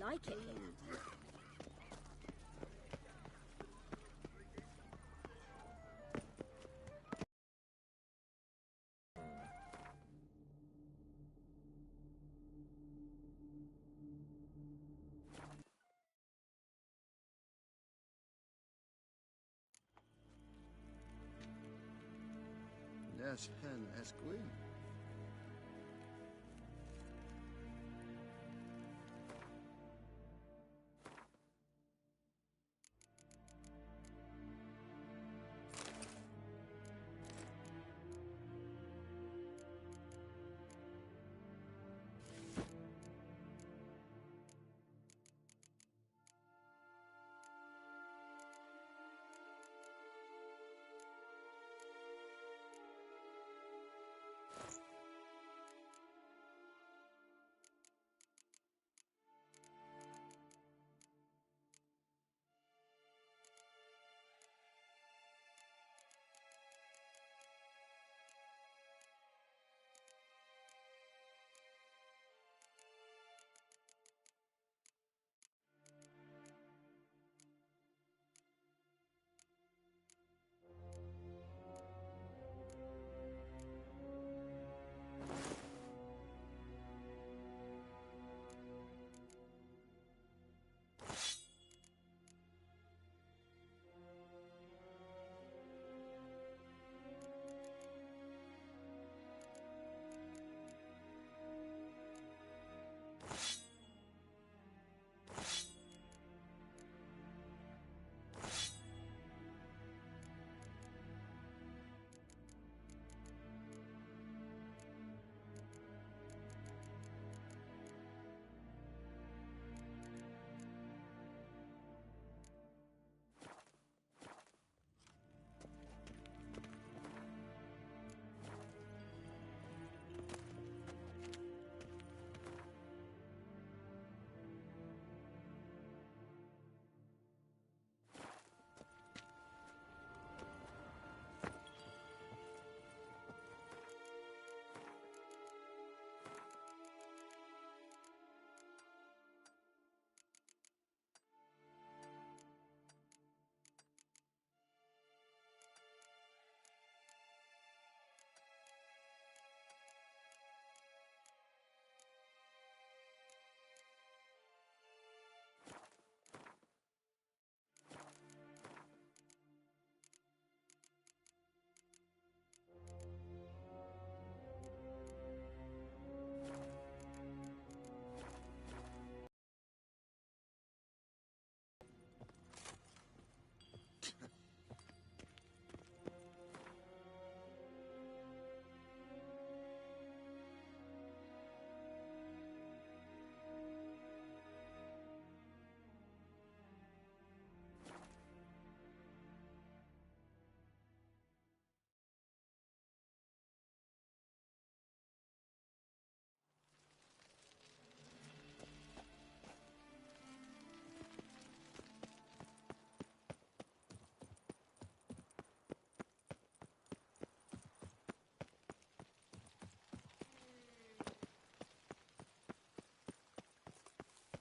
like it. Yes, hen esquin.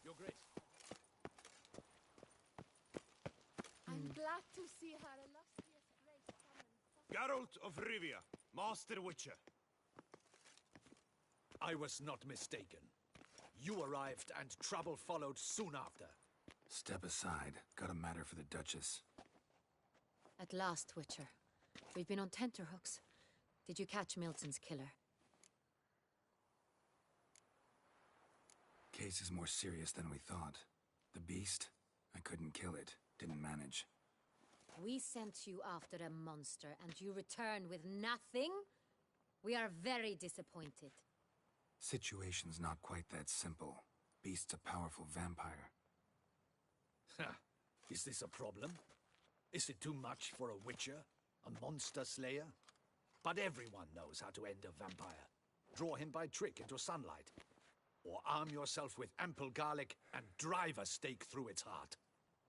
Your Grace. I'm glad to see her illustrious grace summon. Geralt of Rivia, Master Witcher. I was not mistaken. You arrived and trouble followed soon after. Step aside. Got a matter for the Duchess. At last, Witcher. We've been on tenterhooks. Did you catch Milton's killer? Case is more serious than we thought. The beast? I couldn't kill it. Didn't manage. We sent you after a monster, and you return with nothing? We are very disappointed. Situation's not quite that simple. Beast's a powerful vampire. Is this a problem? Is it too much for a Witcher? A monster slayer? But everyone knows how to end a vampire. Draw him by trick into sunlight. Or arm yourself with ample garlic and drive a stake through its heart.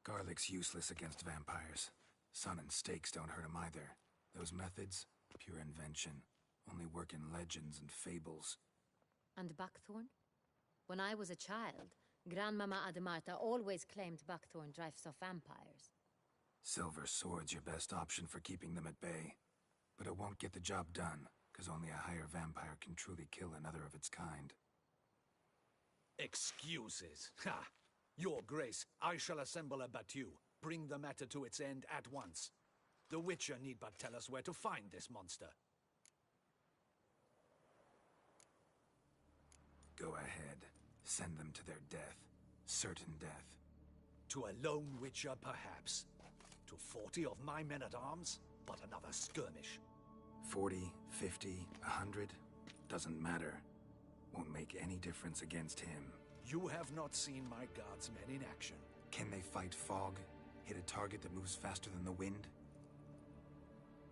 Garlic's useless against vampires. Sun and stakes don't hurt him either. Those methods, pure invention. Only work in legends and fables. And Buckthorn? When I was a child, Grandmama Adamarta always claimed Buckthorn drives off vampires. Silver Sword's your best option for keeping them at bay. But it won't get the job done, because only a higher vampire can truly kill another of its kind. Excuses. Ha! Your Grace, I shall assemble a battue. Bring the matter to its end at once. The Witcher need but tell us where to find this monster. Go ahead. Send them to their death. Certain death. To a lone Witcher, perhaps. To 40 of my men-at-arms, but another skirmish. 40, 50, 100, doesn't matter. Won't make any difference against him. You have not seen my guardsmen in action. Can they fight fog? Hit a target that moves faster than the wind?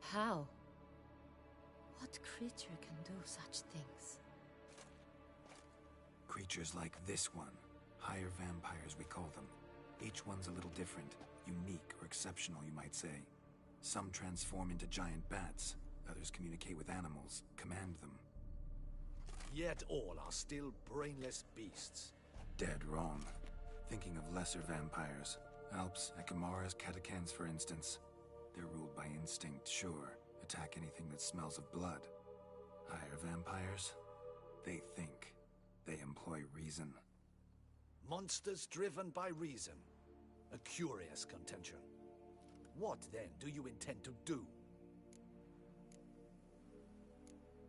How? What creature can do such things? Creatures like this one. Higher vampires, we call them. Each one's a little different. Unique or exceptional, you might say. Some transform into giant bats. Others communicate with animals, command them. Yet all are still brainless beasts. Dead wrong. Thinking of lesser vampires. Alps, Ekamaras, Catacans, for instance. They're ruled by instinct, sure. Attack anything that smells of blood. Higher vampires? They think. They employ reason. Monsters driven by reason. A curious contention. What, then, do you intend to do?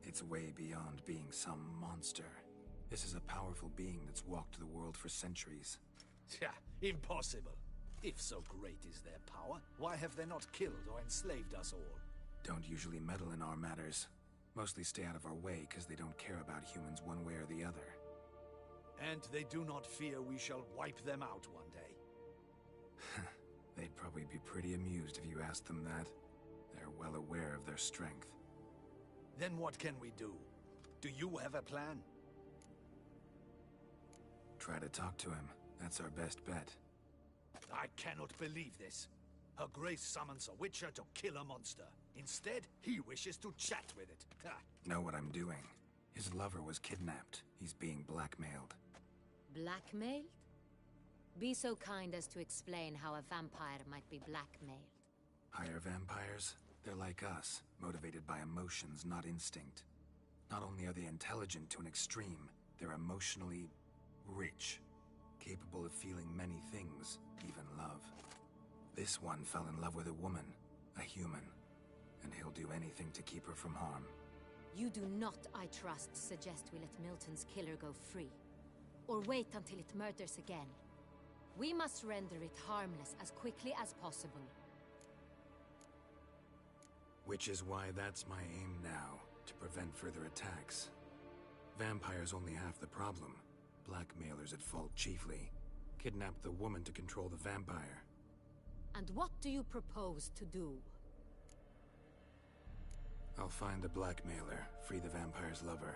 It's way beyond being some monster. This is a powerful being that's walked the world for centuries. Impossible. If so great is their power, why have they not killed or enslaved us all? Don't usually meddle in our matters. Mostly stay out of our way because they don't care about humans one way or the other. And they do not fear we shall wipe them out one day. They'd probably be pretty amused if you asked them that. They're well aware of their strength. Then what can we do? Do you have a plan? Try to talk to him. That's our best bet. I cannot believe this. Her Grace summons a Witcher to kill a monster. Instead, he wishes to chat with it. Know what I'm doing. His lover was kidnapped. He's being blackmailed. Blackmailed? Be so kind as to explain how a vampire might be blackmailed. Higher vampires? They're like us, motivated by emotions, not instinct. Not only are they intelligent to an extreme, they're emotionally rich. Capable of feeling many things, even love. This one fell in love with a woman, a human, and he'll do anything to keep her from harm. You do not, I trust, suggest we let Milton's killer go free. Or wait until it murders again. We must render it harmless as quickly as possible. Which is why that's my aim now, to prevent further attacks. Vampires only half the problem. Blackmailers at fault chiefly. Kidnap the woman to control the vampire. And what do you propose to do? I'll find the blackmailer, free the vampire's lover.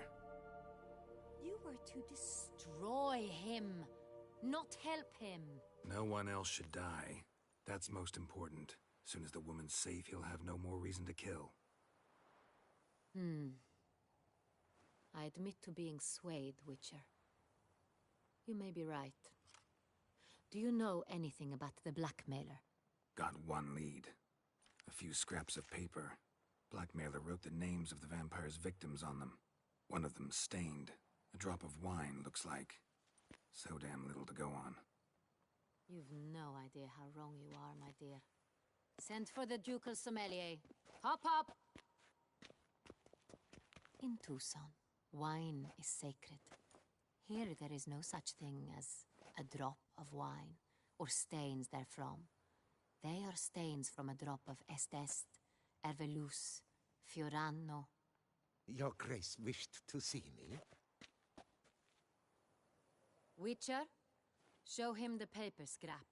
You were to destroy him, not help him. No one else should die. That's most important. As soon as the woman's safe, he'll have no more reason to kill. I admit to being swayed, Witcher. You may be right. Do you know anything about the blackmailer? Got one lead. A few scraps of paper. Blackmailer wrote the names of the vampire's victims on them. One of them stained. A drop of wine, looks like. So damn little to go on. You've no idea how wrong you are, my dear. Send for the ducal sommelier. Hop, hop! In Tucson, wine is sacred. Here there is no such thing as a drop of wine, or stains therefrom. They are stains from a drop of Estest, Ervelus, Fiorano. Your Grace wished to see me? Witcher, show him the paper scrap.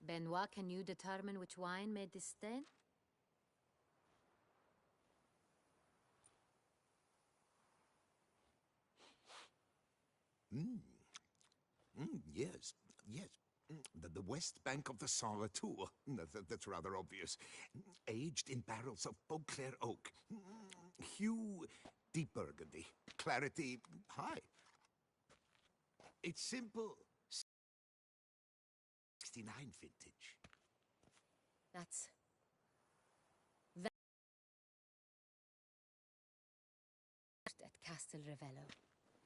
Benoit, can you determine which wine made this stain? Yes, yes. The west bank of the Saar Tour. That's rather obvious. Aged in barrels of Beauclair oak. Hue, deep burgundy. Clarity, high. It's simple. 69 vintage. That's at Castle Ravello,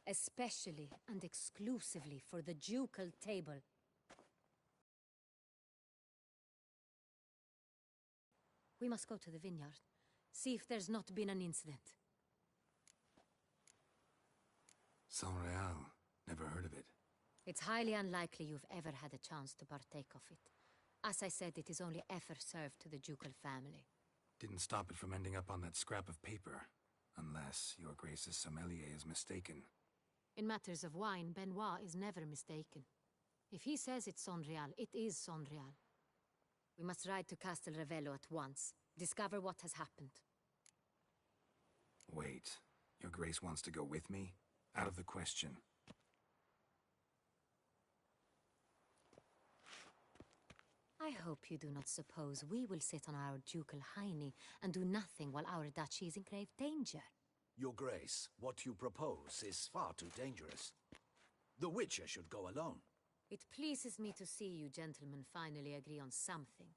especially and exclusively for the ducal table. We must go to the vineyard, see if there's not been an incident. Saint-Réal. Never heard of it. It's highly unlikely you've ever had a chance to partake of it. As I said, it is only ever served to the ducal family. Didn't stop it from ending up on that scrap of paper. Unless your Grace's sommelier is mistaken. In matters of wine, Benoit is never mistaken. If he says it's Saint-Réal, it is Saint-Réal. We must ride to Castel Ravello at once. Discover what has happened. Wait. Your Grace wants to go with me? Out of the question. I hope you do not suppose we will sit on our ducal hiney and do nothing while our duchy is in grave danger. Your Grace, what you propose is far too dangerous. The Witcher should go alone. It pleases me to see you gentlemen finally agree on something.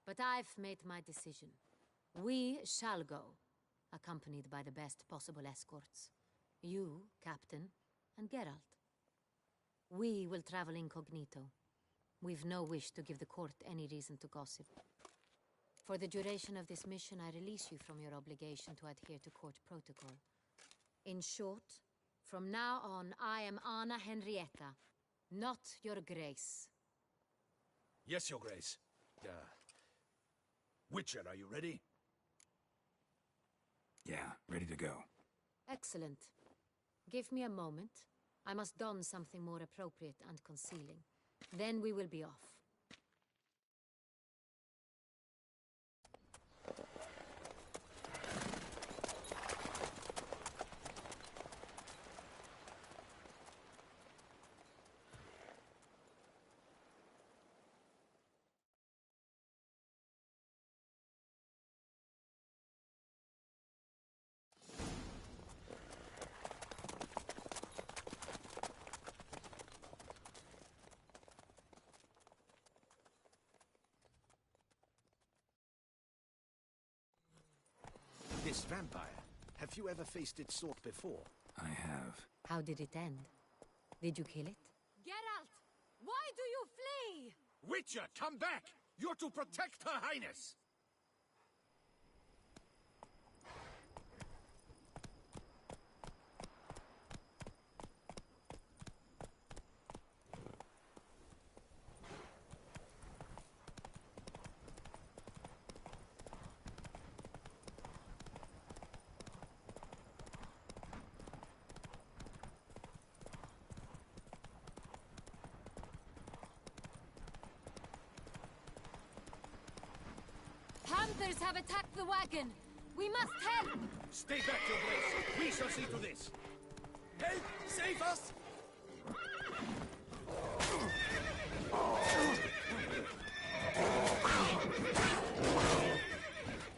But I've made my decision. We shall go, accompanied by the best possible escorts. You, Captain, and Geralt. We will travel incognito. We've no wish to give the court any reason to gossip. For the duration of this mission, I release you from your obligation to adhere to court protocol. In short, from now on, I am Anna Henrietta, not your Grace. Yes, Your Grace. Witcher, are you ready? Yeah, ready to go. Excellent. Give me a moment. I must don something more appropriate and concealing. Then we will be off. This vampire, have you ever faced its sort before? I have. How did it end? Did you kill it? Geralt, why do you flee? Witcher, come back! You're to protect Her Highness! Panthers have attacked the wagon. We must help. Stay back, Your Grace. We shall see to this. Help! Save us!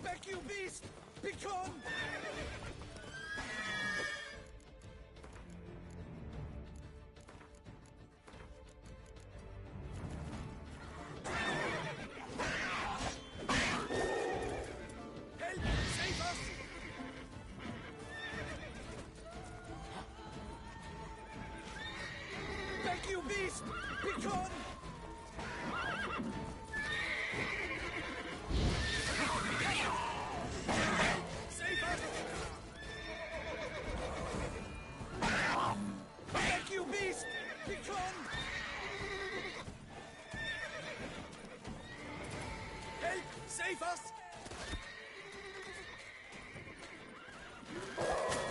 Back, you beast! Begone! You beast! Begone! Save us! Back, you beast! Begone! Help! Save us!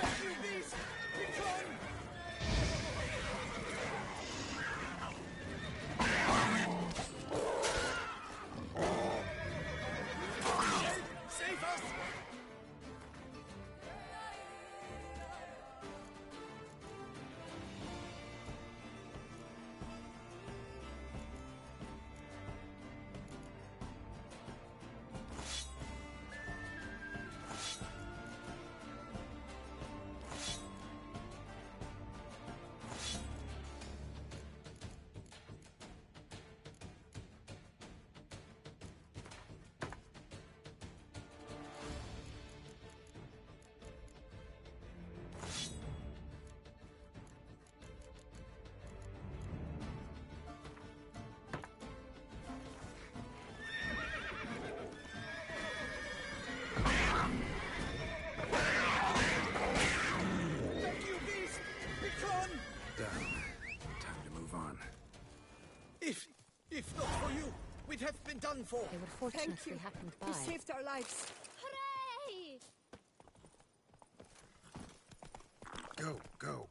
Back, you beast! Begone! been done for. They were fortunate Thank you. we happened by. You saved our lives. Hooray! Go, go.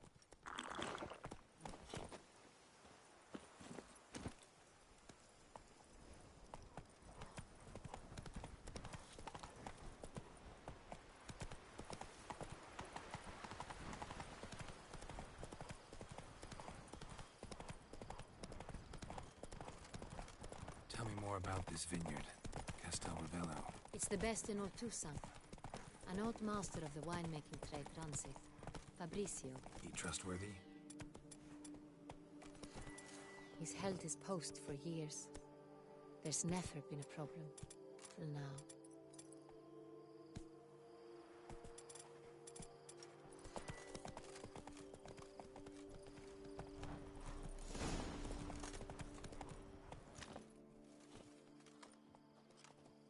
Tell me more about this vineyard, Castel Ravello. It's the best in all Toussaint. An old master of the winemaking trade runs it. Fabricio. He trustworthy? He's held his post for years. There's never been a problem. Till now.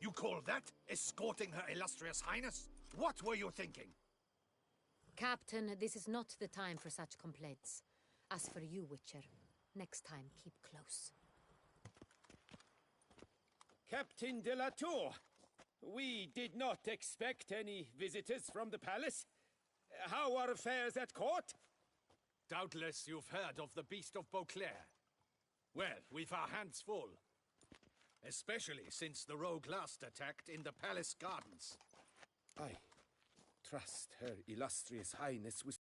You call that escorting Her Illustrious Highness? What were you thinking? Captain, this is not the time for such complaints. As for you, Witcher, next time keep close. Captain de la Tour, we did not expect any visitors from the palace. How are affairs at court? Doubtless you've heard of the Beast of Beauclair. Well, we've our hands full. Especially since the rogue last attacked in the palace gardens. I trust Her Illustrious Highness was...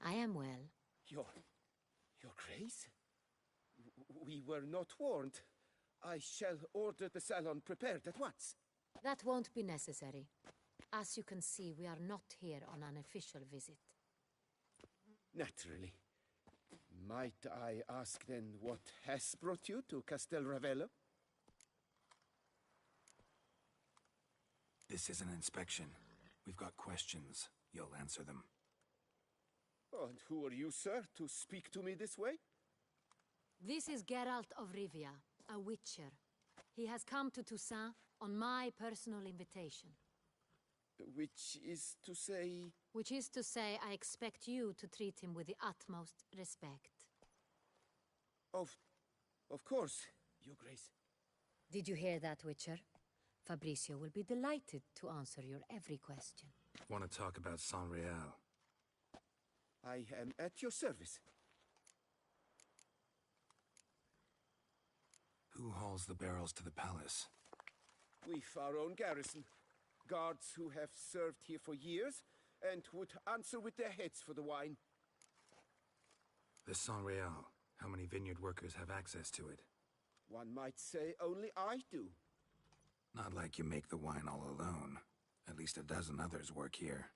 I am well. Your Grace? We were not warned. I shall order the salon prepared at once. That won't be necessary. As you can see, we are not here on an official visit. Naturally. Might I ask then what has brought you to Castel Ravello? This is an inspection. We've got questions. You'll answer them. Oh, and who are you, sir, to speak to me this way? This is Geralt of Rivia, a witcher. He has come to Toussaint on my personal invitation. Which is to say... Which is to say, I expect you to treat him with the utmost respect. Of course, Your Grace. Did you hear that, Witcher? Fabricio will be delighted to answer your every question. Want to talk about Saint Real? I am at your service. Who hauls the barrels to the palace? We've our own garrison. Guards who have served here for years and would answer with their heads for the wine. The Saint Real. How many vineyard workers have access to it? One might say only I do. Not like you make the wine all alone. At least a dozen others work here.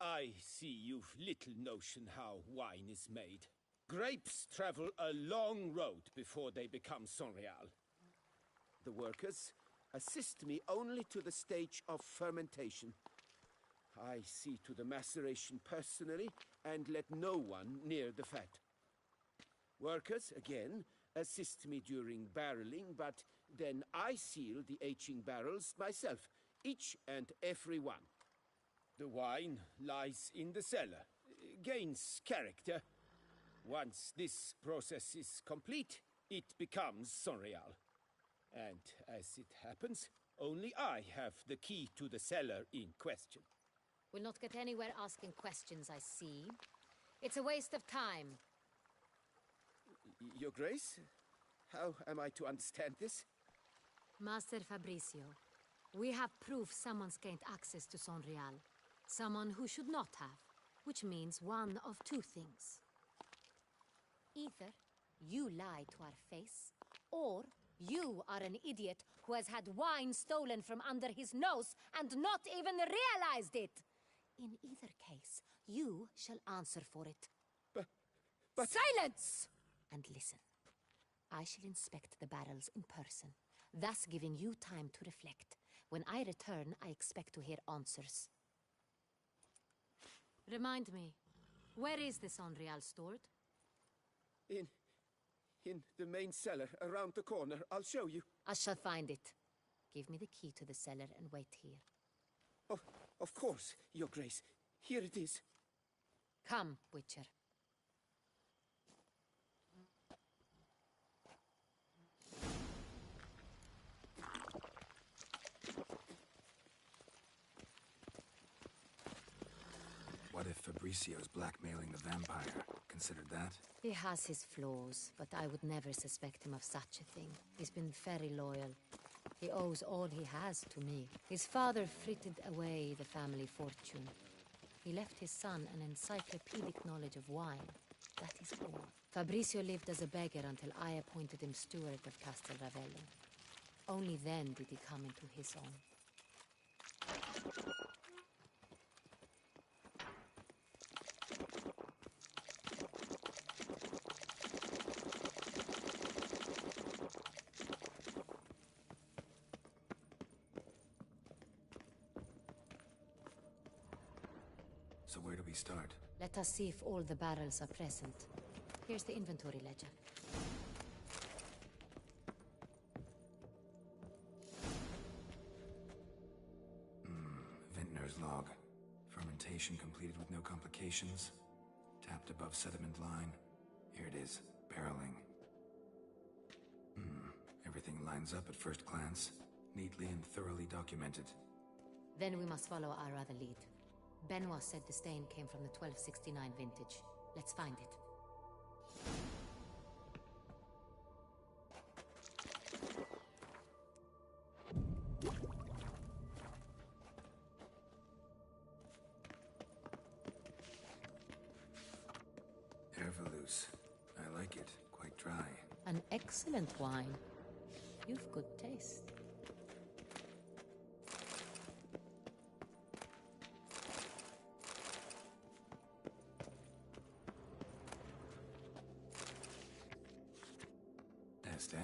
I see you've little notion how wine is made. Grapes travel a long road before they become Saint Real. The workers assist me only to the stage of fermentation. I see to the maceration personally and let no one near the fat. Workers, again, assist me during barreling, but then I seal the aging barrels myself, each and every one. The wine lies in the cellar, gains character. Once this process is complete, it becomes Saint Real. And as it happens, only I have the key to the cellar in question. We'll not get anywhere asking questions, I see. It's a waste of time. Your Grace, how am I to understand this? Master Fabricio, we have proof someone's gained access to Saint Real. Someone who should not have, which means one of two things. Either you lie to our face, or you are an idiot who has had wine stolen from under his nose and not even realized it. In either case, you shall answer for it. But... Silence! And listen. I shall inspect the barrels in person, thus giving you time to reflect. When I return, I expect to hear answers. Remind me, where is the Saint Real stored? In the main cellar, around the corner. I'll show you. I shall find it. Give me the key to the cellar and wait here. Oh, of course, Your Grace. Here it is. Come, Witcher. if Fabricio's blackmailing the vampire. Considered that? He has his flaws, but I would never suspect him of such a thing. He's been very loyal. He owes all he has to me. His father frittered away the family fortune. He left his son an encyclopedic knowledge of wine. That is all. Fabricio lived as a beggar until I appointed him steward of Castel Ravello. Only then did he come into his own. So where do we start? Let us see if all the barrels are present. Here's the inventory ledger. Vintner's log. Fermentation completed with no complications. Tapped above sediment line. Here it is. Barreling. Everything lines up at first glance. Neatly and thoroughly documented. Then we must follow our other lead. Benoit said the stain came from the 1269 vintage. Let's find it. Hervalus. I like it. Quite dry. An excellent wine. You've good taste.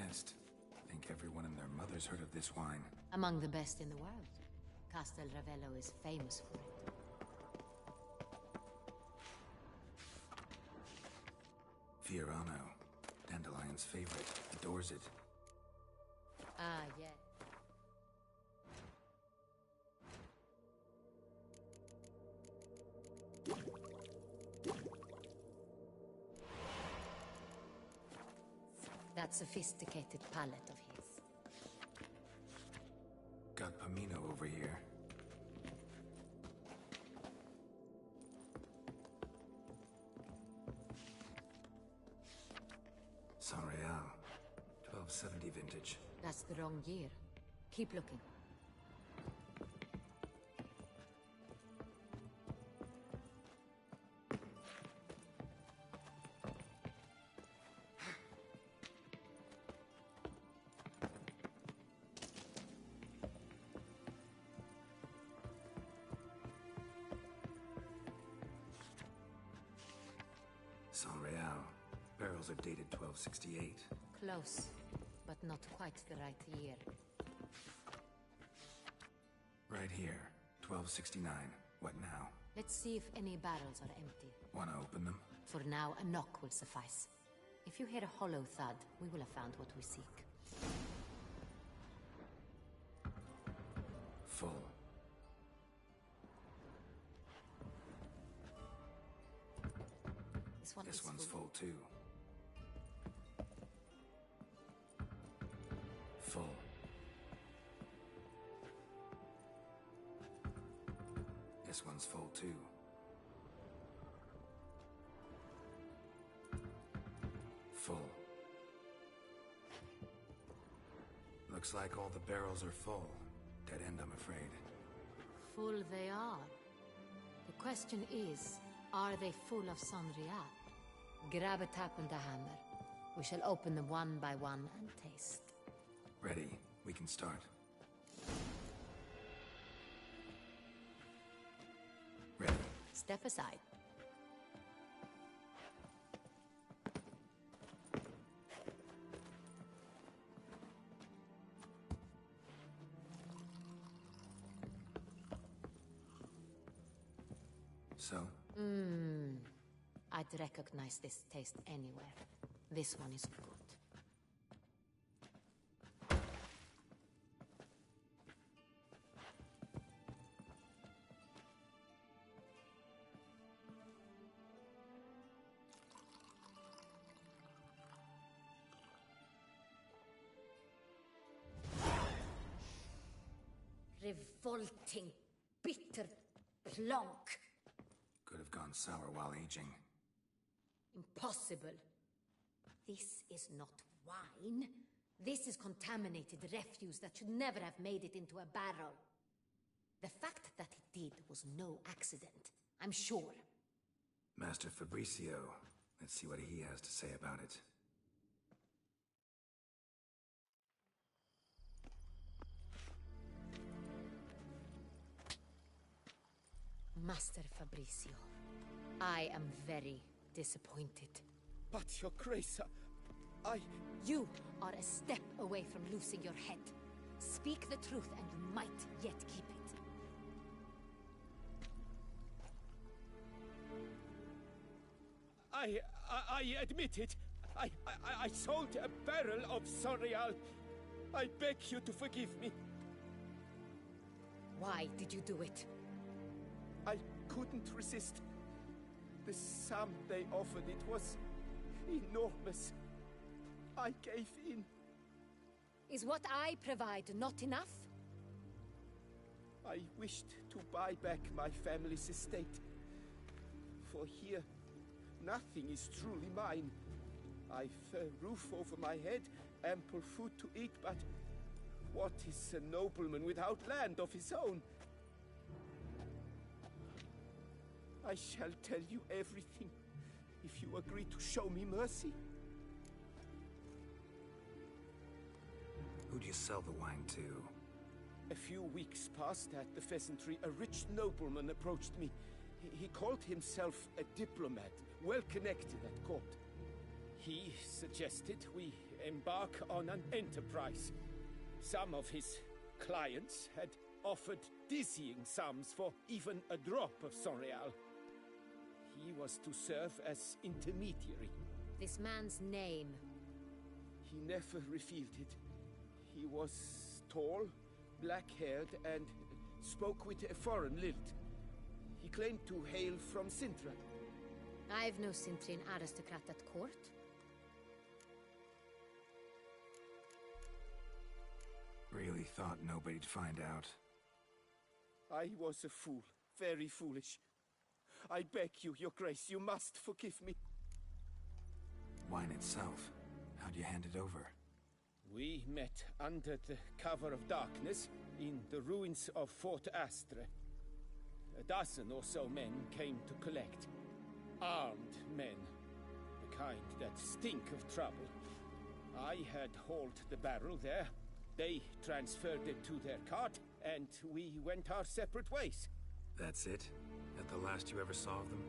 Est. Think everyone and their mother's heard of this wine. Among the best in the world. Castel Ravello is famous for it. Fiorano. Dandelion's favorite. Adores it. Ah, yeah. That sophisticated palate of his. Got Pomino over here. San Real. 1270 vintage. That's the wrong year. Keep looking. San Real. Barrels are dated 1268. Close, but not quite the right year. Right here. 1269. What now? Let's see if any barrels are empty. Wanna open them? For now, a knock will suffice. If you hear a hollow thud, we will have found what we seek. Full. This one's full too. Full. This one's full too. Full. Looks like all the barrels are full. Dead end, I'm afraid. Full they are. The question is, are they full of San Real? Grab a tap and a hammer. We shall open them one by one and taste. Ready. We can start. Ready. Step aside. So? I'd recognize this taste anywhere. This one is good. Revolting, bitter plonk. Could have gone sour while aging. Impossible. This is not wine. This is contaminated refuse that should never have made it into a barrel. The fact that it did was no accident, I'm sure. Master Fabricio, let's see what he has to say about it. Master Fabricio, I am very disappointed. But, Your Grace, I... You are a step away from losing your head. Speak the truth and you might yet keep it. I admit it. I sold a barrel of Sonreal. I beg you to forgive me. Why did you do it? I couldn't resist. The sum they offered, it was enormous. I gave in. Is what I provide not enough? I wished to buy back my family's estate. For here, nothing is truly mine. I've a roof over my head, ample food to eat, but what is a nobleman without land of his own? I shall tell you everything, if you agree to show me mercy. Who do you sell the wine to? A few weeks past at the Pheasantry, a rich nobleman approached me. He called himself a diplomat, well connected at court. He suggested we embark on an enterprise. Some of his clients had offered dizzying sums for even a drop of Sonreal. He was to serve as intermediary. This man's name. He never revealed it. He was tall, black-haired, and spoke with a foreign lilt. He claimed to hail from Sintra. I've no Sintrian aristocrat at court. Really thought nobody'd find out. I was a fool, very foolish. I beg you, Your Grace, you must forgive me. Wine itself, how'd you hand it over? We met under the cover of darkness in the ruins of Fort Astre. A dozen or so men came to collect. Armed men. The kind that stink of trouble. I had hauled the barrel there. They transferred it to their cart, and we went our separate ways. That's it? That the last you ever saw of them?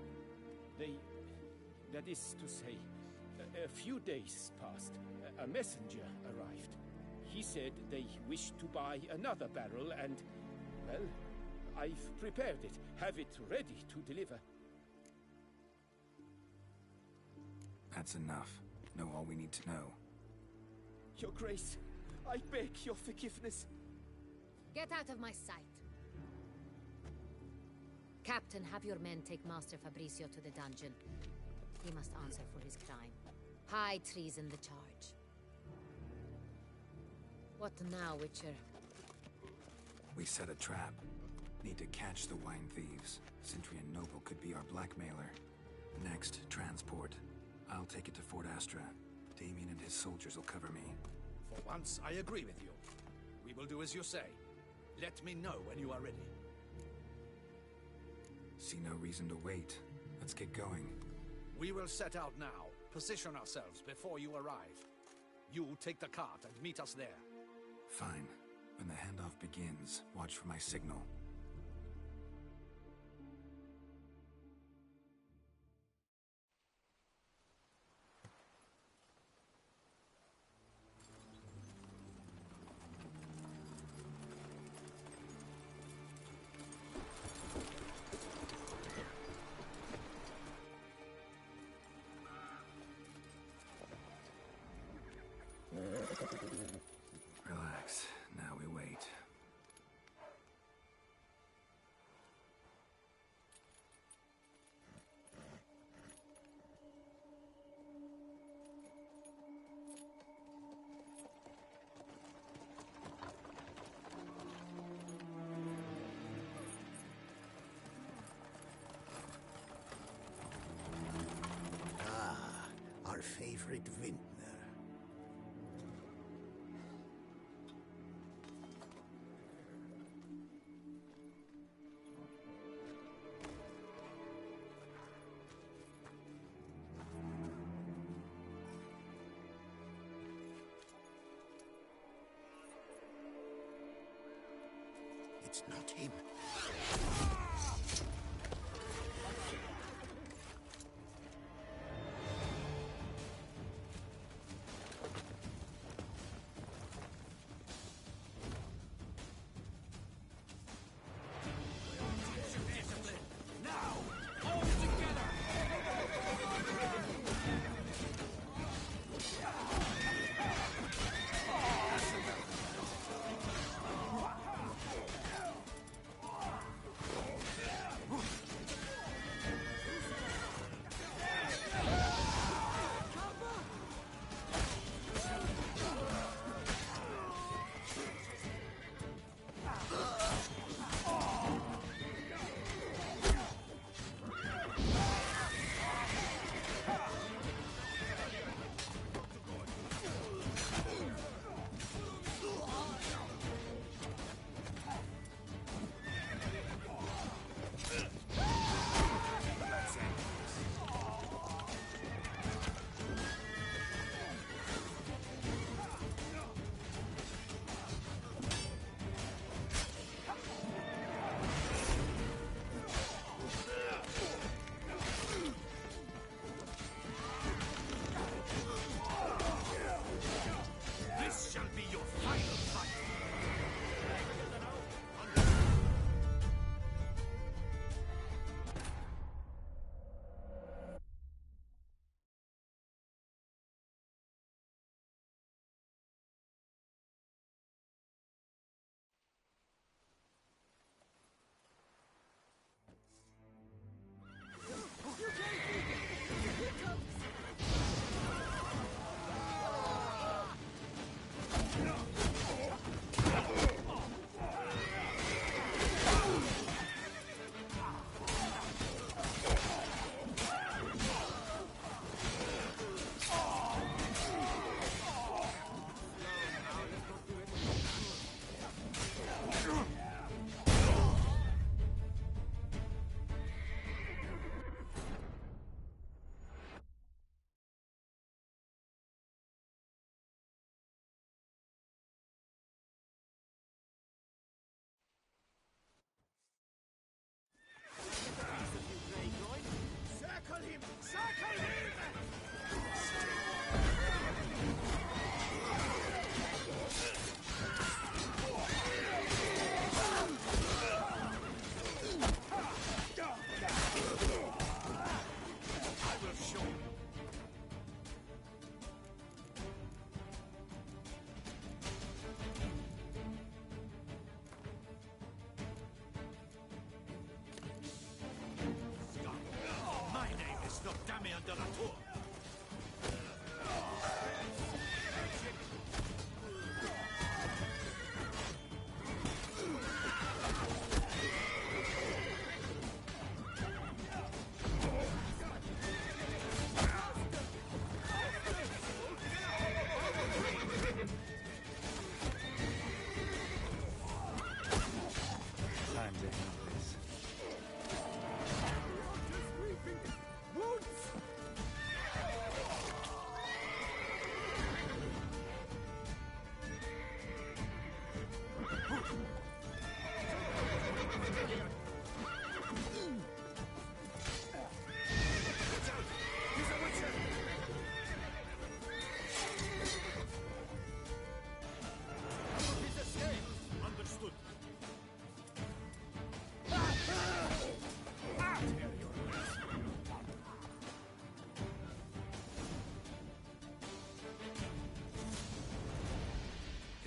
That is to say, a few days passed. A messenger arrived. He said they wished to buy another barrel and, well, I've prepared it, have it ready to deliver. That's enough. Know all we need to know. Your Grace, I beg your forgiveness. Get out of my sight. Captain, have your men take Master Fabricio to the dungeon. He must answer for his crime. High treason the charge. What now, Witcher? We set a trap. Need to catch the wine thieves. Sintrian Noble could be our blackmailer. Next, transport. I'll take it to Fort Astra. Damien and his soldiers will cover me. For once, I agree with you. We will do as you say. Let me know when you are ready. See no reason to wait. Let's get going. We will set out now. Position ourselves before you arrive. You take the cart and meet us there. Fine. When the handoff begins, watch for my signal. Relax. Now we wait. favorite vintner. It's not him.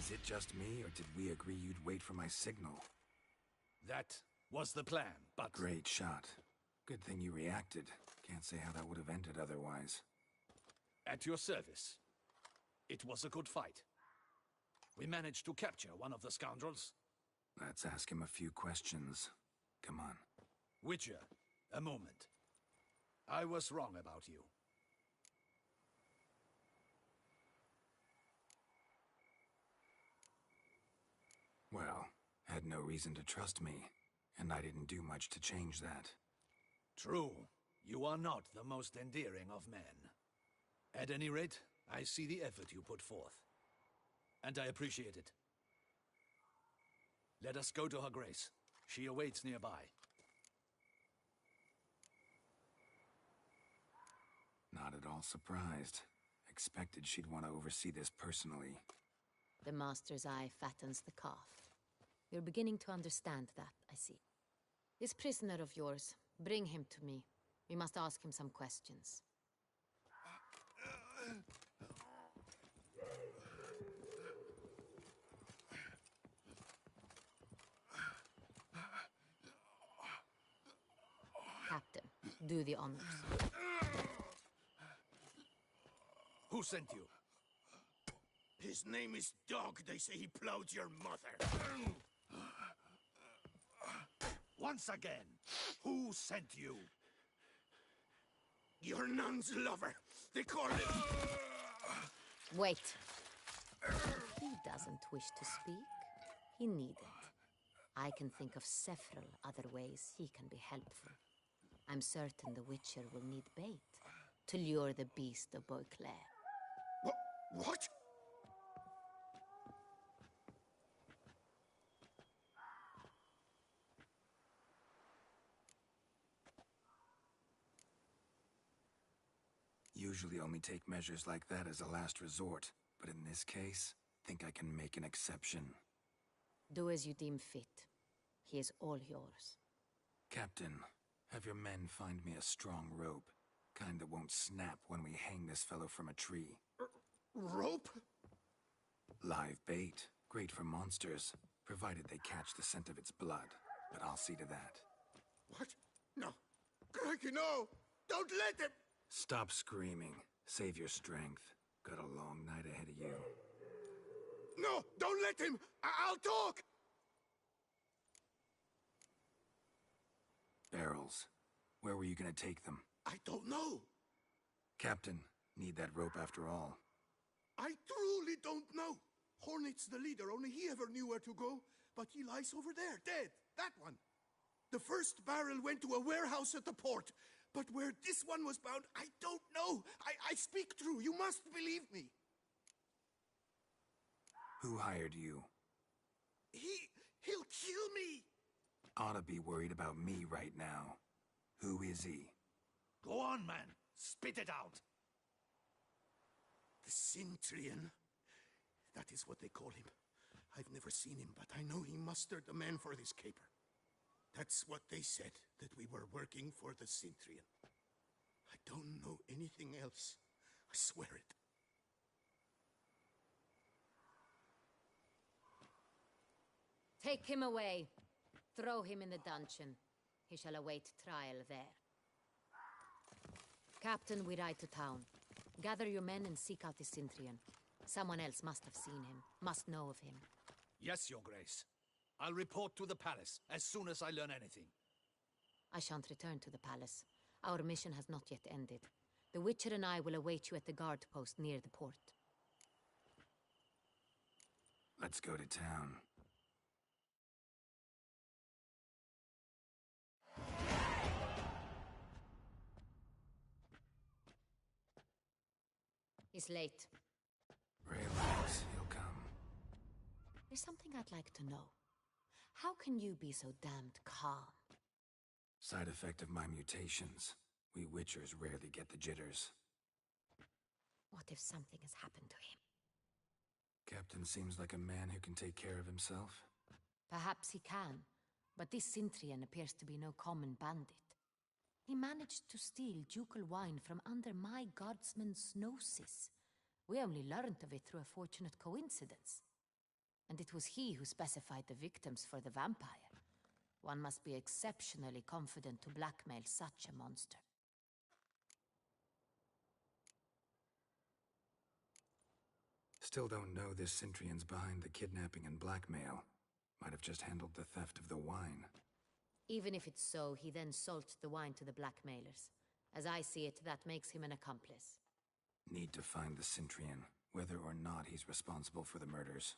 Is it just me, or did we agree you'd wait for my signal? That was the plan, but... Great shot. Good thing you reacted. Can't say how that would have ended otherwise. At your service. It was a good fight. We managed to capture one of the scoundrels. Let's ask him a few questions. Come on. Witcher, a moment. I was wrong about you. Well, had no reason to trust me, and I didn't do much to change that. True. You are not the most endearing of men. At any rate, I see the effort you put forth. And I appreciate it. Let us go to Her Grace. She awaits nearby. Not at all surprised. Expected she'd want to oversee this personally. The Master's eye fattens the calf. You're beginning to understand that, I see. This prisoner of yours, bring him to me. We must ask him some questions. Captain, do the honors. Who sent you? His name is Dog. They say he plowed your mother. Once again, who sent you? Your nun's lover. They call him... Wait. He doesn't wish to speak. He needn't. I can think of several other ways he can be helpful. I'm certain the Witcher will need bait to lure the beast of Beauclair. What? Usually only take measures like that as a last resort, but in this case, think I can make an exception. Do as you deem fit. He is all yours. Captain, have your men find me a strong rope. Kind that won't snap when we hang this fellow from a tree. Rope? Live bait. Great for monsters, provided they catch the scent of its blood. But I'll see to that. What? No. Crikey, no! Don't let him! Stop screaming. Save your strength. Got a long night ahead of you. No! Don't let him! I'll talk! Barrels. Where were you gonna take them? I don't know. Captain, need that rope after all. I truly don't know. Hornet's the leader, only he ever knew where to go. But he lies over there, dead. That one. The first barrel went to a warehouse at the port. But where this one was bound, I don't know. I speak true. You must believe me. Who hired you? He'll kill me. Oughta be worried about me right now. Who is he? Go on, man. Spit it out. The Cintrian. That is what they call him. I've never seen him, but I know he mustered the men for this caper. That's what they said, that we were working for the Cintrian. I don't know anything else. I swear it. Take him away. Throw him in the dungeon. He shall await trial there. Captain, we ride to town. Gather your men and seek out the Cintrian. Someone else must have seen him, must know of him. Yes, Your Grace. I'll report to the palace as soon as I learn anything. I shan't return to the palace. Our mission has not yet ended. The Witcher and I will await you at the guard post near the port. Let's go to town. It's late. Relax, he'll come. There's something I'd like to know. How can you be so damned calm? Side effect of my mutations. We Witchers rarely get the jitters. What if something has happened to him? Captain seems like a man who can take care of himself. Perhaps he can, but this Cintrian appears to be no common bandit. He managed to steal ducal wine from under my guardsman's noses. We only learned of it through a fortunate coincidence. And it was he who specified the victims for the vampire. One must be exceptionally confident to blackmail such a monster. Still don't know this Cintrian's behind the kidnapping and blackmail. Might have just handled the theft of the wine. Even if it's so, he then sold the wine to the blackmailers. As I see it, that makes him an accomplice. Need to find the Cintrian, whether or not he's responsible for the murders.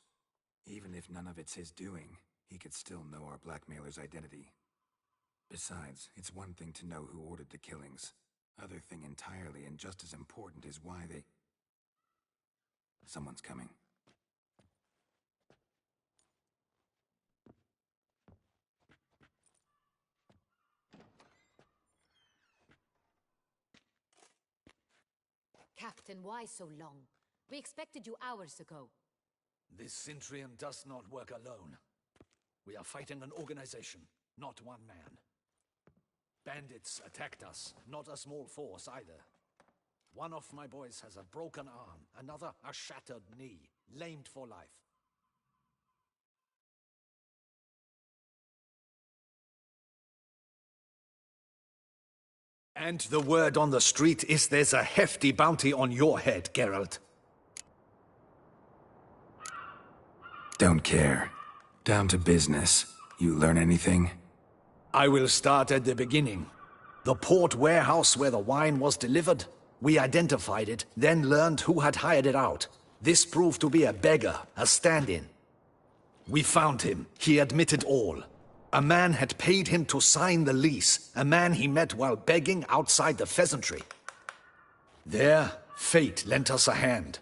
Even if none of it's his doing, he could still know our blackmailer's identity. Besides, it's one thing to know who ordered the killings. Other thing entirely, and just as important, is why they... Someone's coming. Captain, why so long? We expected you hours ago. This Cintrian does not work alone. We are fighting an organization, not one man. Bandits attacked us, not a small force either. One of my boys has a broken arm, another a shattered knee, lamed for life. And the word on the street is there's a hefty bounty on your head, Geralt. Don't care. Down to business. You learn anything? I will start at the beginning. The port warehouse where the wine was delivered. We identified it, then learned who had hired it out. This proved to be a beggar, a stand-in. We found him. He admitted all. A man had paid him to sign the lease, a man he met while begging outside the pheasantry. There, fate lent us a hand.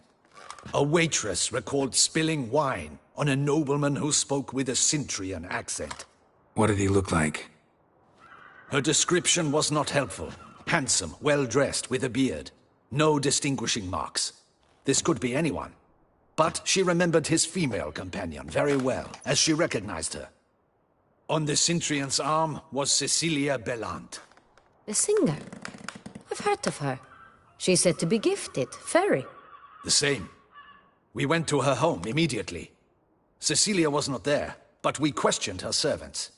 A waitress recalled spilling wine on a nobleman who spoke with a Cintrian accent. What did he look like? Her description was not helpful. Handsome, well-dressed, with a beard. No distinguishing marks. This could be anyone. But she remembered his female companion very well, as she recognized her. On the Cintrian's arm was Cecilia Bellant. The singer? I've heard of her. She's said to be gifted, very. The same. We went to her home immediately. Cecilia was not there, but we questioned her servants.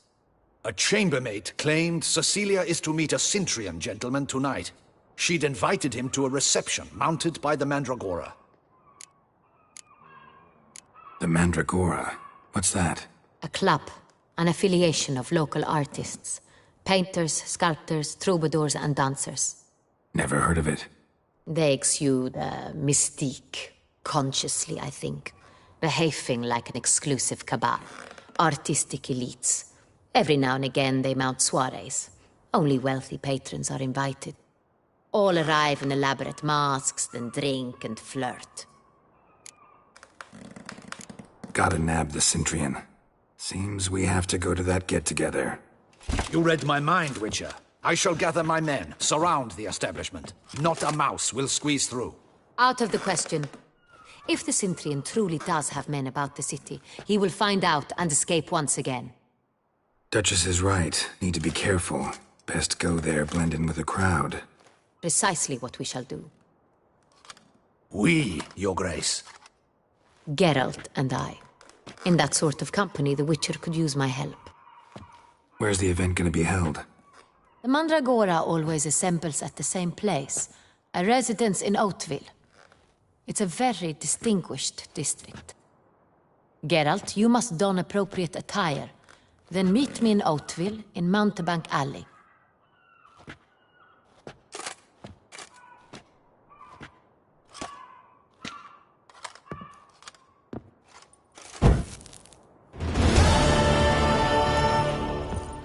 A chambermaid claimed Cecilia is to meet a Cintrian gentleman tonight. She'd invited him to a reception mounted by the Mandragora. The Mandragora? What's that? A club. An affiliation of local artists. Painters, sculptors, troubadours, and dancers. Never heard of it. They exude mystique, consciously, I think. Behaving like an exclusive cabal. Artistic elites. Every now and again they mount soirees. Only wealthy patrons are invited. All arrive in elaborate masks, then drink and flirt. Gotta nab the Cintrian. Seems we have to go to that get-together. You read my mind, Witcher. I shall gather my men, surround the establishment. Not a mouse will squeeze through. Out of the question. If the Cintrian truly does have men about the city, he will find out and escape once again. Duchess is right. Need to be careful. Best go there, blend in with the crowd. Precisely what we shall do. We, Your Grace. Geralt and I. In that sort of company, the Witcher could use my help. Where's the event gonna be held? The Mandragora always assembles at the same place, a residence in Oatville. It's a very distinguished district. Geralt, you must don appropriate attire. Then meet me in Oatville, in Mountebank Alley.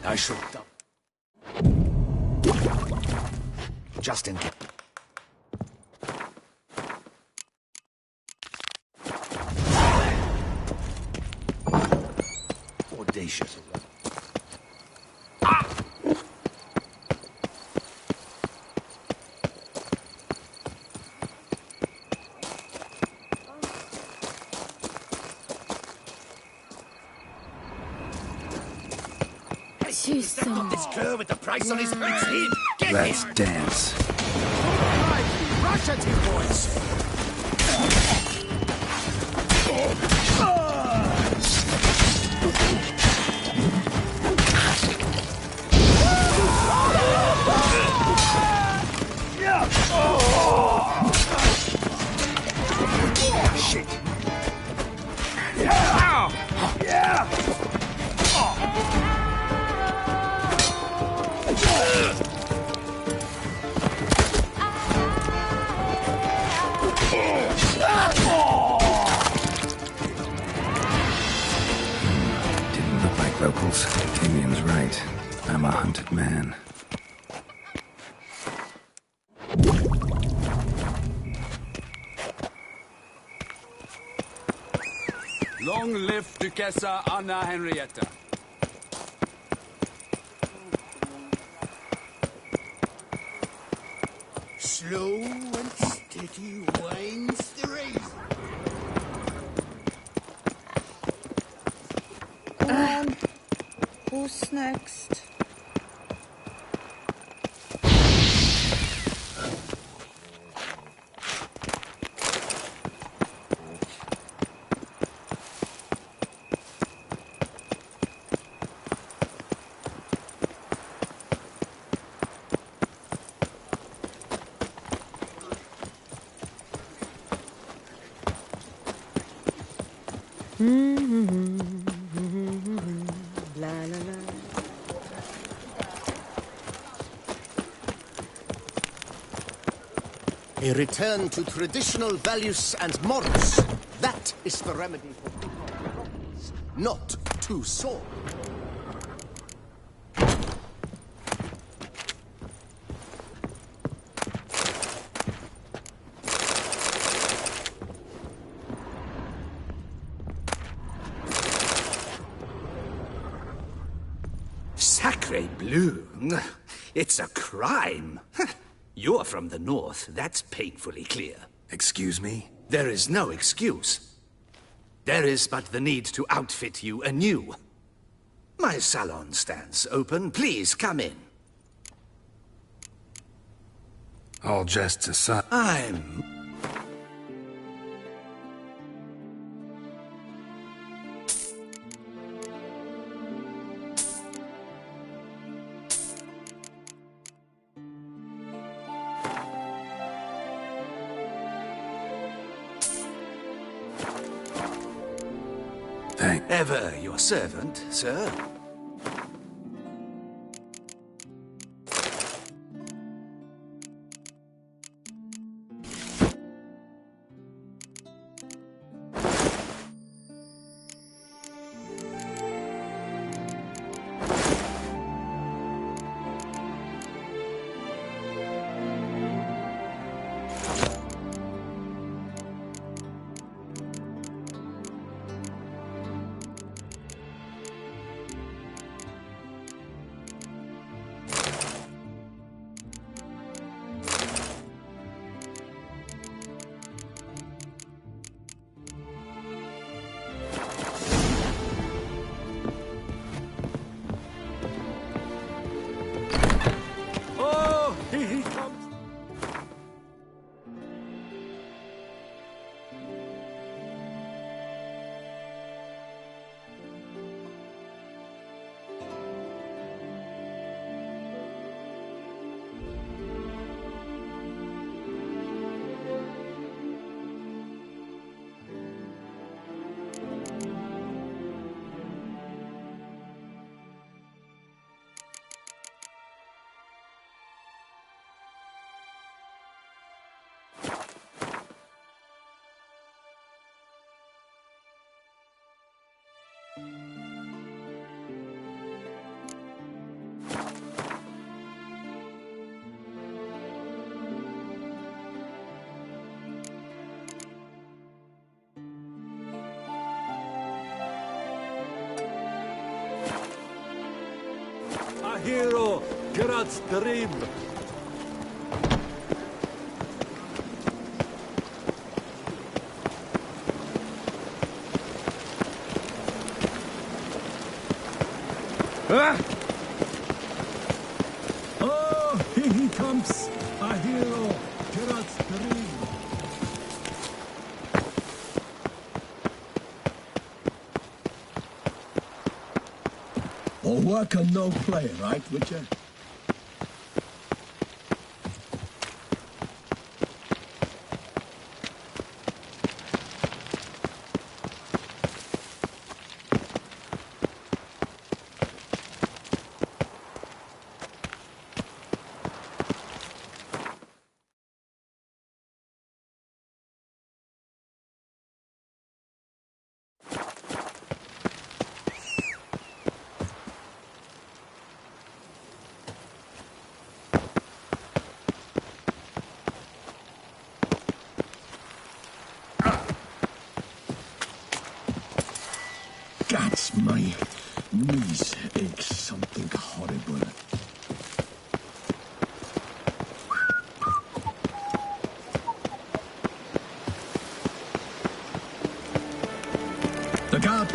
I should dump. Just in case. Audacious. This cur with the price on his head. Get Let's him! dance. Rush at him, boys! Shit! Yeah! Yeah! Man. Long live Duchessa Anna Henrietta. Slow and steady winds the race. Come on. Who's next? La la la. A return to traditional values and morals. That is the remedy for problems, not to sword. Sacre bleu! It's a crime! You're from the north, that's painfully clear. Excuse me? There is no excuse. There is but the need to outfit you anew. My salon stands open. Please come in. All jests aside. I'm... Thank. Ever your servant, sir. Oh, he comes. A hero, Gerard's dream. Ah! Oh, he comes, a hero, Gerard's dream. All work and no play, right, Witcher?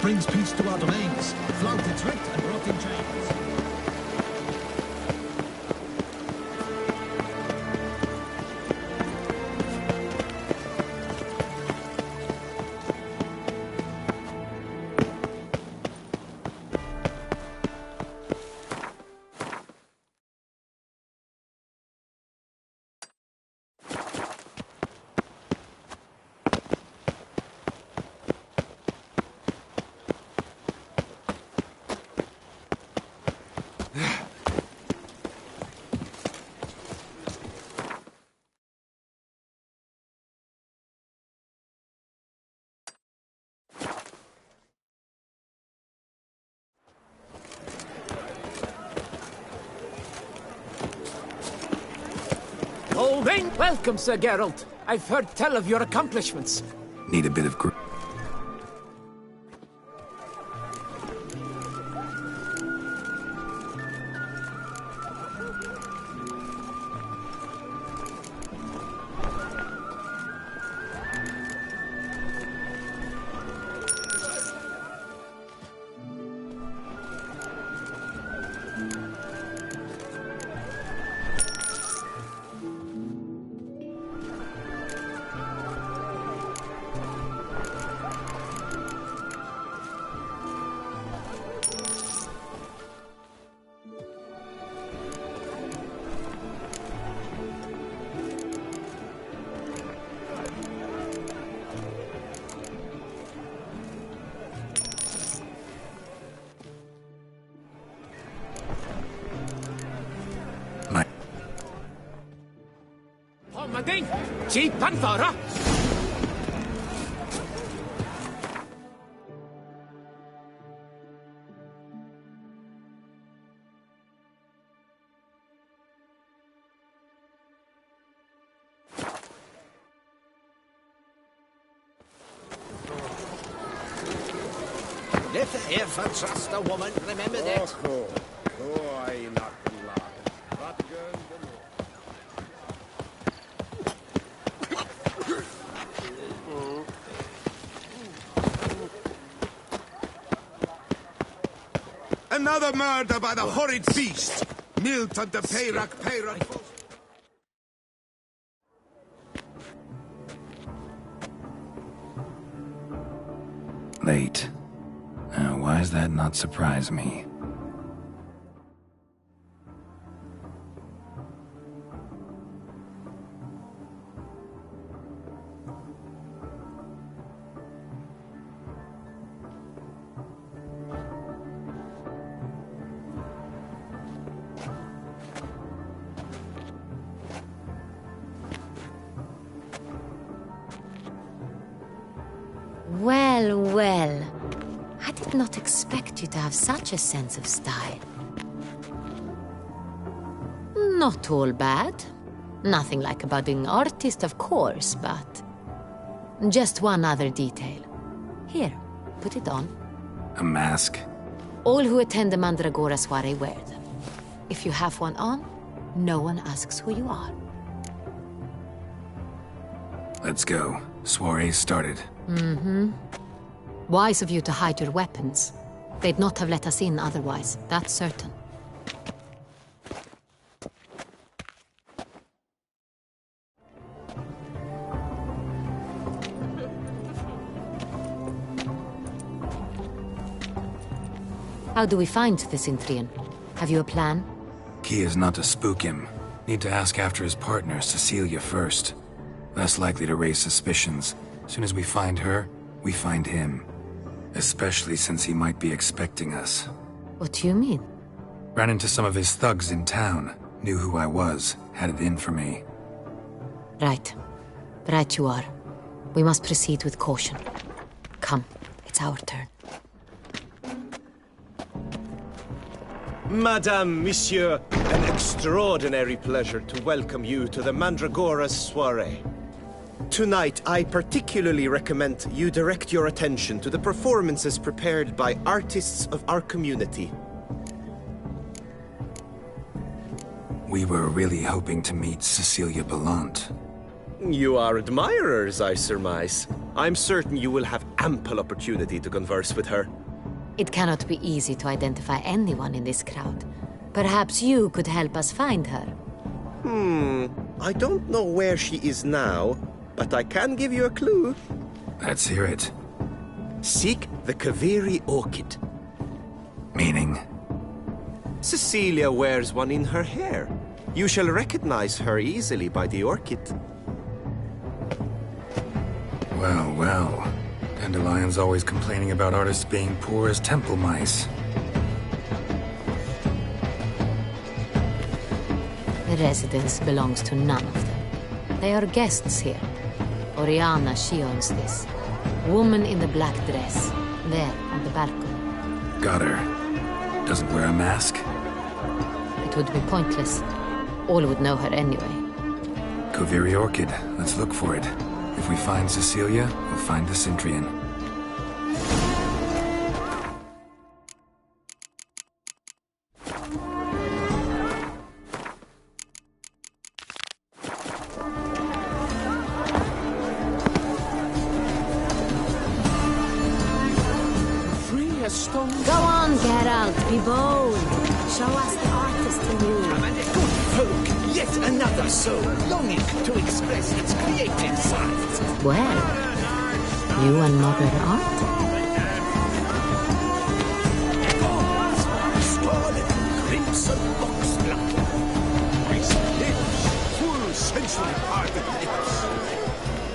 brings peace to our domains. Flout its writ and rot in chains. Olvain, welcome, Sir Geralt. I've heard tell of your accomplishments. Need a bit of Maging, Chief Panthara. Never ever trust a woman, remember that. Another murder by the horrid beast! Milton de Peyrac. late. Why does that not surprise me? Well, well. I did not expect you to have such a sense of style. Not all bad. Nothing like a budding artist, of course, but... just one other detail. Here, put it on. A mask? All who attend the Mandragora soiree wear them. If you have one on, no one asks who you are. Let's go. Soiree started. Mm-hmm. Wise of you to hide your weapons. They'd not have let us in otherwise, that's certain. How do we find this Intrian? Have you a plan? Key is not to spook him. Need to ask after his partner, Cecilia, first. Less likely to raise suspicions. Soon as we find her, we find him. Especially since he might be expecting us. What do you mean? Ran into some of his thugs in town. Knew who I was. Had it in for me. Right. Right you are. We must proceed with caution. Come, it's our turn. Madame, Monsieur, an extraordinary pleasure to welcome you to the Mandragora's soiree. Tonight, I particularly recommend you direct your attention to the performances prepared by artists of our community. We were really hoping to meet Cecilia Belant. You are admirers, I surmise. I'm certain you will have ample opportunity to converse with her. It cannot be easy to identify anyone in this crowd. Perhaps you could help us find her. I don't know where she is now, but I can give you a clue. Let's hear it. Seek the Kaviri orchid. Meaning? Cecilia wears one in her hair. You shall recognize her easily by the orchid. Well, well. Dandelion's always complaining about artists being poor as temple mice. The residence belongs to none of them. They are guests here. Oriana, she owns this. Woman in the black dress. There, on the balcony. Got her. Doesn't wear a mask? It would be pointless. All would know her anyway. Kaviri Orchid. Let's look for it. If we find Cecilia, we'll find the Centrian. Go on, Geralt, be bold. Show us the artist in you. And a good folk, yet another soul longing to express its creative side. Well, you and modern art? Scarlet crimson boxblood. Ice lips, full sensually parted lips.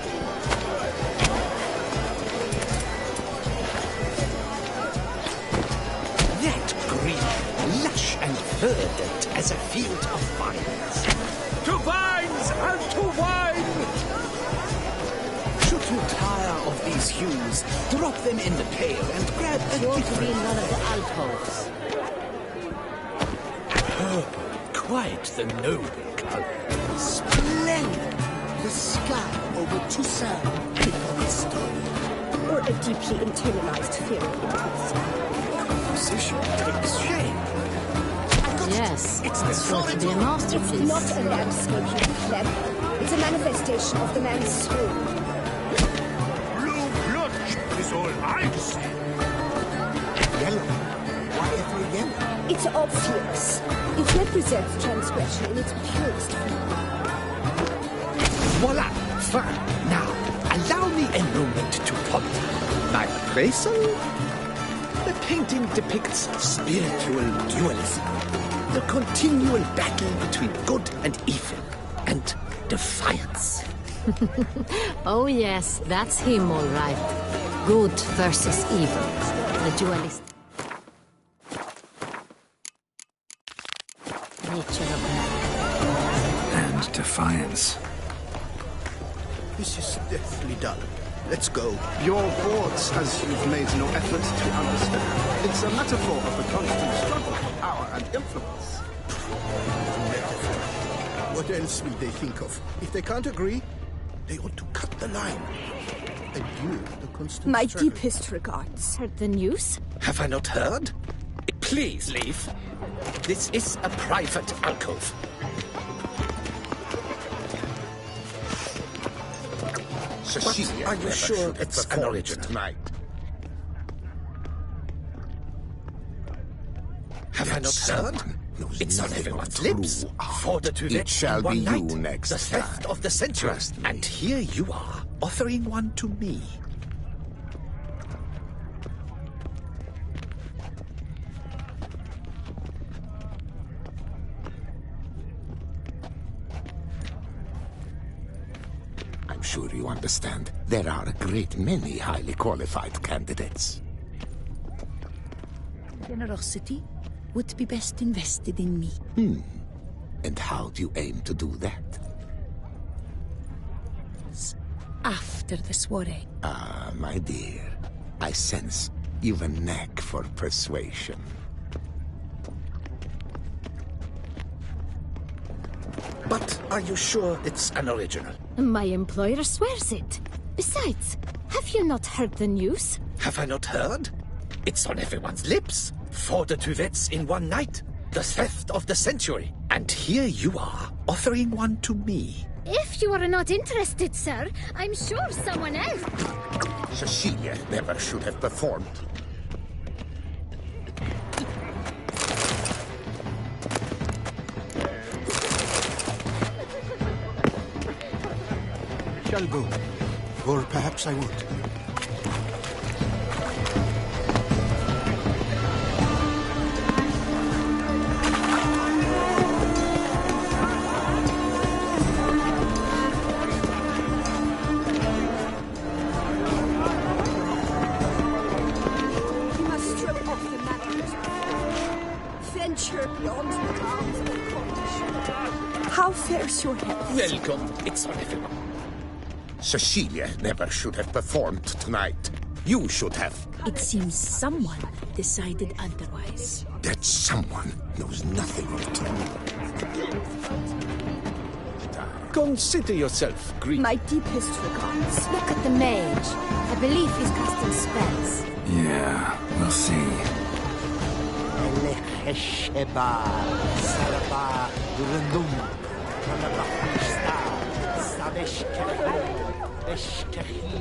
That green, lush and verdant as a field of vines. To vines and to wine! Should you tire of these hues, drop them in the pail and grab a Sure to be different in one of the alcoves. purple. Quite the noble color. Splendid! The sky over Toussaint. Or a deeply internalized fear of intimacy. Composition takes shape. Yes, It's the it's sure to be a It's masterpiece. not a landscape, you clever. It's a manifestation of the man's soul. Blue blood is all I see. Yellow. Why ever yellow? It's obvious. It represents transgression in its purest form. Voila! Fine. Now, allow me a moment to ponder. My appraisal? The painting depicts spiritual dualism. The continual battle between good and evil. And defiance. Oh yes, that's him all right. Good versus evil. The dualist. Nature of man. And defiance. This is deathly dull. Let's go. Your boards, as you've made no effort to understand. It's a metaphor of the constant struggle for power and influence. Metaphor. What else will they think of? If they can't agree, they ought to cut the line. Adieu, the constant My struggle. deepest regards. Heard the news? Have I not heard? Please leave. This is a private alcove. Cecilia, are you never sure should have it's an performed original? tonight. Have I not heard? knows It's on nothing of everyone's true lips. art. For the It Tuvette shall in one be you night. next The theft time. of the century. Trust me. And here you are, offering one to me. I'm sure you understand. There are a great many highly qualified candidates. Generosity would be best invested in me. And how do you aim to do that? After the soiree. Ah, my dear, I sense you've a knack for persuasion. But are you sure it's an original? My employer swears it. Besides, have you not heard the news? Have I not heard? It's on everyone's lips. For the Tuvettes in one night. The theft of the century. And here you are, offering one to me. If If you are not interested, sir, I'm sure someone else... Cecilia never should have performed. Shall go. Or perhaps I won't. You must strip off the manacles. Venture beyond the arms of the Cornish. How fares your health? Welcome. It's wonderful. Cecilia never should have performed tonight. You should have. It seems someone decided otherwise. That someone knows nothing of it. Consider yourself greedy. My deepest regards. Look at the mage. I believe he's casting spells. Yeah, we'll see.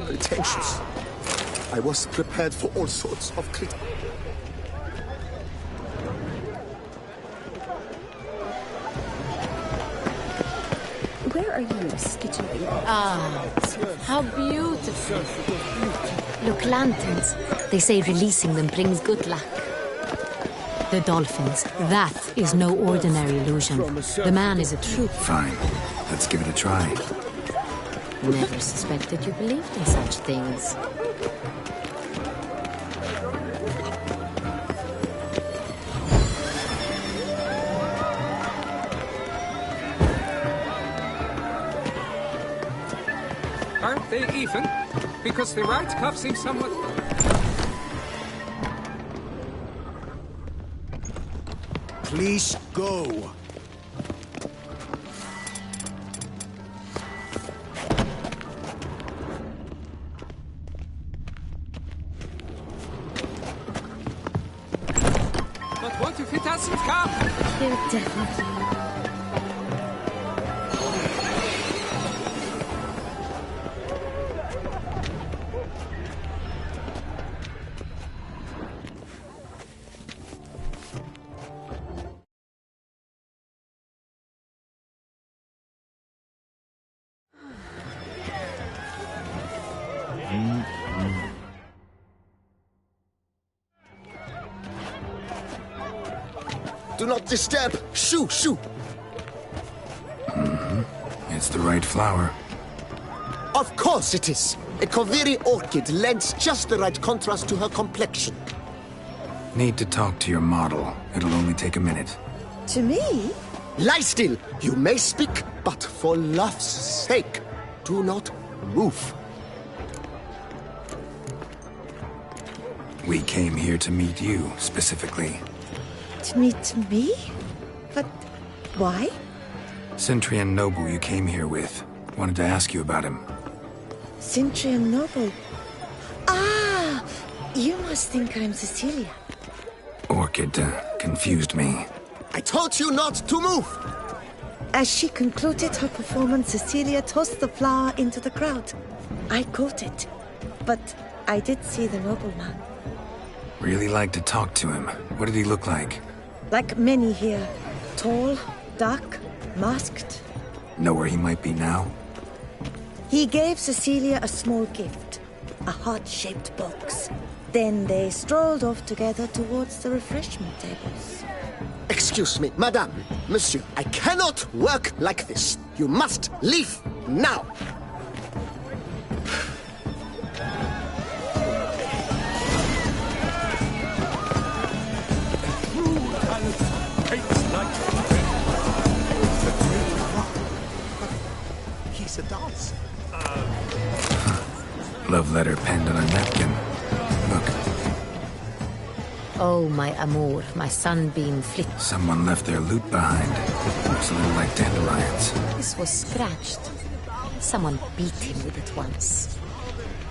Pretentious. I was prepared for all sorts of criticism. Where are you skittering? Ah, how beautiful. Look, lanterns. They say releasing them brings good luck. The dolphins. That is no ordinary illusion. The man is a troop. Fine. Let's give it a try. Never suspected you believed in such things. Aren't they even? Because the right cuff seems somewhat... Please go. But what if it doesn't come? They're definitely... Do not disturb. Shoo, shoo. It's the right flower. Of course it is. A Koviri orchid lends just the right contrast to her complexion. Need to talk to your model. It'll only take a minute. To me? Lie still. You may speak, but for love's sake, do not move. We came here to meet you, specifically. To meet me? But why? Centrian Noble you came here with. Wanted to ask you about him. Centrian Noble. Ah! You must think I'm Cecilia. Orchid confused me. I told you not to move! As she concluded her performance, Cecilia tossed the flower into the crowd. I caught it, but I did see the nobleman. Really like to talk to him. What did he look like? Like many here. Tall, dark, masked. Know where he might be now? He gave Cecilia a small gift, a heart-shaped box. Then they strolled off together towards the refreshment tables. Excuse me, madame, monsieur, I cannot work like this. You must leave now. He's a dancer. Love letter penned on a napkin. Look. Oh, my amour, my sunbeam flit. Someone left their loot behind. Looks a little like dandelions. This was scratched. Someone beat him with it once.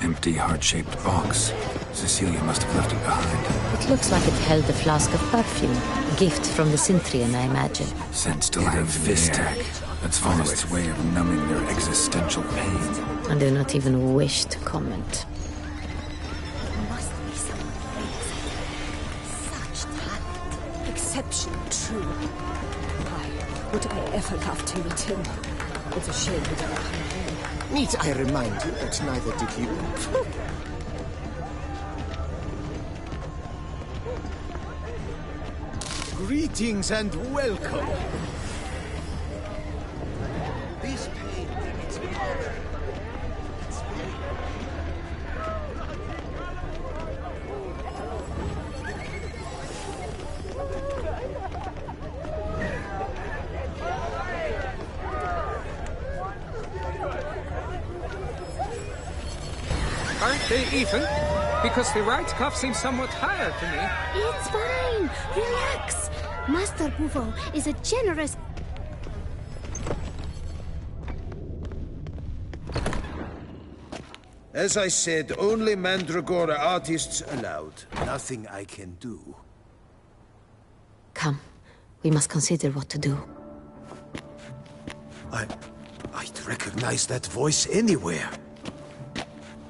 Empty, heart-shaped box. Cecilia must have left it behind. It looks like it held a flask of perfume. A gift from the Cintrian, I imagine. Scent still hangs in the air. Let's follow its way of numbing their existential pain. I do not even wish to comment. Must be someone famous. Such talent. Exception true. Why would I ever love to meet him? It's a shame he didn't come home. Need I remind you that neither did you? Greetings and welcome. This pain limits me. Aren't they even? Because the right cuff seems somewhat higher to me. It's fine. Relax. Master Bufo is a generous... As I said, only Mandragora artists allowed. Nothing I can do. Come, we must consider what to do. I'd recognize that voice anywhere.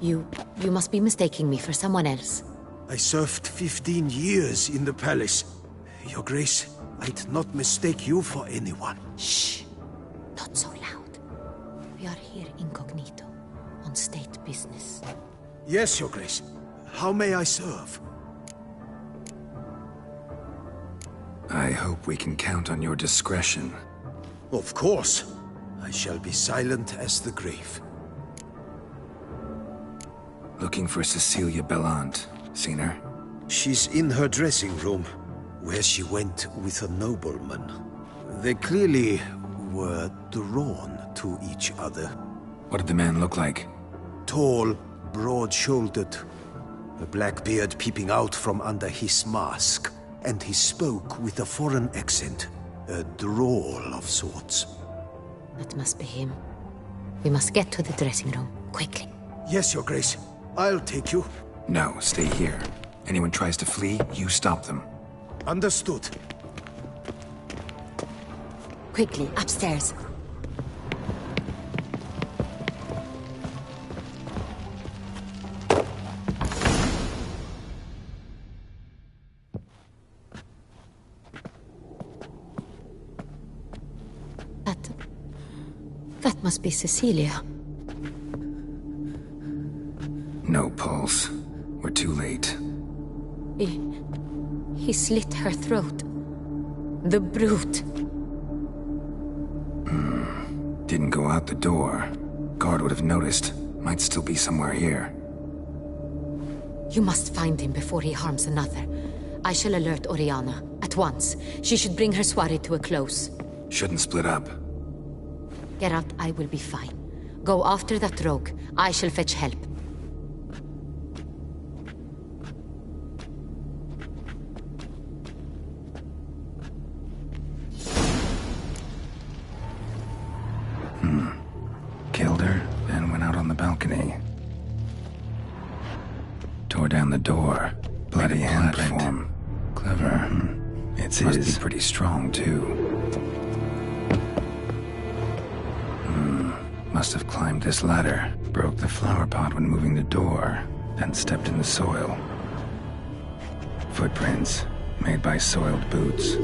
You must be mistaking me for someone else. I served 15 years in the palace. Your Grace, I'd not mistake you for anyone. Shh! Not so loud. We are here incognito, on state business. Yes, Your Grace. How may I serve? I hope we can count on your discretion. Of course. I shall be silent as the grave. Looking for Cecilia Bellant. Seen her? She's in her dressing room, where she went with a nobleman. They clearly were drawn to each other. What did the man look like? Tall, broad-shouldered, a black beard peeping out from under his mask, and he spoke with a foreign accent, a drawl of sorts. That must be him. We must get to the dressing room, quickly. Yes, Your Grace. I'll take you. No, stay here. Anyone tries to flee, you stop them. Understood. Quickly, upstairs. That must be Cecilia. No pulse. We're too late. He slit her throat. The brute. Didn't go out the door. Guard would have noticed. Might still be somewhere here. You must find him before he harms another. I shall alert Oriana. At once. She should bring her soiree to a close. Shouldn't split up. Geralt, I will be fine. Go after that rogue. I shall fetch help. Killed her, then went out on the balcony. Tore down the door. Bloody handprint. Clever. It's must be pretty strong, too. Must have climbed this ladder. Broke the flower pot when moving the door. Then stepped in the soil. Footprints, made by soiled boots.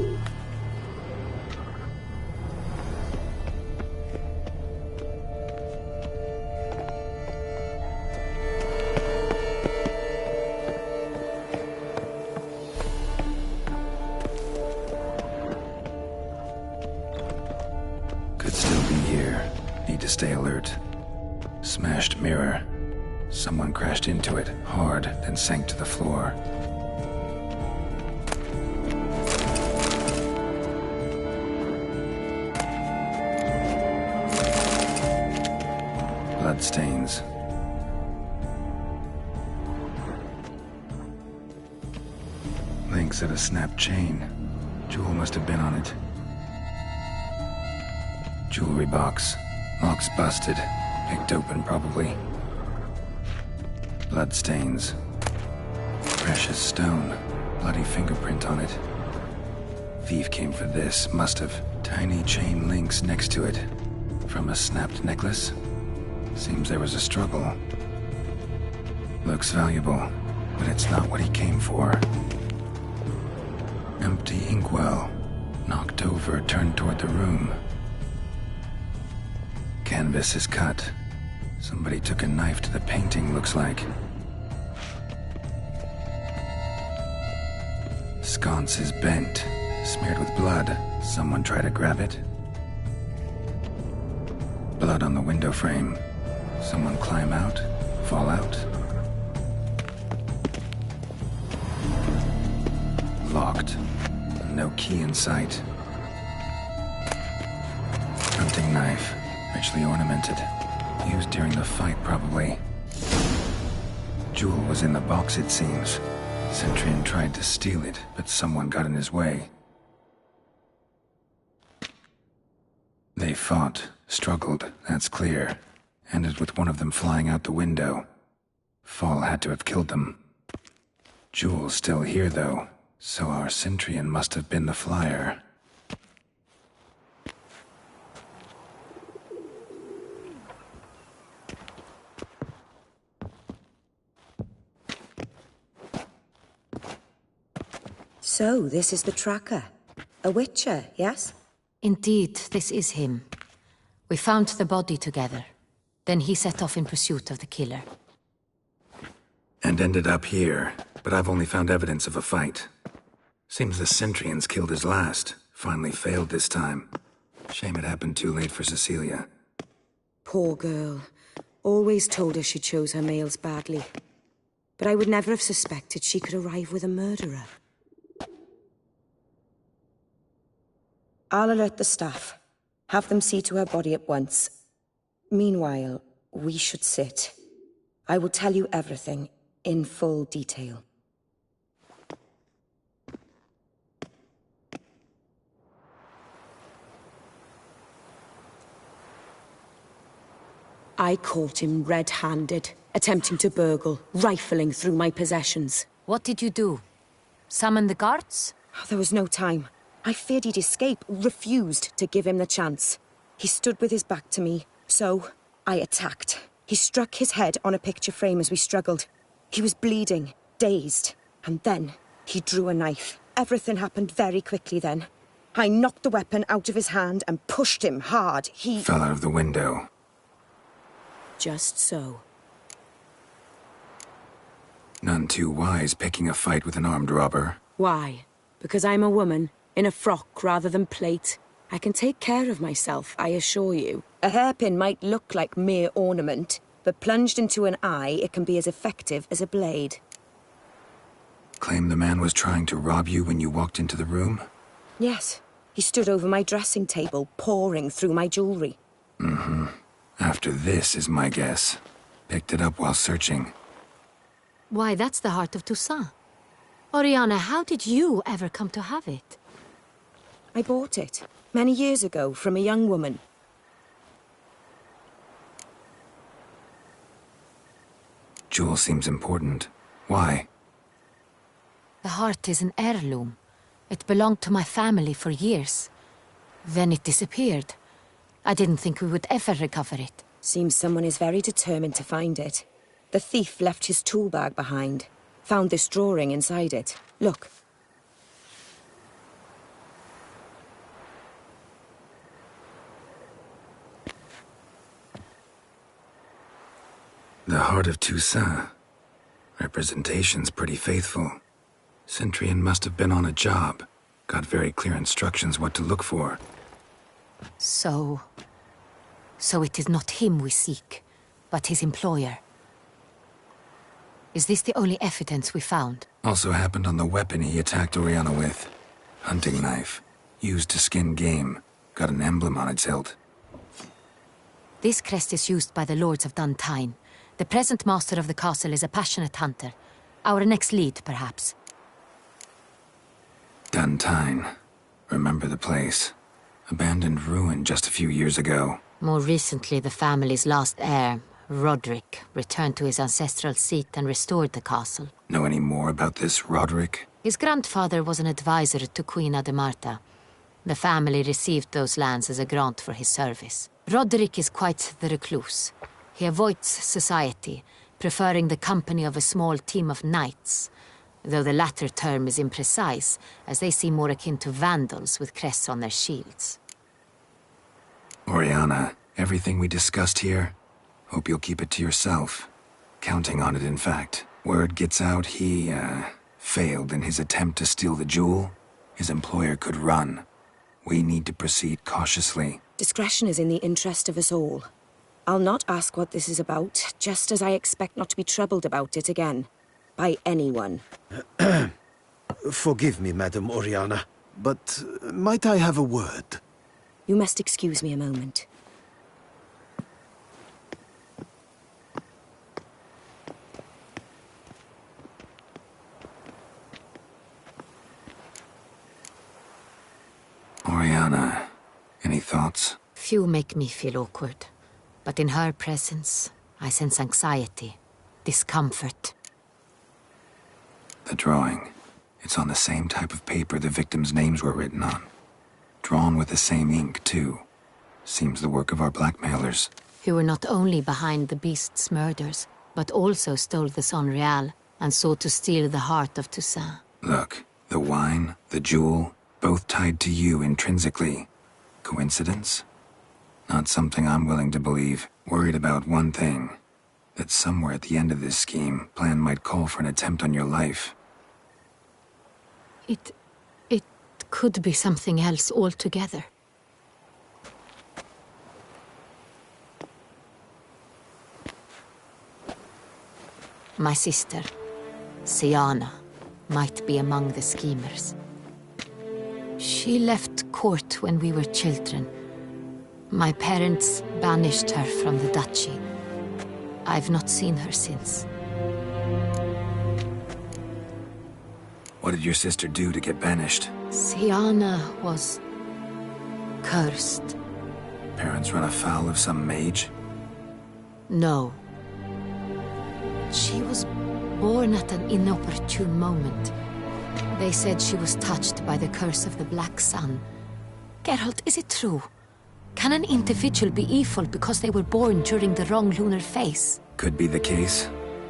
Could still be here. Need to stay alert. Smashed mirror. Someone crashed into it, hard, then sank to the floor. Bloodstains. Links of a snapped chain. Jewel must have been on it. Jewelry box. Lock's busted. Picked open, probably. Bloodstains. Precious stone. Bloody fingerprint on it. Thief came for this, must have. Tiny chain links next to it. From a snapped necklace? Seems there was a struggle. Looks valuable, but it's not what he came for. Empty inkwell. Knocked over, turned toward the room. Canvas is cut. Somebody took a knife to the painting, looks like. Sconce is bent, smeared with blood. Someone try to grab it. Blood on the window frame. Someone climb out, fall out. Locked. No key in sight. Hunting knife, richly ornamented. Used during the fight, probably. Jewel was in the box, it seems. Centurion tried to steal it, but someone got in his way. They fought, struggled, that's clear. Ended with one of them flying out the window. Fall had to have killed them. Jewel's still here, though, so our Centurion must have been the flyer. So, this is the tracker. A witcher, yes? Indeed, this is him. We found the body together. Then he set off in pursuit of the killer. And ended up here, but I've only found evidence of a fight. Seems the Centurions killed his last. Finally failed this time. Shame it happened too late for Cecilia. Poor girl. Always told her she chose her males badly. But I would never have suspected she could arrive with a murderer. I'll alert the staff. Have them see to her body at once. Meanwhile, we should sit. I will tell you everything, in full detail. I caught him red-handed, attempting to burgle, rifling through my possessions. What did you do? Summon the guards? There was no time. I feared he'd escape, refused to give him the chance. He stood with his back to me, so I attacked. He struck his head on a picture frame as we struggled. He was bleeding, dazed, and then he drew a knife. Everything happened very quickly then. I knocked the weapon out of his hand and pushed him hard. He fell out of the window. Just so. None too wise picking a fight with an armed robber. Why? Because I'm a woman, in a frock rather than plate. I can take care of myself, I assure you. A hairpin might look like mere ornament, but plunged into an eye, it can be as effective as a blade. Claim the man was trying to rob you when you walked into the room? Yes. He stood over my dressing table, pouring through my jewelry. Mm-hmm. After this is my guess. Picked it up while searching. Why, that's the heart of Toussaint. Oriana, how did you ever come to have it? I bought it, many years ago, from a young woman. Jewel seems important. Why? The heart is an heirloom. It belonged to my family for years. Then it disappeared. I didn't think we would ever recover it. Seems someone is very determined to find it. The thief left his tool bag behind. Found this drawing inside it. Look. The heart of Toussaint. Representation's pretty faithful. Centurion must have been on a job. Got very clear instructions what to look for. So it is not him we seek, but his employer. Is this the only evidence we found? Also happened on the weapon he attacked Oriana with. Hunting knife. Used to skin game. Got an emblem on its hilt. This crest is used by the Lords of Duntine. The present master of the castle is a passionate hunter. Our next lead, perhaps. Duntine. Remember the place. Abandoned ruin just a few years ago. More recently, the family's last heir, Roderick returned to his ancestral seat and restored the castle. Know any more about this Roderick? His grandfather was an advisor to Queen Ademarta. The family received those lands as a grant for his service. Roderick is quite the recluse. He avoids society, preferring the company of a small team of knights, though the latter term is imprecise, as they seem more akin to vandals with crests on their shields. Oriana, everything we discussed here, hope you'll keep it to yourself. Counting on it, in fact. Word gets out he, failed in his attempt to steal the jewel. His employer could run. We need to proceed cautiously. Discretion is in the interest of us all. I'll not ask what this is about, just as I expect not to be troubled about it again. By anyone. Forgive me, Madam Oriana, but might I have a word? You must excuse me a moment. Oriana, any thoughts? Few make me feel awkward, but in her presence, I sense anxiety, discomfort. The drawing. It's on the same type of paper the victims' names were written on. Drawn with the same ink, too. Seems the work of our blackmailers. Who were not only behind the beast's murders, but also stole the Sonreal and sought to steal the heart of Toussaint. Look, the wine, the jewel, both tied to you intrinsically. Coincidence? Not something I'm willing to believe. Worried about one thing. That somewhere at the end of this scheme, plan might call for an attempt on your life. It could be something else altogether. My sister, Siana, might be among the schemers. She left court when we were children. My parents banished her from the duchy. I've not seen her since. What did your sister do to get banished? Siana was cursed. Parents run afoul of some mage? No. She was born at an inopportune moment. They said she was touched by the curse of the Black Sun. Geralt, is it true? Can an individual be evil because they were born during the wrong lunar phase? Could be the case.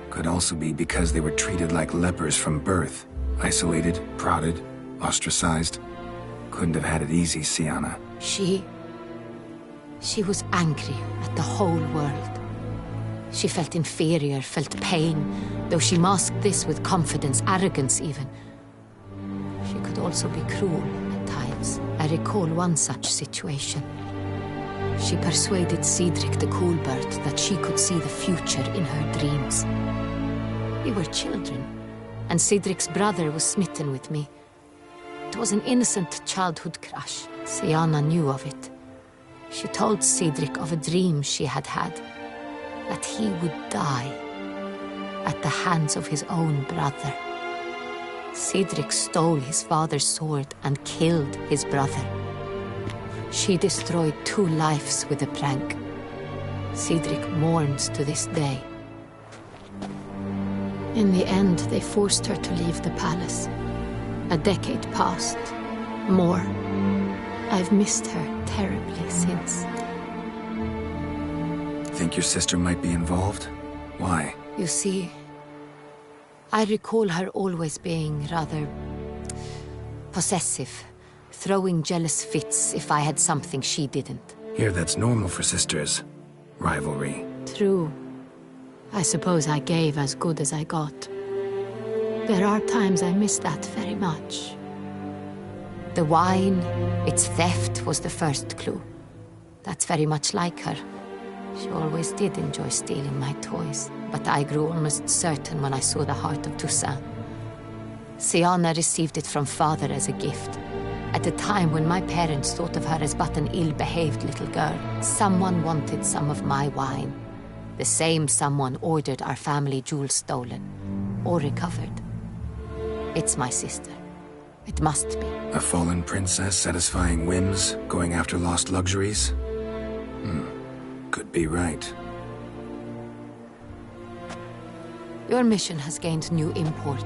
Could also be because they were treated like lepers from birth. Isolated, prodded, ostracized. Couldn't have had it easy, Siana. She was angry at the whole world. She felt inferior, felt pain, though she masked this with confidence, arrogance even. She could also be cruel at times. I recall one such situation. She persuaded Cedric the Coolbird that she could see the future in her dreams. We were children, and Cedric's brother was smitten with me. It was an innocent childhood crush. Siana knew of it. She told Cedric of a dream she had had, that he would die at the hands of his own brother. Cedric stole his father's sword and killed his brother. She destroyed 2 lives with a prank. Cedric mourns to this day. In the end, they forced her to leave the palace. A decade passed. More. I've missed her terribly since. Think your sister might be involved? Why? You see, I recall her always being rather possessive, throwing jealous fits if I had something she didn't. Here, that's normal for sisters. Rivalry. True. I suppose I gave as good as I got. There are times I miss that very much. The wine, its theft, was the first clue. That's very much like her. She always did enjoy stealing my toys, but I grew almost certain when I saw the heart of Toussaint. Siana received it from father as a gift. At a time when my parents thought of her as but an ill-behaved little girl, someone wanted some of my wine. The same someone ordered our family jewels stolen, or recovered. It's my sister. It must be. A fallen princess satisfying whims, going after lost luxuries? Could be right. Your mission has gained new import.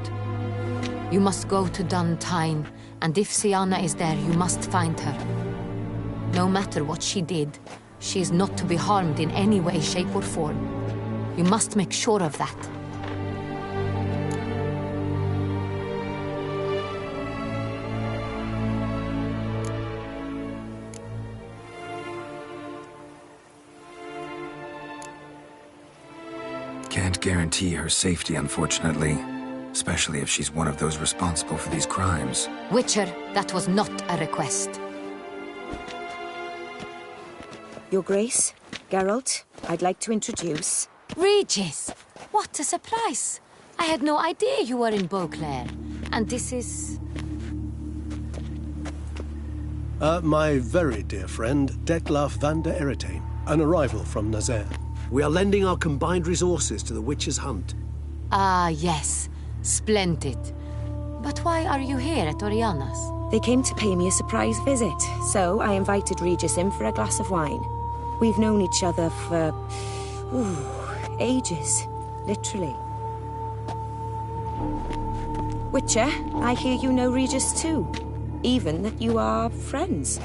You must go to Dun Tine, and if Syanna is there, you must find her. No matter what she did, she is not to be harmed in any way, shape, or form. You must make sure of that. Can't guarantee her safety, unfortunately. Especially if she's one of those responsible for these crimes. Witcher, that was not a request. Your Grace, Geralt, I'd like to introduce... Regis! What a surprise! I had no idea you were in Beauclair. And this is... My very dear friend, Dettlaff van der Eretain, an arrival from Nazaire. We are lending our combined resources to the Witcher's hunt. Ah, yes. Splendid. But why are you here at Oriana's? They came to pay me a surprise visit, so I invited Regis in for a glass of wine. We've known each other for... ages. Literally. Witcher, I hear you know Regis too. Even that you are friends.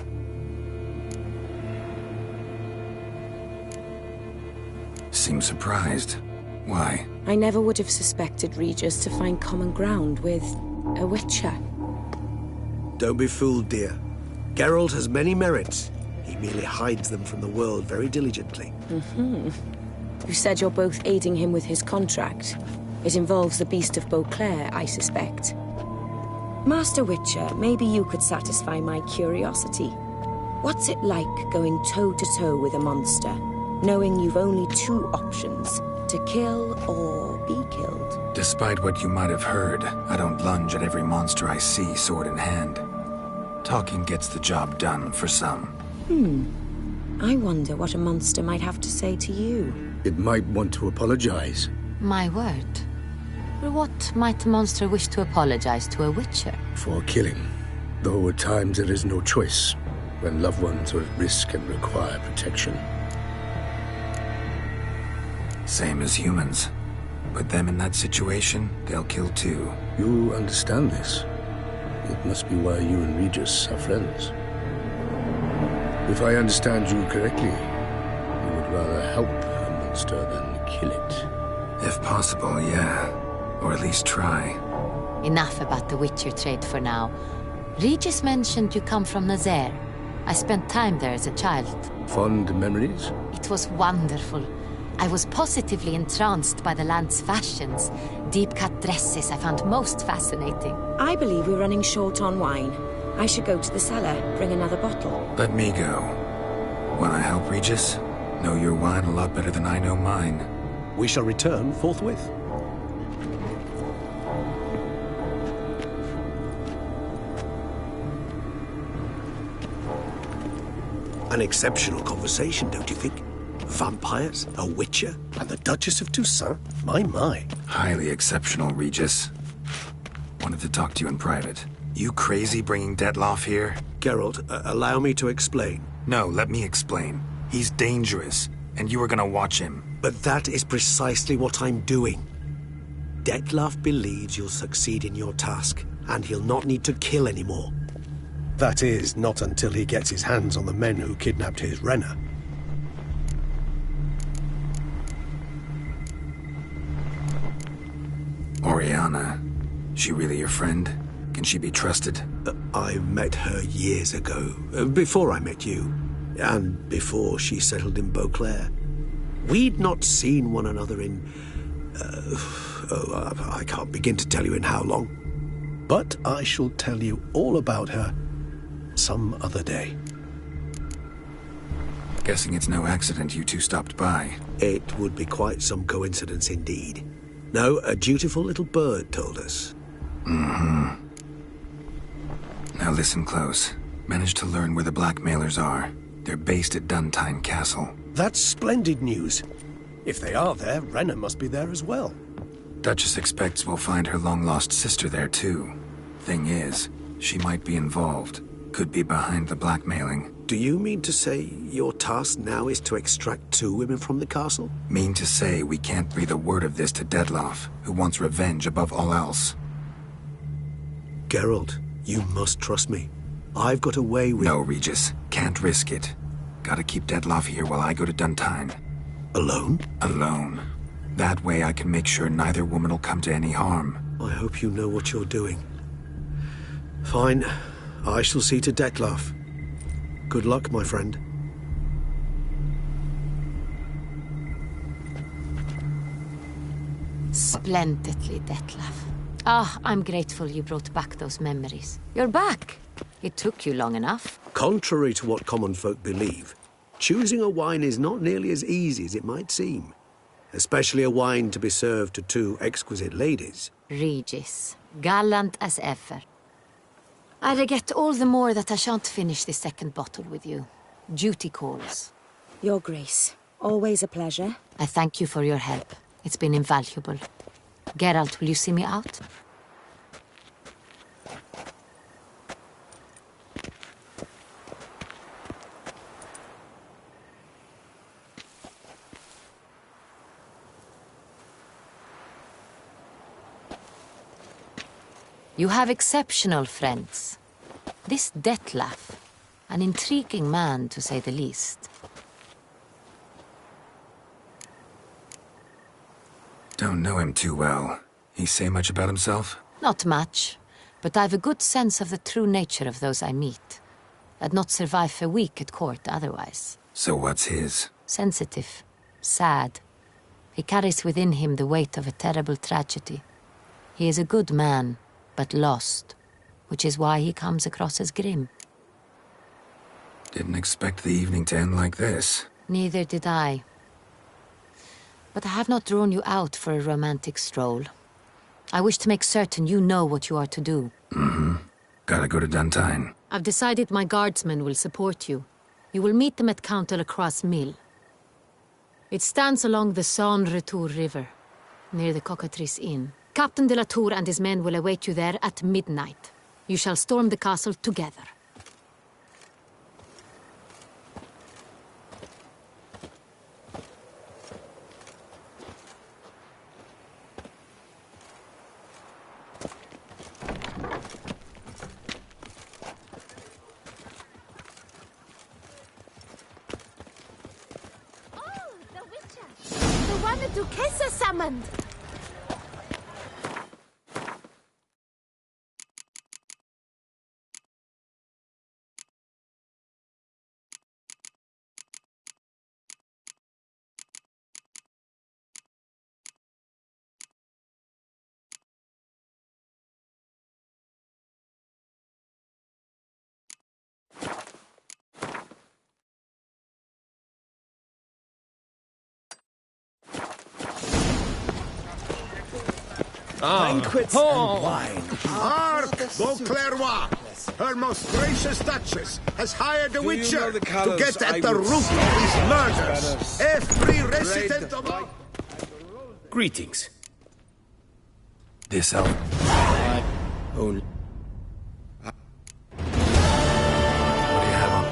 Seems surprised. Why? I never would have suspected Regis to find common ground with a Witcher. Don't be fooled, dear. Geralt has many merits. He merely hides them from the world very diligently. You said you're both aiding him with his contract. It involves the Beast of Beauclair, I suspect. Master Witcher, maybe you could satisfy my curiosity. What's it like going toe-to-toe with a monster, knowing you've only two options, to kill or be killed? Despite what you might have heard, I don't lunge at every monster I see sword in hand. Talking gets the job done for some. I wonder what a monster might have to say to you. It might want to apologize. My word. For what might a monster wish to apologize to a Witcher? For killing. Though at times there is no choice, when loved ones are at risk and require protection. Same as humans. Put them in that situation, they'll kill too. You understand this. It must be why you and Regis are friends. If I understand you correctly, you would rather help a monster than kill it. If possible, yeah. Or at least try. Enough about the Witcher trade for now. Regis mentioned you come from Nazaire. I spent time there as a child. Fond memories? It was wonderful. I was positively entranced by the land's fashions. Deep-cut dresses I found most fascinating. I believe we're running short on wine. I should go to the cellar, bring another bottle. Let me go. Wanna help, Regis? Know your wine a lot better than I know mine. We shall return forthwith. An exceptional conversation, don't you think? Vampires, a Witcher, and the Duchess of Toussaint? My. Highly exceptional, Regis. Wanted to talk to you in private. You crazy bringing Dettlaff here? Geralt, allow me to explain. No, let me explain. He's dangerous, and you are gonna watch him. But that is precisely what I'm doing. Dettlaff believes you'll succeed in your task, and he'll not need to kill anymore. That is, not until he gets his hands on the men who kidnapped his Renna. Oriana. She really your friend? Can she be trusted? I met her years ago, before I met you, and before she settled in Beauclair. We'd not seen one another in... I can't begin to tell you in how long. But I shall tell you all about her some other day. Guessing it's no accident you two stopped by. It would be quite some coincidence indeed. No, a dutiful little bird told us. Now listen close. Managed to learn where the blackmailers are. They're based at Dun Tine Castle. That's splendid news. If they are there, Renna must be there as well. Duchess expects we'll find her long-lost sister there too. Thing is, she might be involved. Could be behind the blackmailing. Do you mean to say your task now is to extract 2 women from the castle? Mean to say we can't breathe a word of this to Dettlaff, who wants revenge above all else. Geralt, you must trust me. I've got a way with... No, Regis. Can't risk it. Gotta keep Dettlaff here while I go to Duntine. Alone? Alone. That way I can make sure neither woman will come to any harm. I hope you know what you're doing. Fine. I shall see to Dettlaff. Good luck, my friend. Splendidly, Dettlaff. Ah, I'm grateful you brought back those memories. You're back. It took you long enough. Contrary to what common folk believe, choosing a wine is not nearly as easy as it might seem. Especially a wine to be served to 2 exquisite ladies. Regis, gallant as ever. I regret all the more that I shan't finish this 2nd bottle with you. Duty calls. Your Grace, always a pleasure. I thank you for your help. It's been invaluable. Geralt, will you see me out? You have exceptional friends. This Dettlaff, an intriguing man to say the least. Don't know him too well. He say much about himself? Not much, but I've a good sense of the true nature of those I meet. I'd not survive a week at court otherwise. So what's his? Sensitive, sad. He carries within him the weight of a terrible tragedy. He is a good man, but lost, which is why he comes across as grim. Didn't expect the evening to end like this. Neither did I. But I have not drawn you out for a romantic stroll. I wish to make certain you know what you are to do. Mm-hmm. Gotta go to Duntine. I've decided my guardsmen will support you. You will meet them at Count Delacroix' mill. It stands along the Saône-Retour River, near the Cockatrice Inn. Captain de la Tour and his men will await you there at midnight. You shall storm the castle together. Oh, the Witcher! The one the Duchessa summoned! Banquets and wine. Hark, Beauclerc! Her most gracious Duchess has hired a witcher to get at the root of these murders. Every resident of our... Greetings. This elf. Oh. What do you have on?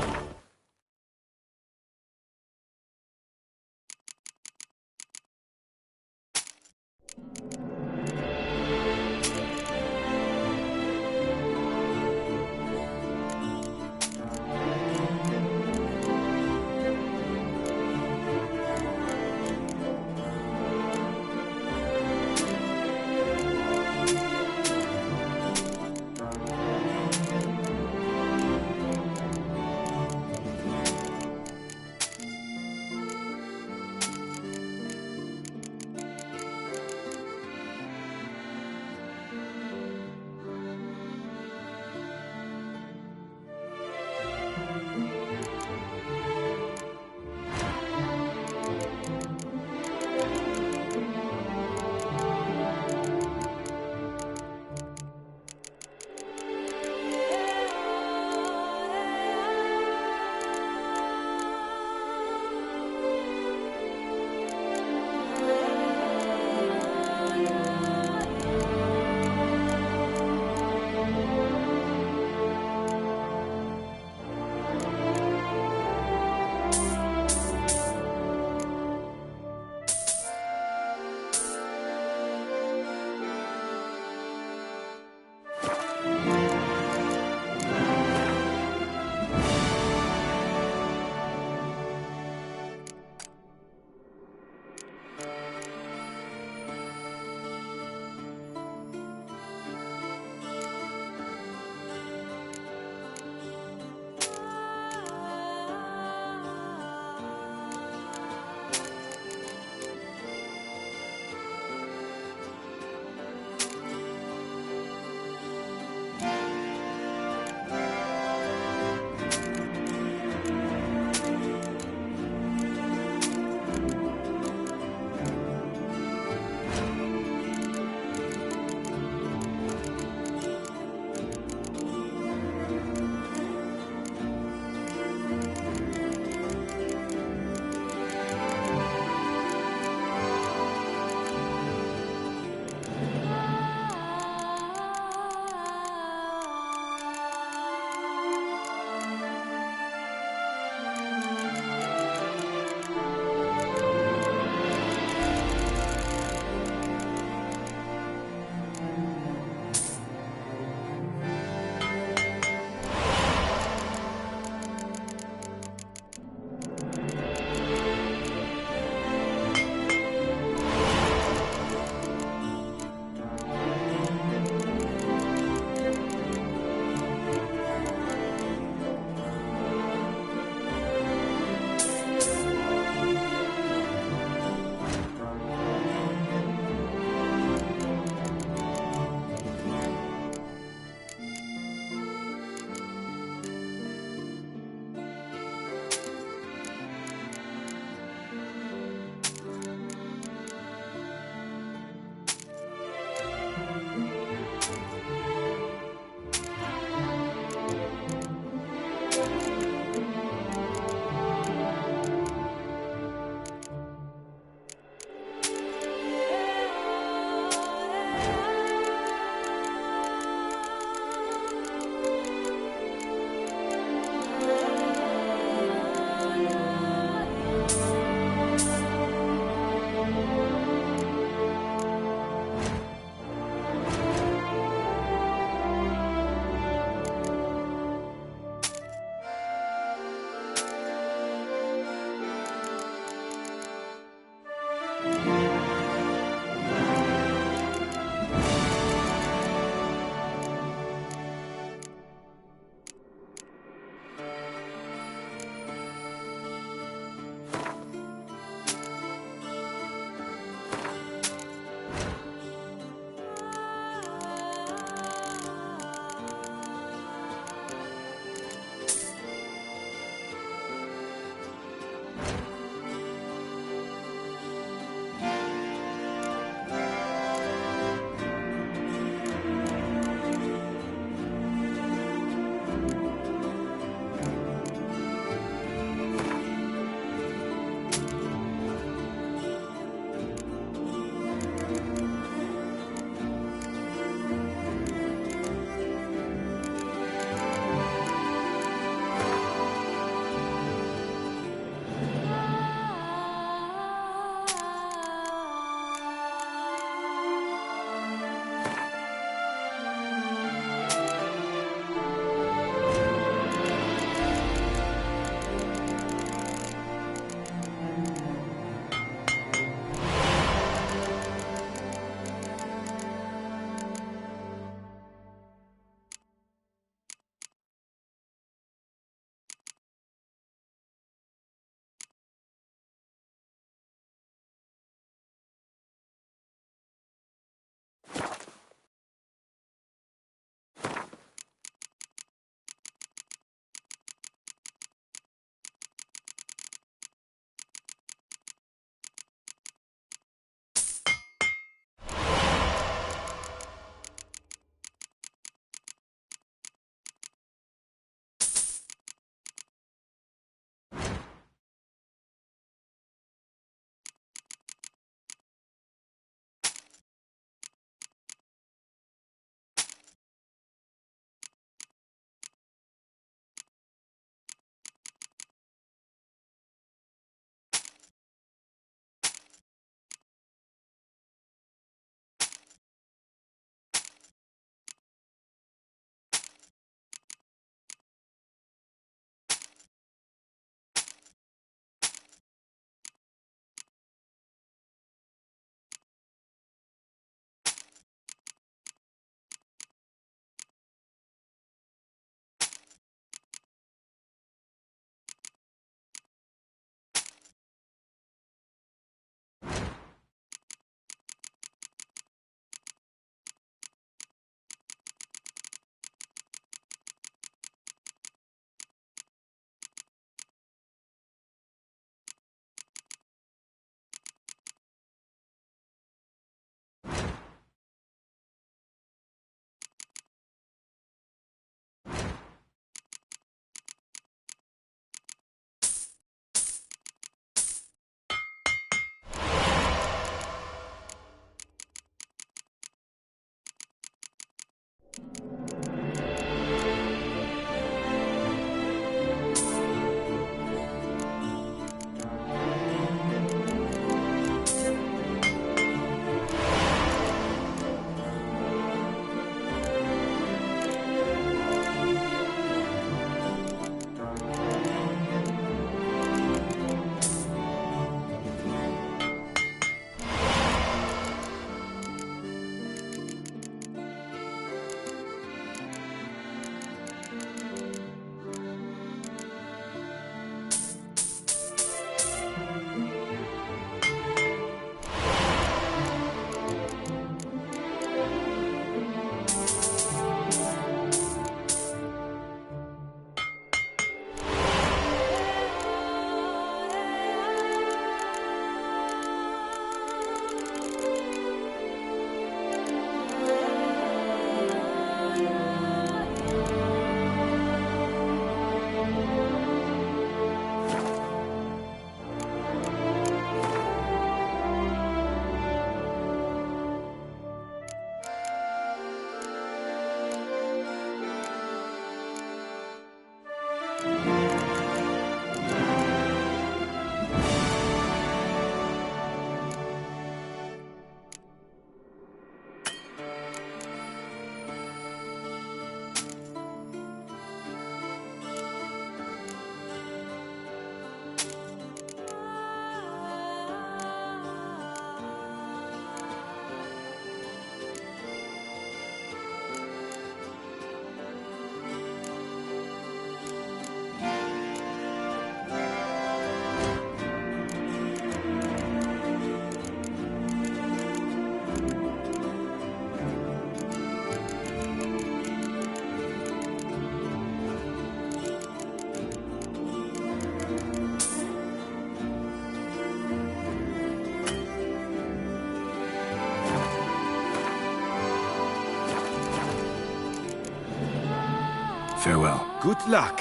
Farewell. Good luck.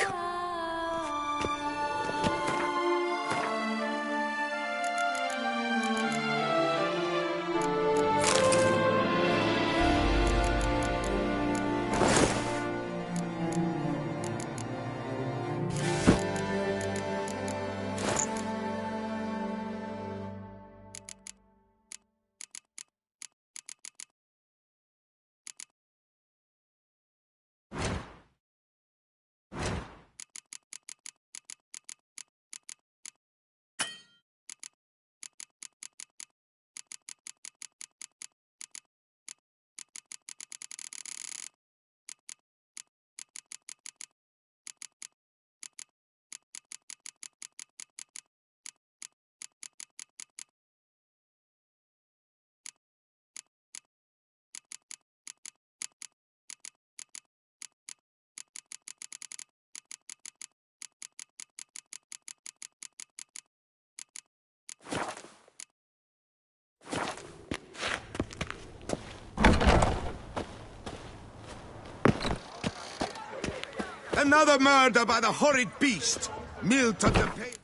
Another murder by the horrid beast! Milton the Pale.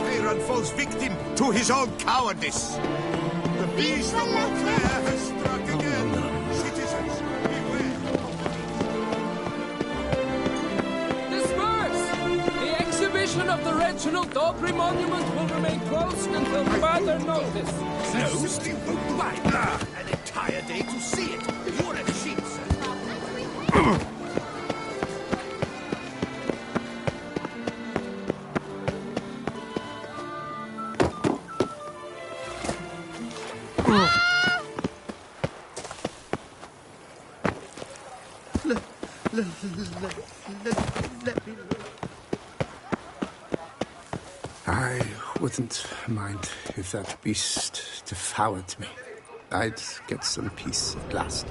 Aaron falls victim to his own cowardice. The beast of Beauclair has struck again. Citizens, beware. Disperse! The exhibition of the Reginald Daubry monument will remain closed until further notice. Closed? Why, an entire day to see it. You're a cheat, sir. I wouldn't mind if that beast devoured me. I'd get some peace at last.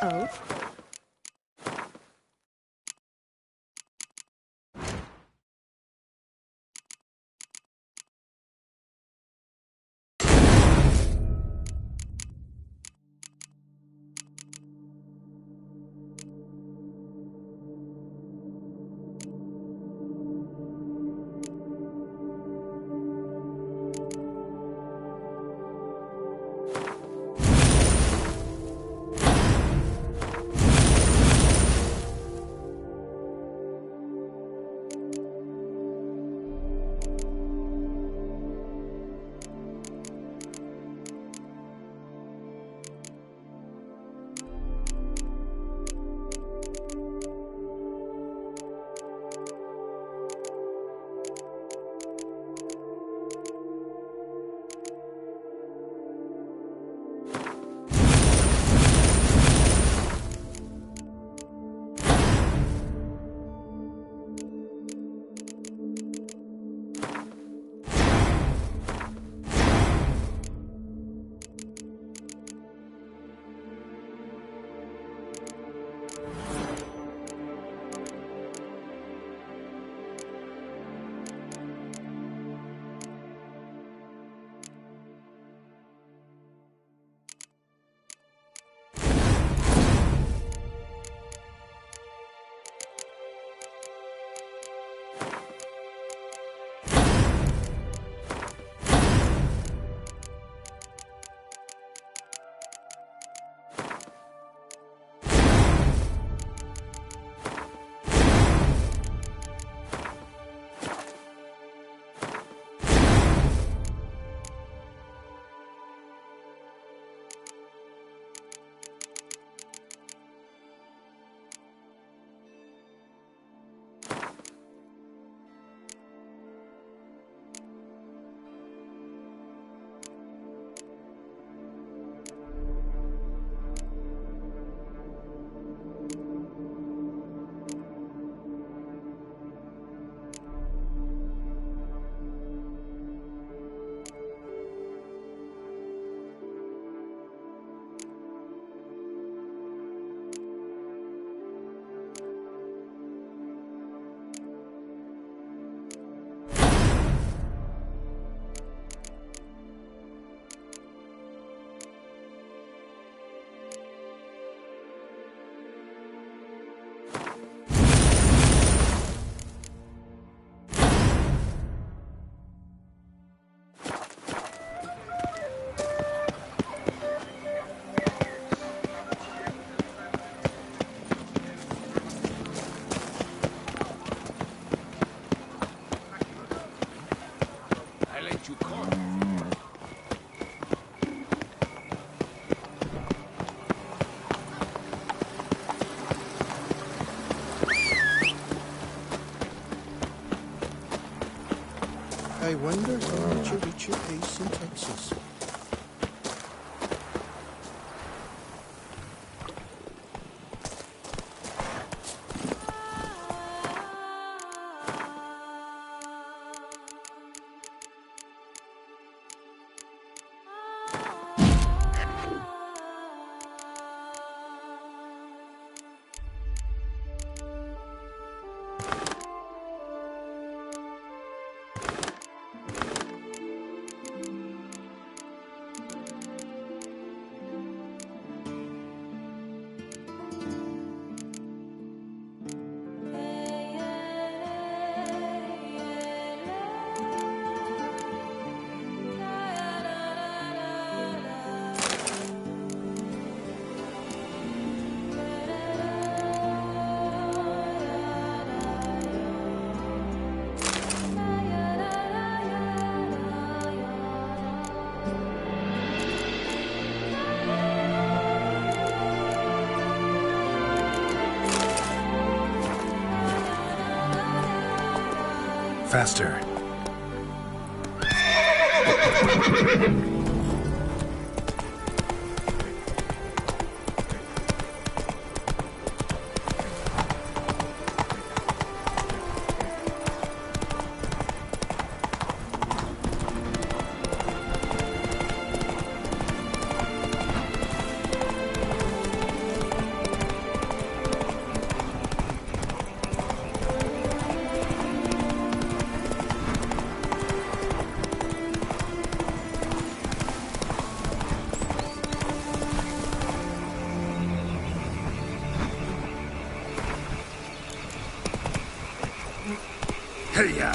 Oh? When does Archer reach your base in Texas? Faster. Hey-ya!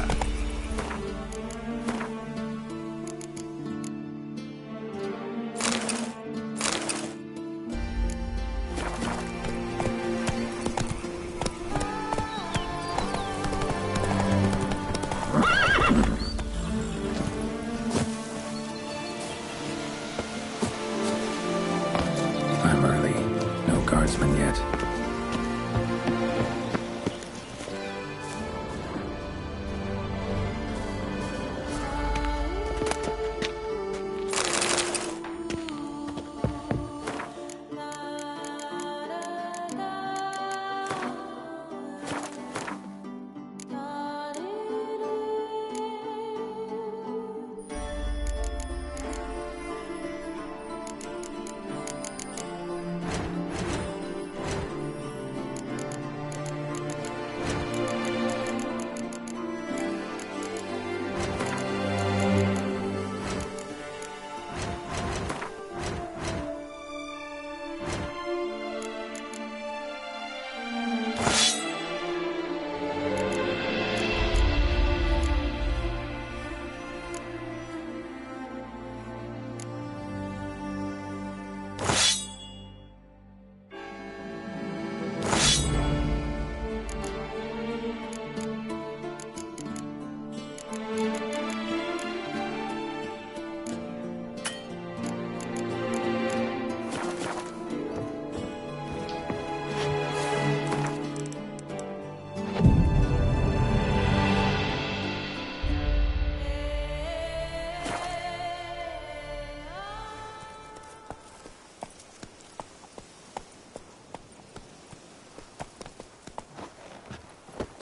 I'm early. No guardsmen yet.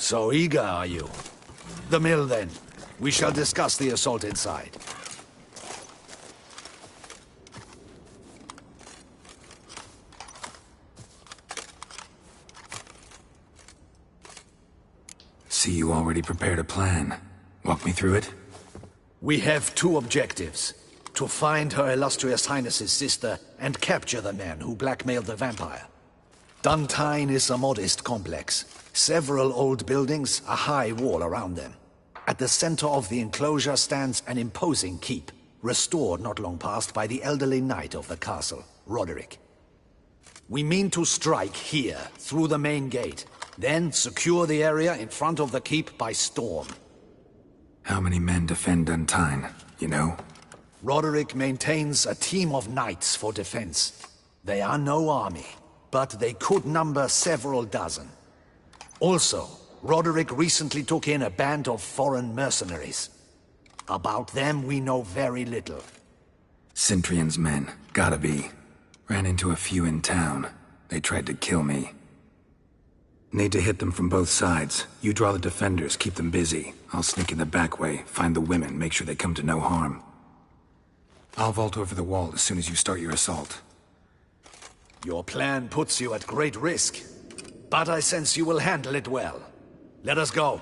So eager, are you? The mill, then. We shall discuss the assault inside. See, you already prepared a plan. Walk me through it? We have two objectives. To find Her Illustrious Highness's sister and capture the man who blackmailed the vampire. Duntine is a modest complex. Several old buildings, a high wall around them. At the center of the enclosure stands an imposing keep, restored not long past by the elderly knight of the castle, Roderick. We mean to strike here, through the main gate, then secure the area in front of the keep by storm. How many men defend Duntine, you know? Roderick maintains a team of knights for defense. They are no army, but they could number several dozen. Also, Roderick recently took in a band of foreign mercenaries. About them, we know very little. Cintrian's men. Gotta be. Ran into a few in town. They tried to kill me. Need to hit them from both sides. You draw the defenders, keep them busy. I'll sneak in the back way, find the women, make sure they come to no harm. I'll vault over the wall as soon as you start your assault. Your plan puts you at great risk, but I sense you will handle it well. Let us go.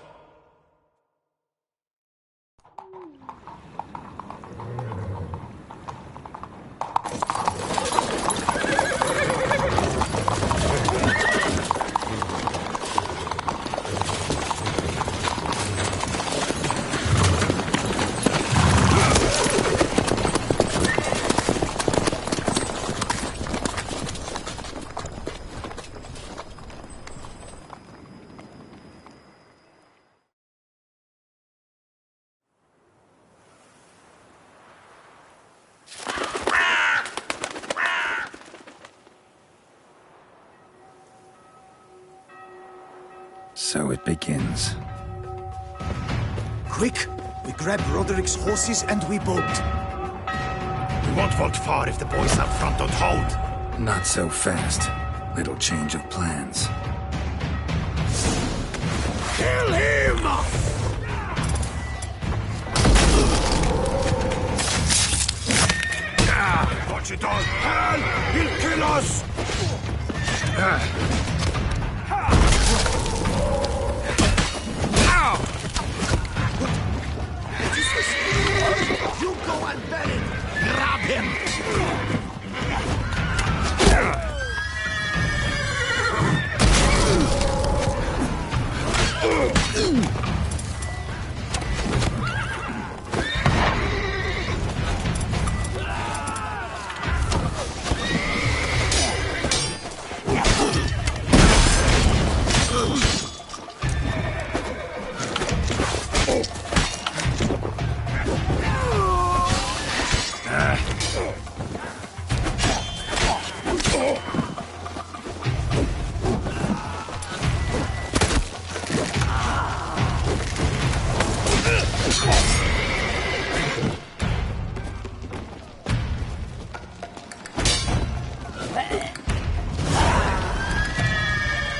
So it begins. Quick! We grab Roderick's horses and we bolt. We won't vault far if the boys up front don't hold. Not so fast. Little change of plans. Kill him! Watch it all! Hell! He'll kill us! You go and bury him! Grab him!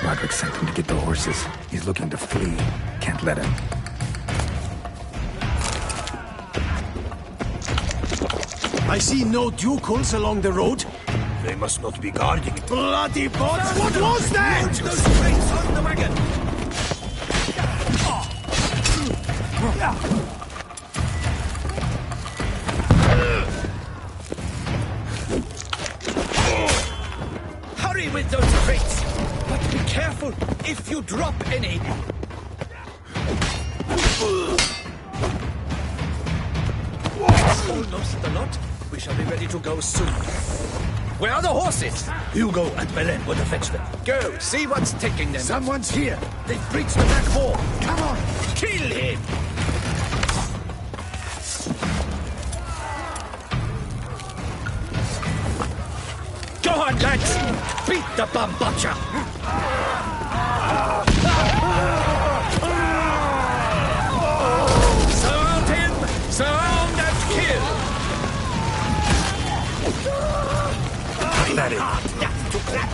Roderick sent him to get the horses. He's looking to flee. Can't let him. I see no ducals along the road. They must not be guarding it. Bloody bots! What was that? Those trains on the wagon! Hurry with those crates! But be careful if you drop any! Almost the lot. We shall be ready to go soon. Where are the horses? Hugo and Belen will fetch them. Go, see what's taking them. Someone's here. They've breached the back wall. Come on, kill him! Go on, lads! Beat the bum butcher! Surround him! Surround and kill! Let it. To crack!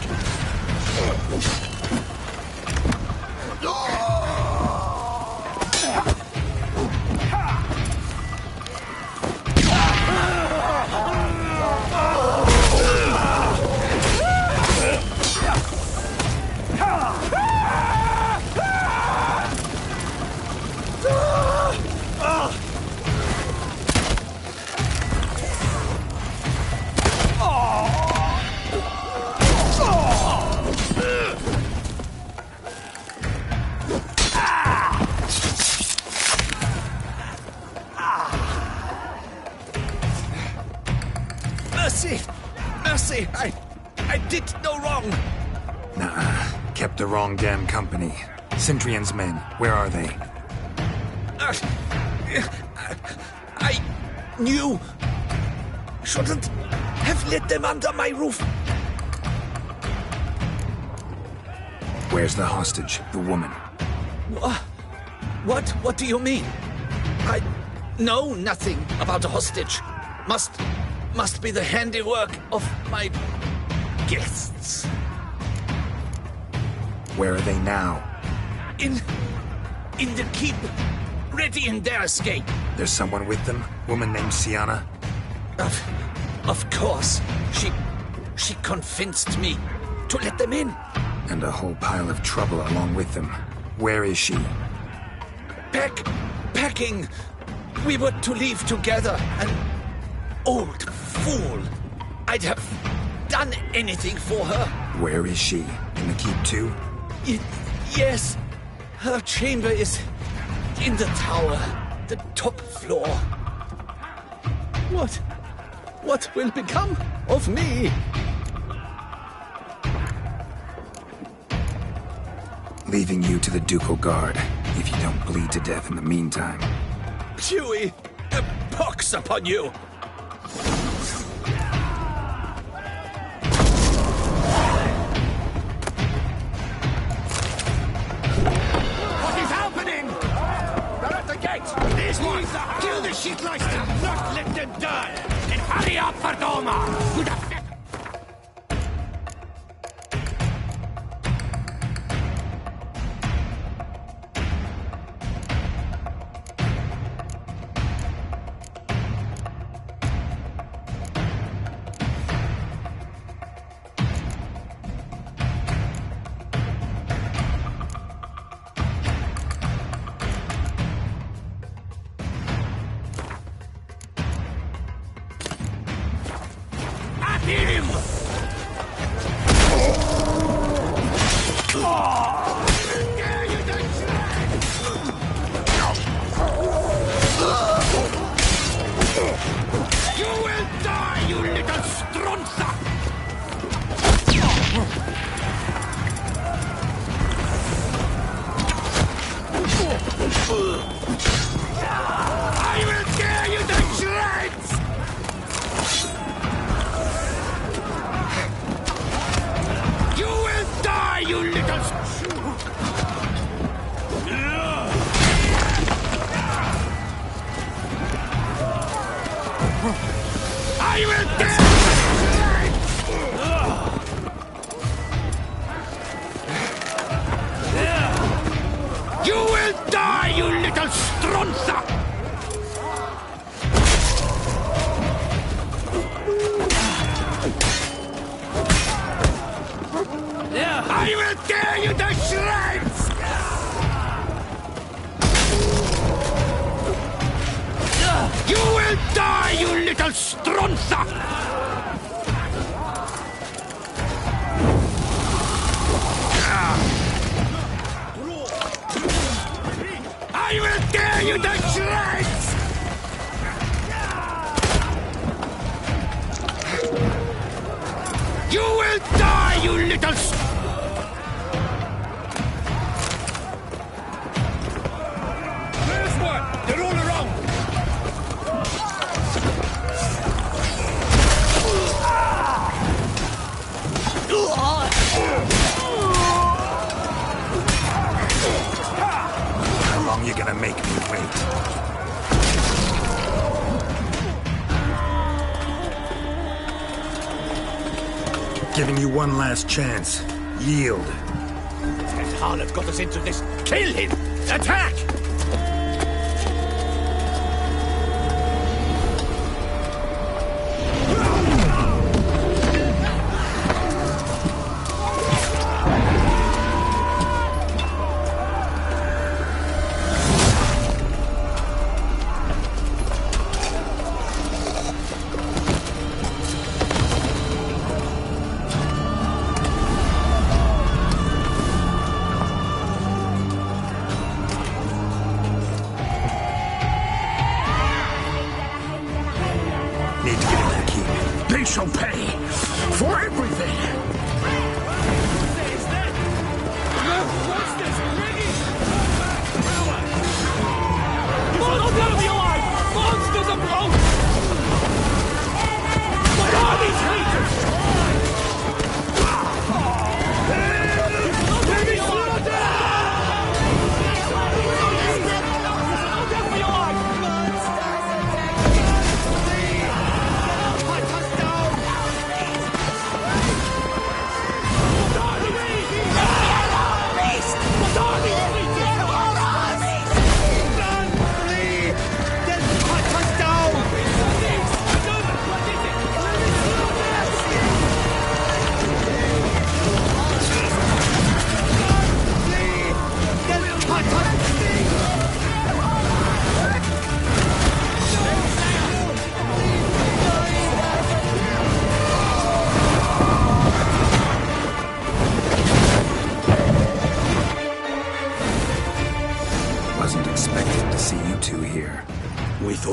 Mercy! Mercy! I did no wrong! Nuh-uh. Kept the wrong damn company. Cintrian's men, where are they? I knew... Shouldn't have let them under my roof. Where's the hostage, the woman? What do you mean? know nothing about a hostage. Must be the handiwork of my guests. Where are they now? In the keep, ready in their escape. There's someone with them? Woman named Sienna? Of course. She convinced me to let them in. And a whole pile of trouble along with them. Where is she? Packing. We were to leave together. An old fool. I'd have done anything for her. Where is she? In the keep too? Yes. Her chamber is in the tower. The top floor. What will become of me? Leaving you to the Ducal Guard, if you don't bleed to death in the meantime. Huey, a pox upon you! What is happening? They're at the gate! These ones! Kill the shitleister! Not let them die! And hurry up, Verdoma! Good effect! Giving you one last chance. Yield. Ted Harleth got us into this. Kill him! Attack!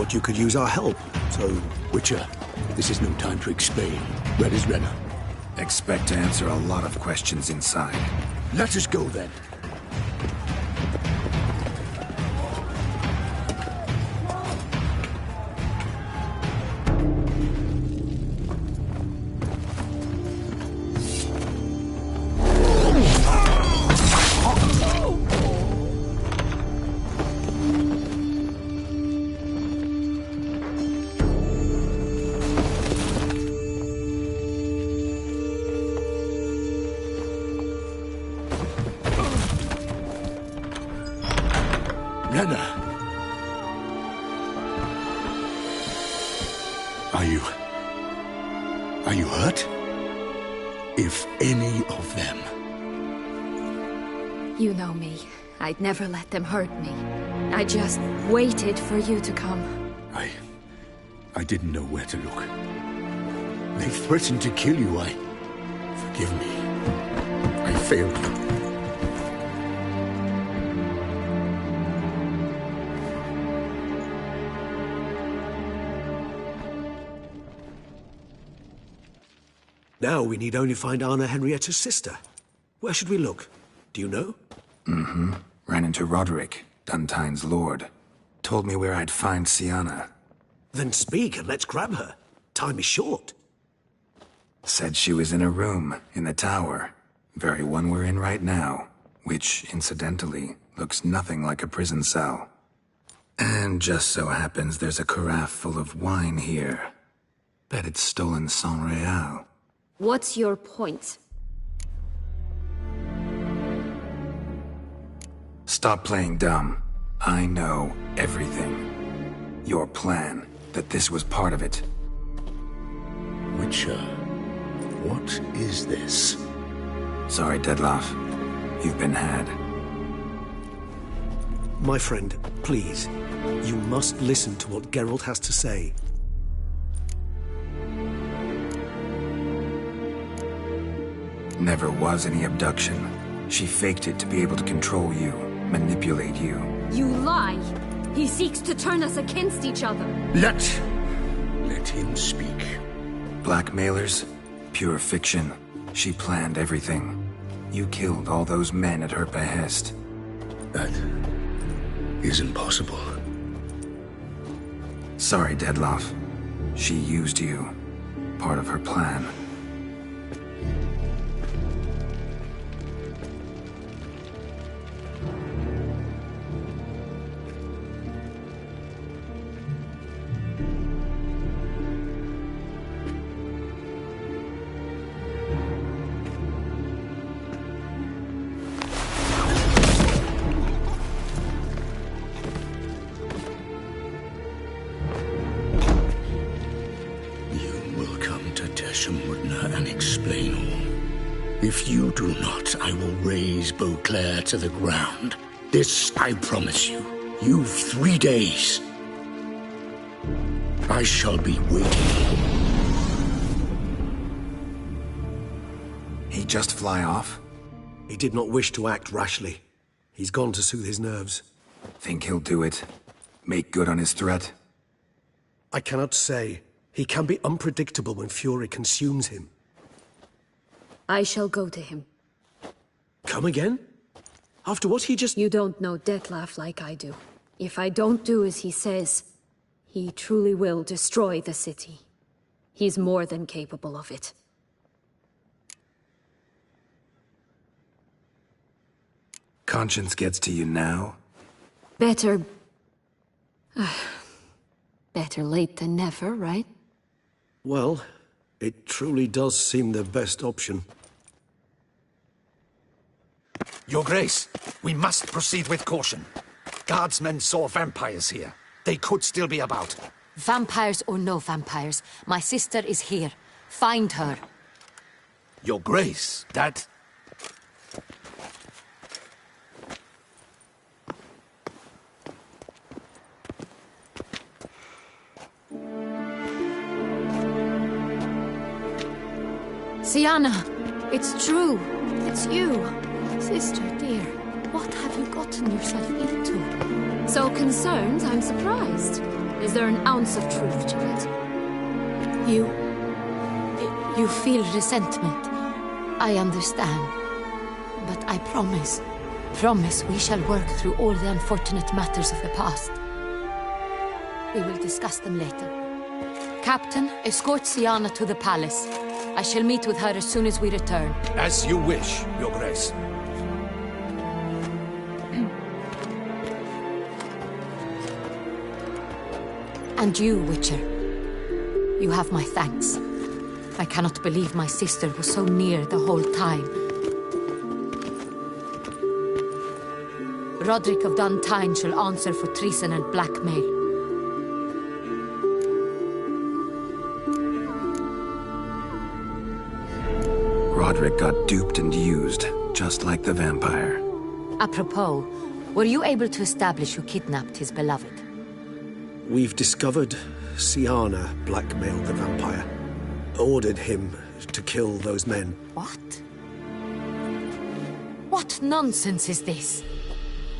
thought you could use our help, so... Witcher, this is no time to explain. Where is Renna? Expect to answer a lot of questions inside. Let us go, then. Renna! Are you hurt? If any of them... You know me. I'd never let them hurt me. I just waited for you to come. I didn't know where to look. They threatened to kill you. Forgive me. I failed you. Now we need only find Anna Henrietta's sister. Where should we look? Do you know? Mm-hmm. Ran into Roderick, Duntine's lord. Told me where I'd find Siana. Then speak and let's grab her. Time is short. Said she was in a room in the tower. Very one we're in right now. Which, incidentally, looks nothing like a prison cell. And just so happens there's a carafe full of wine here. Bet it's stolen Saint-Réal. What's your point? Stop playing dumb. I know everything. Your plan, that this was part of it. Witcher, what is this? Sorry, Dettlaff. You've been had. My friend, please. You must listen to what Geralt has to say. Never was any abduction. She faked it to be able to control you, manipulate you. You lie! He seeks to turn us against each other. Let him speak. Blackmailers? Pure fiction. She planned everything. You killed all those men at her behest. That isn't possible. Sorry, Dettlaff. She used you. Part of her plan. And explain all. If you do not, I will raise Beauclair to the ground. This I promise you. You've 3 days. I shall be waiting. He just fly off? He did not wish to act rashly. He's gone to soothe his nerves. Think he'll do it? Make good on his threat? I cannot say. He can be unpredictable when fury consumes him. I shall go to him. Come again? After what he just... You don't know Dettlaff like I do. If I don't do as he says, he truly will destroy the city. He's more than capable of it. Conscience gets to you now? Better... better late than never, right? Well, it truly does seem the best option. Your Grace, we must proceed with caution. Guardsmen saw vampires here. They could still be about. Vampires or no vampires, my sister is here. Find her. Your Grace, that... Siana, it's true. It's you. Sister, dear, what have you gotten yourself into? So concerned, I'm surprised. Is there an ounce of truth to it? You feel resentment. I understand. But I promise we shall work through all the unfortunate matters of the past. We will discuss them later. Captain, escort Syanna to the palace. I shall meet with her as soon as we return. As you wish, Your Grace. And you, Witcher. You have my thanks. I cannot believe my sister was so near the whole time. Roderick of Duntine shall answer for treason and blackmail. Roderick got duped and used, just like the vampire. Apropos, were you able to establish who kidnapped his beloved? We've discovered Syanna blackmailed the vampire. Ordered him to kill those men. What? What nonsense is this?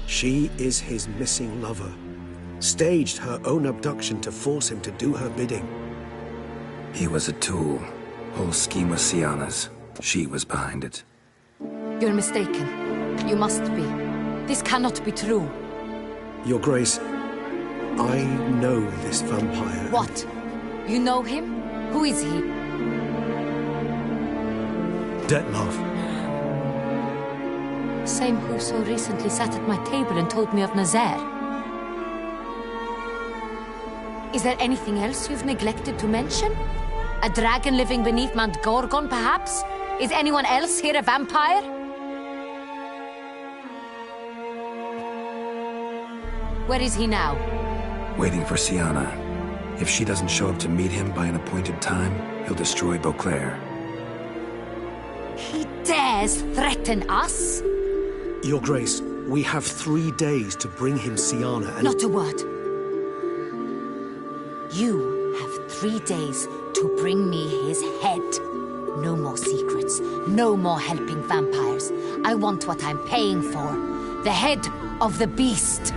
She is his missing lover. Staged her own abduction to force him to do her bidding. He was a tool. Whole scheme was Syanna's. She was behind it. You're mistaken. You must be. This cannot be true. Your Grace, I know this vampire. What? You know him? Who is he? Dettlaff. Same who so recently sat at my table and told me of Nazaire. Is there anything else you've neglected to mention? A dragon living beneath Mount Gorgon, perhaps? Is anyone else here a vampire? Where is he now? Waiting for Syanna. If she doesn't show up to meet him by an appointed time, he'll destroy Beauclair. He dares threaten us? Your Grace, we have 3 days to bring him Syanna and... Not a word. You have 3 days to bring me his head. No more secrets. No more helping vampires. I want what I'm paying for. The head of the beast.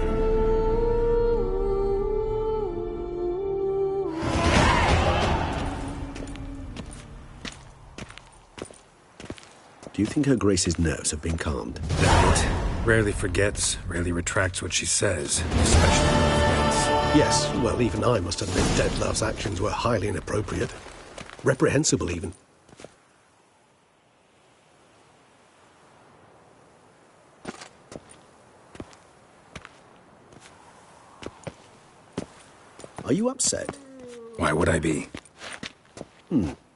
Do you think Her Grace's nerves have been calmed? Doubt it. Rarely forgets, rarely retracts what she says, especially when offense. Yes, well, even I must admit Dettlaff's actions were highly inappropriate. Reprehensible, even. Are you upset? Why would I be?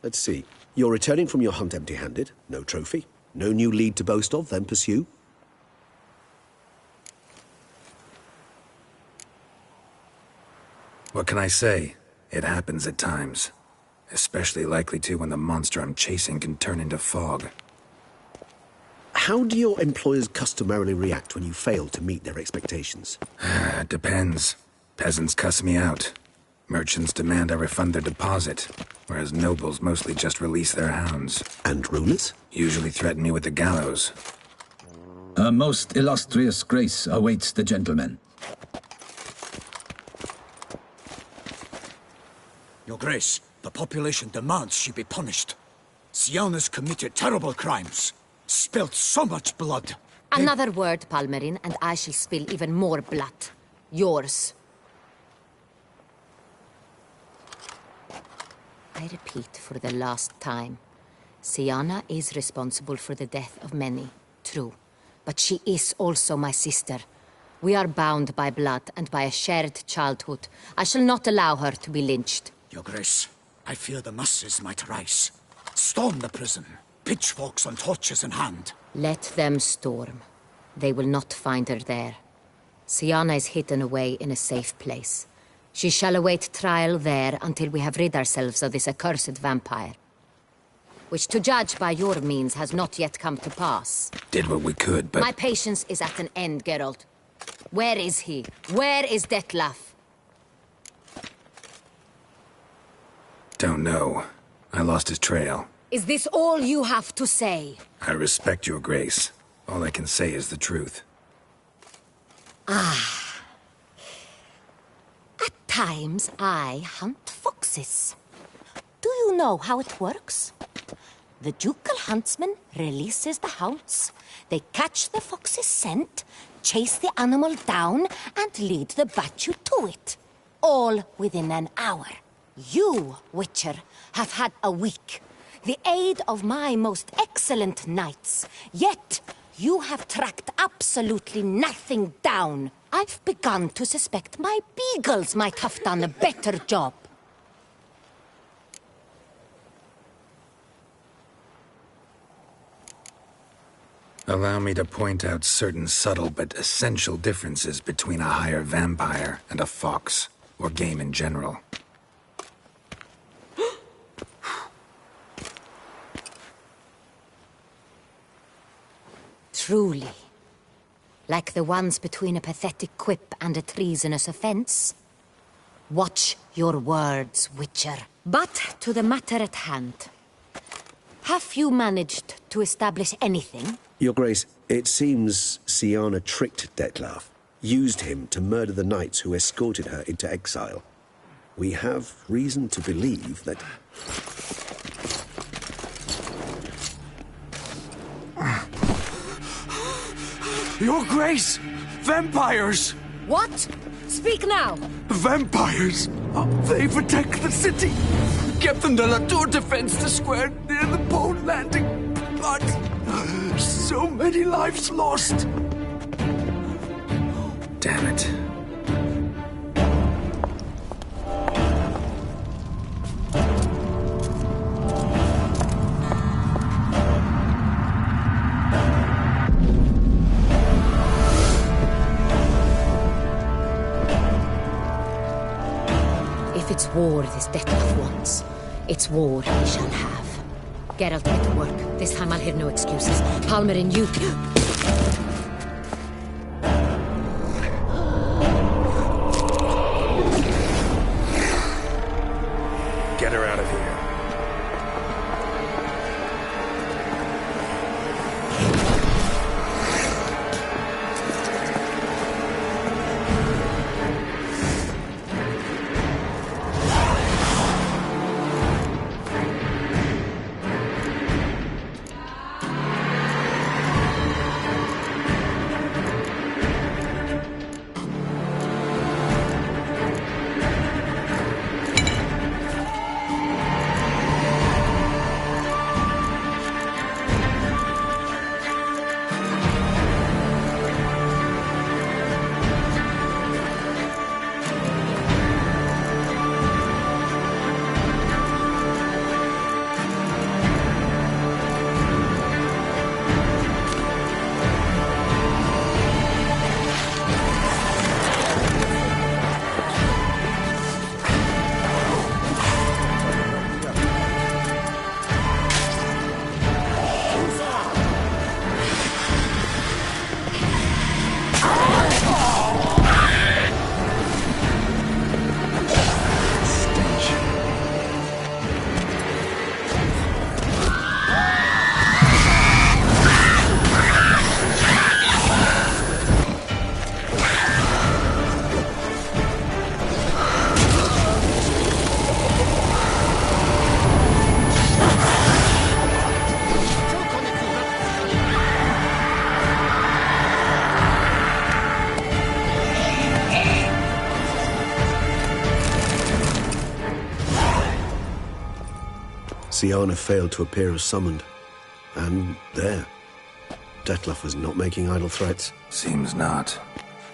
Let's see. You're returning from your hunt empty-handed. No trophy. No new lead to boast of, then pursue. What can I say? It happens at times. Especially likely to when the monster I'm chasing can turn into fog. How do your employers customarily react when you fail to meet their expectations? It depends. Peasants cuss me out. Merchants demand I refund their deposit, whereas nobles mostly just release their hounds. And rulers? Usually threaten me with the gallows. A most illustrious grace awaits the gentleman. Your Grace, the population demands she be punished. Syanna's committed terrible crimes. Spilt so much blood. Another word, Palmerin, and I shall spill even more blood. Yours. I repeat for the last time. Syanna is responsible for the death of many, true. But she is also my sister. We are bound by blood and by a shared childhood. I shall not allow her to be lynched. Your Grace, I fear the masses might rise. Storm the prison, pitchforks and torches in hand. Let them storm. They will not find her there. Syanna is hidden away in a safe place. She shall await trial there until we have rid ourselves of this accursed vampire. Which, to judge by your means, has not yet come to pass. Did what we could, but... My patience is at an end, Geralt. Where is he? Where is Dettlaff? Don't know. I lost his trail. Is this all you have to say? I respect your grace. All I can say is the truth. Ah. A Sometimes I hunt foxes. Do you know how it works? The ducal huntsman releases the hounds. They catch the fox's scent, chase the animal down, and lead the Bachu to it. All within an hour. You, Witcher, have had a week. The aid of my most excellent knights. Yet, you have tracked absolutely nothing down. I've begun to suspect my beagles might have done a better job. Allow me to point out certain subtle but essential differences between a higher vampire and a fox, or game in general. Truly. Like the ones between a pathetic quip and a treasonous offense. Watch your words, Witcher. But to the matter at hand. Have you managed to establish anything? Your Grace, it seems Syanna tricked Dettlaff, used him to murder the knights who escorted her into exile. We have reason to believe that... Your Grace! Vampires! What? Speak now! Vampires! They protect the city! Captain de la Tour defends the square near the boat landing, but so many lives lost! Damn it. If it's war this Dettlaff wants, it's war he shall have. Geralt, get to work. This time I'll hear no excuses. Palmer and you... Get her out of here. Syanna failed to appear as summoned. And there. Dettlaff was not making idle threats. Seems not.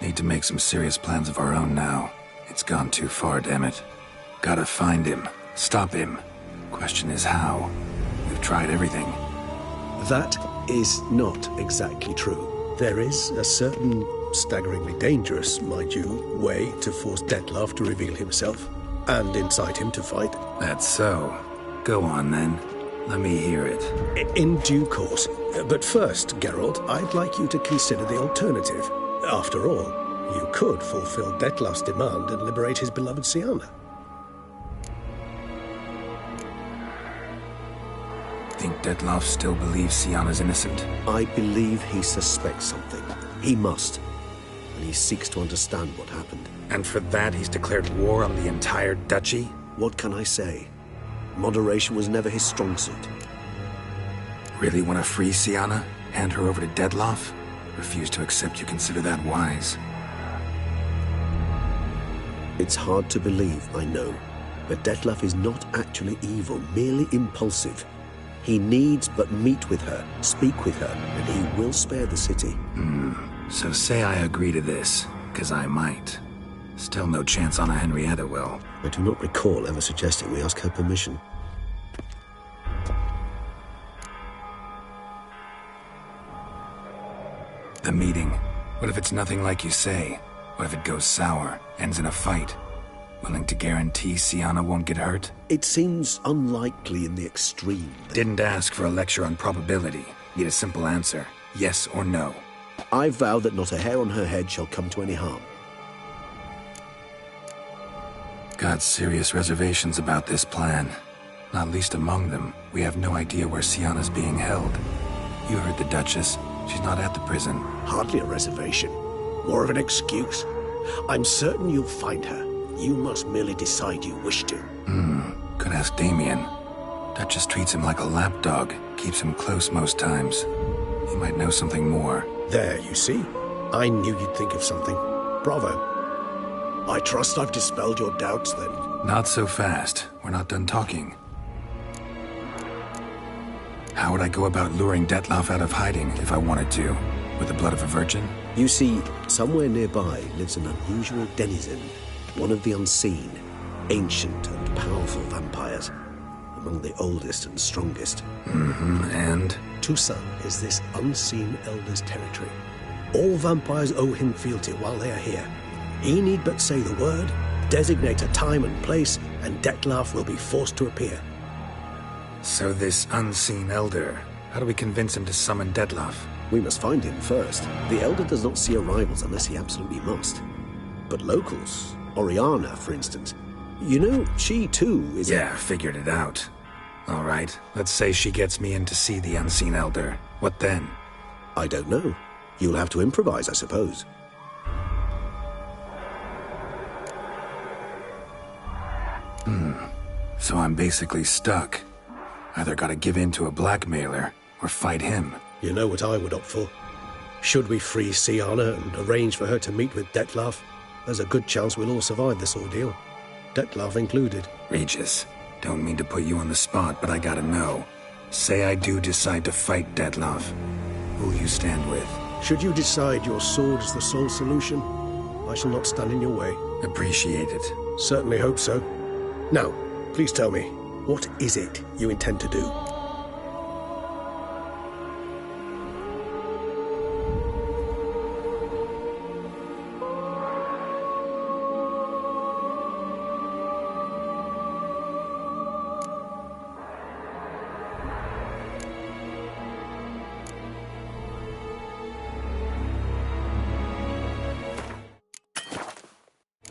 Need to make some serious plans of our own now. It's gone too far, damn it. Gotta find him. Stop him. Question is how. We've tried everything. That is not exactly true. There is a certain, staggeringly dangerous, mind you, way to force Dettlaff to reveal himself, and incite him to fight. That's so. Go on, then. Let me hear it. In due course. But first, Geralt, I'd like you to consider the alternative. After all, you could fulfill Dettlaff's demand and liberate his beloved Syanna. Think Dettlaff still believes Syanna's innocent? I believe he suspects something. He must. And he seeks to understand what happened. And for that, he's declared war on the entire duchy? What can I say? Moderation was never his strong suit. Really want to free Syanna? Hand her over to Dettlaff? Refuse to accept you consider that wise. It's hard to believe, I know. But Dettlaff is not actually evil, merely impulsive. He needs but meet with her, speak with her, and he will spare the city. So say I agree to this, because I might. Still no chance Anna Henrietta will. I do not recall ever suggesting we ask her permission. The meeting. What if it's nothing like you say? What if it goes sour, ends in a fight? Willing to guarantee Syanna won't get hurt? It seems unlikely in the extreme. Didn't ask for a lecture on probability. Need a simple answer. Yes or no. I vow that not a hair on her head shall come to any harm. Got serious reservations about this plan. Not least among them, we have no idea where Syanna's being held. You heard the Duchess. She's not at the prison. Hardly a reservation. More of an excuse. I'm certain you'll find her. You must merely decide you wish to. Could ask Damien. Duchess treats him like a lapdog. Keeps him close most times. He might know something more. There, you see? I knew you'd think of something. Bravo. I trust I've dispelled your doubts, then. Not so fast. We're not done talking. How would I go about luring Dettlaff out of hiding if I wanted to? With the blood of a virgin? You see, somewhere nearby lives an unusual denizen. One of the unseen, ancient and powerful vampires. Among the oldest and strongest. And? Toussaint is this unseen elder's territory. All vampires owe him fealty while they are here. He need but say the word, designate a time and place, and Dettlaff will be forced to appear. So this unseen elder, how do we convince him to summon Dettlaff? We must find him first. The elder does not see arrivals unless he absolutely must. But locals, Oriana, for instance, you know, she too is... Yeah, figured it out. All right, let's say she gets me in to see the unseen elder. What then? I don't know. You'll have to improvise, I suppose. So I'm basically stuck. Either gotta give in to a blackmailer, or fight him. You know what I would opt for. Should we free Syanna and arrange for her to meet with Dettlaff, there's a good chance we'll all survive this ordeal. Dettlaff included. Regis, don't mean to put you on the spot, but I gotta know. Say I do decide to fight Dettlaff. Who'll you stand with? Should you decide your sword is the sole solution, I shall not stand in your way. Appreciate it. Certainly hope so. Now, please tell me, what is it you intend to do?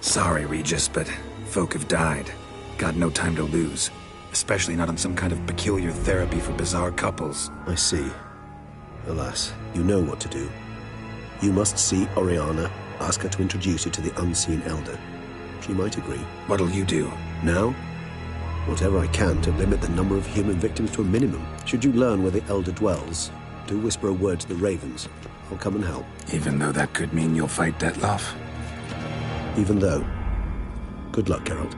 Sorry, Regis, but folk have died. Got no time to lose. Especially not on some kind of peculiar therapy for bizarre couples. I see. Alas, you know what to do. You must see Oriana, ask her to introduce you to the unseen elder. She might agree. What'll you do? Now? Whatever I can to limit the number of human victims to a minimum. Should you learn where the elder dwells, do whisper a word to the ravens. I'll come and help. Even though that could mean you'll fight Dettlaff? Even though. Good luck, Geralt.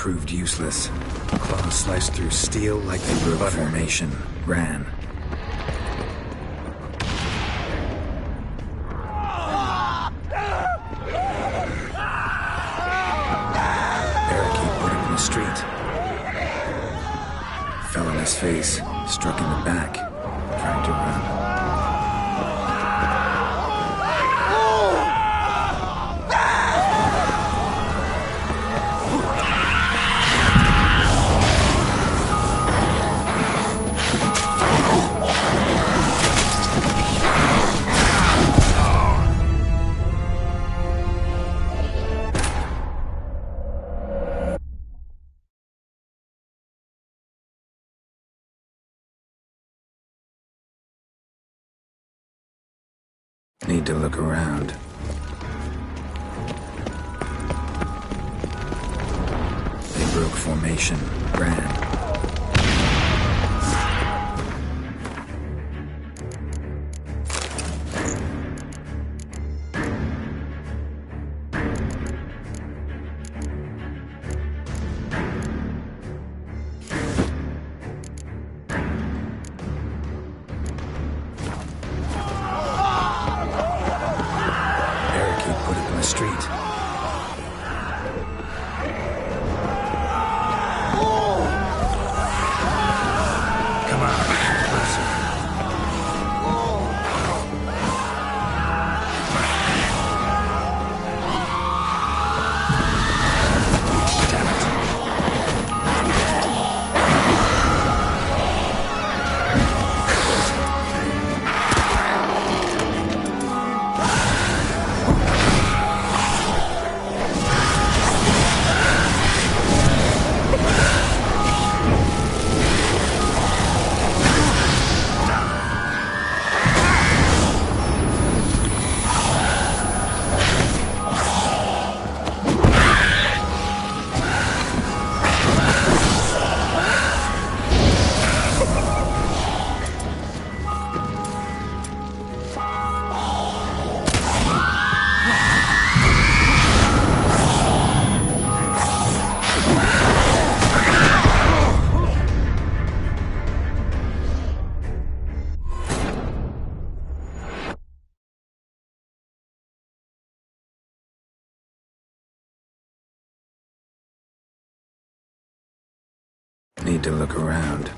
proved useless. Claws sliced through steel like they broke formation. Ran. Barricade put him in the street. Fell on his face, struck in the back, trying to run. Need to look around. They broke formation, ran. Street. Come on, closer. Damn it. Need to look around.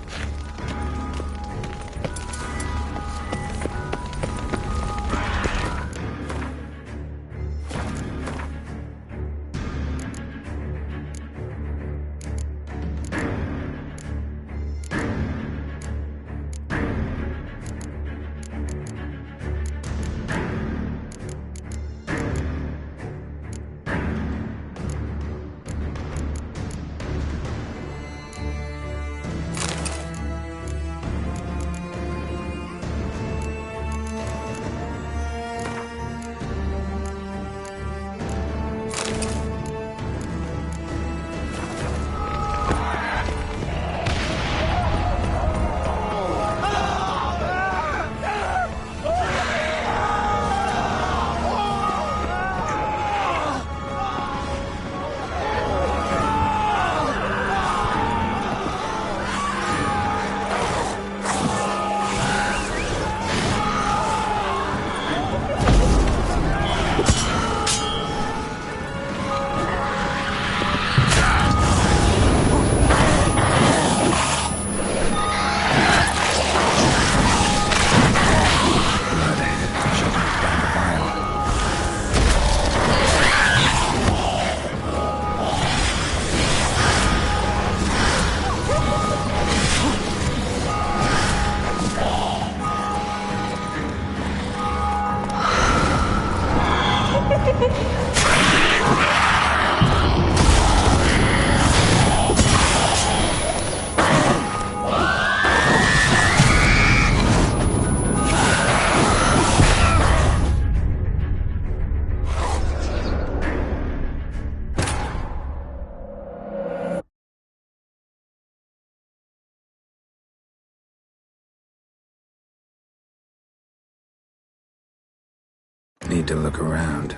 Need to look around.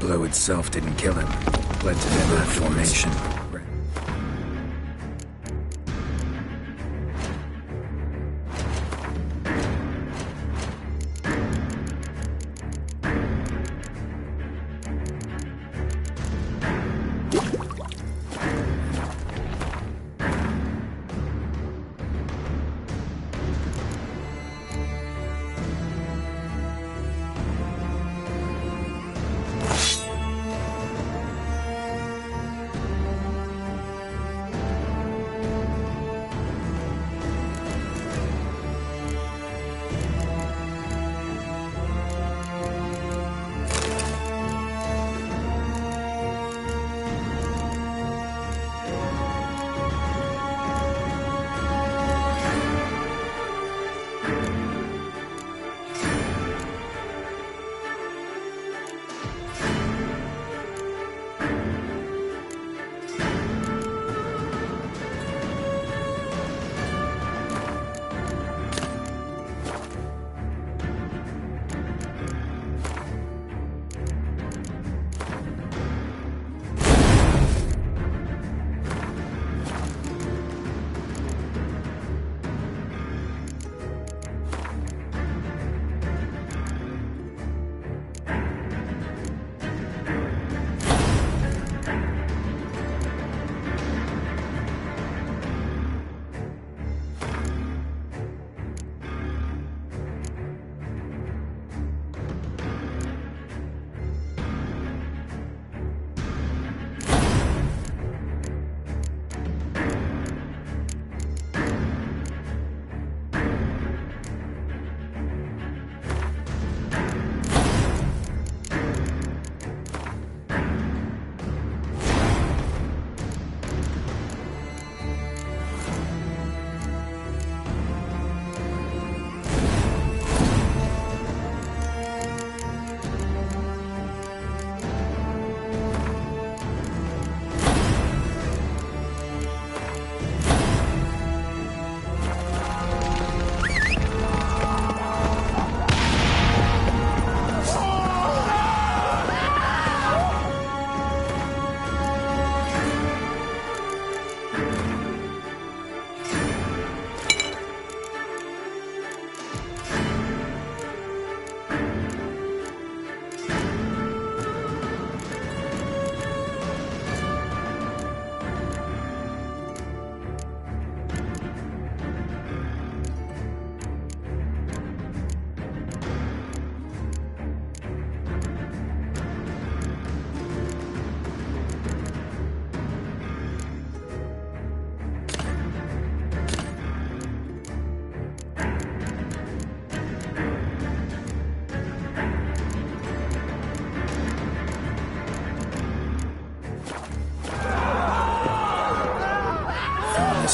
blow itself didn't kill him. Led to their formation.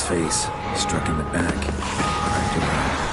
Face, struck in the back, cracked it out.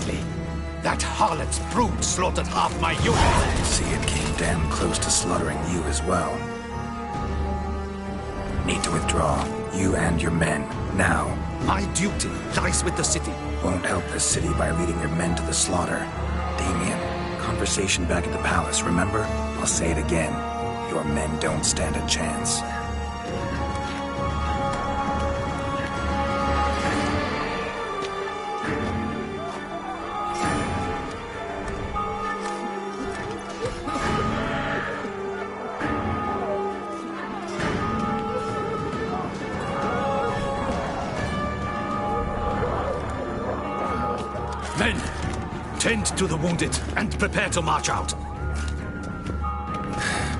Exactly. That harlot's brood slaughtered half my unit. See, it came damn close to slaughtering you as well. Need to withdraw. You and your men. Now. My duty lies with the city. Won't help the city by leading your men to the slaughter. Damien, conversation back at the palace, remember? I'll say it again. Your men don't stand a chance. Men, tend to the wounded and prepare to march out.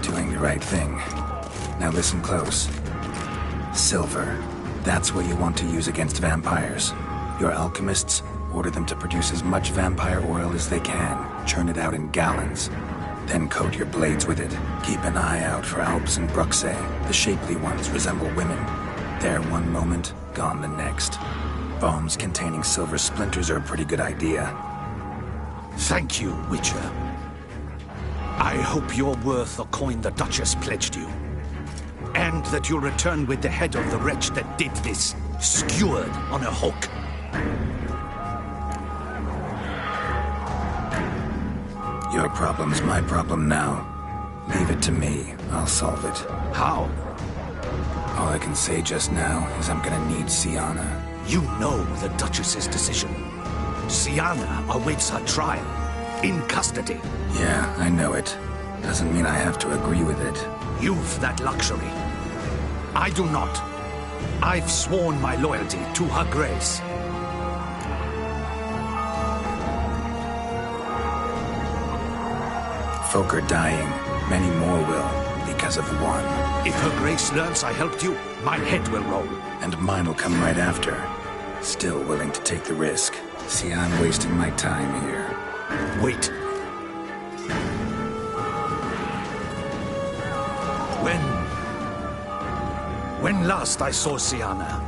Doing the right thing. Now listen close. Silver. That's what you want to use against vampires. Your alchemists, order them to produce as much vampire oil as they can. Churn it out in gallons. Then coat your blades with it. Keep an eye out for Alps and Bruxae. The shapely ones resemble women. There one moment, gone the next. Bombs containing silver splinters are a pretty good idea. Thank you, Witcher. I hope you're worth the coin the Duchess pledged you. And that you'll return with the head of the wretch that did this, skewered on a hook. Your problem's my problem now. Leave it to me. I'll solve it. How? All I can say just now is I'm gonna need Syanna. You know the Duchess's decision. Syanna awaits her trial. In custody. Yeah, I know it. Doesn't mean I have to agree with it. You've that luxury. I do not. I've sworn my loyalty to Her Grace. Folk are dying. Many more will, because of one. If Her Grace learns I helped you, my head will roll. And mine will come right after. Still willing to take the risk. See, I'm wasting my time here. Wait. When last I saw Syanna,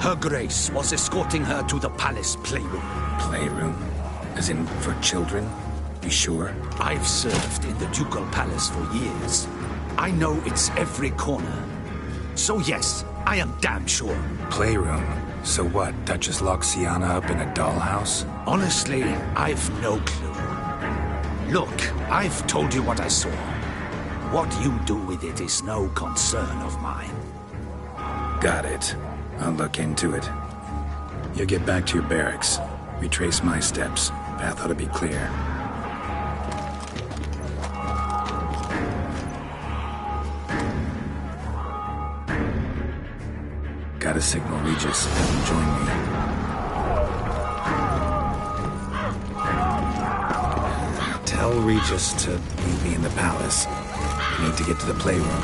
Her Grace was escorting her to the palace playroom. Playroom? As in for children? You sure? I've served in the ducal palace for years. I know it's every corner. So yes, I am damn sure. Playroom? So what, Duchess locked Syanna up in a dollhouse? Honestly, I've no clue. Look, I've told you what I saw. What you do with it is no concern of mine. Got it. I'll look into it. You get back to your barracks. Retrace my steps. Path ought to be clear. Gotta signal Regis. Have him join me. Tell Regis to meet me in the palace. I need to get to the playroom.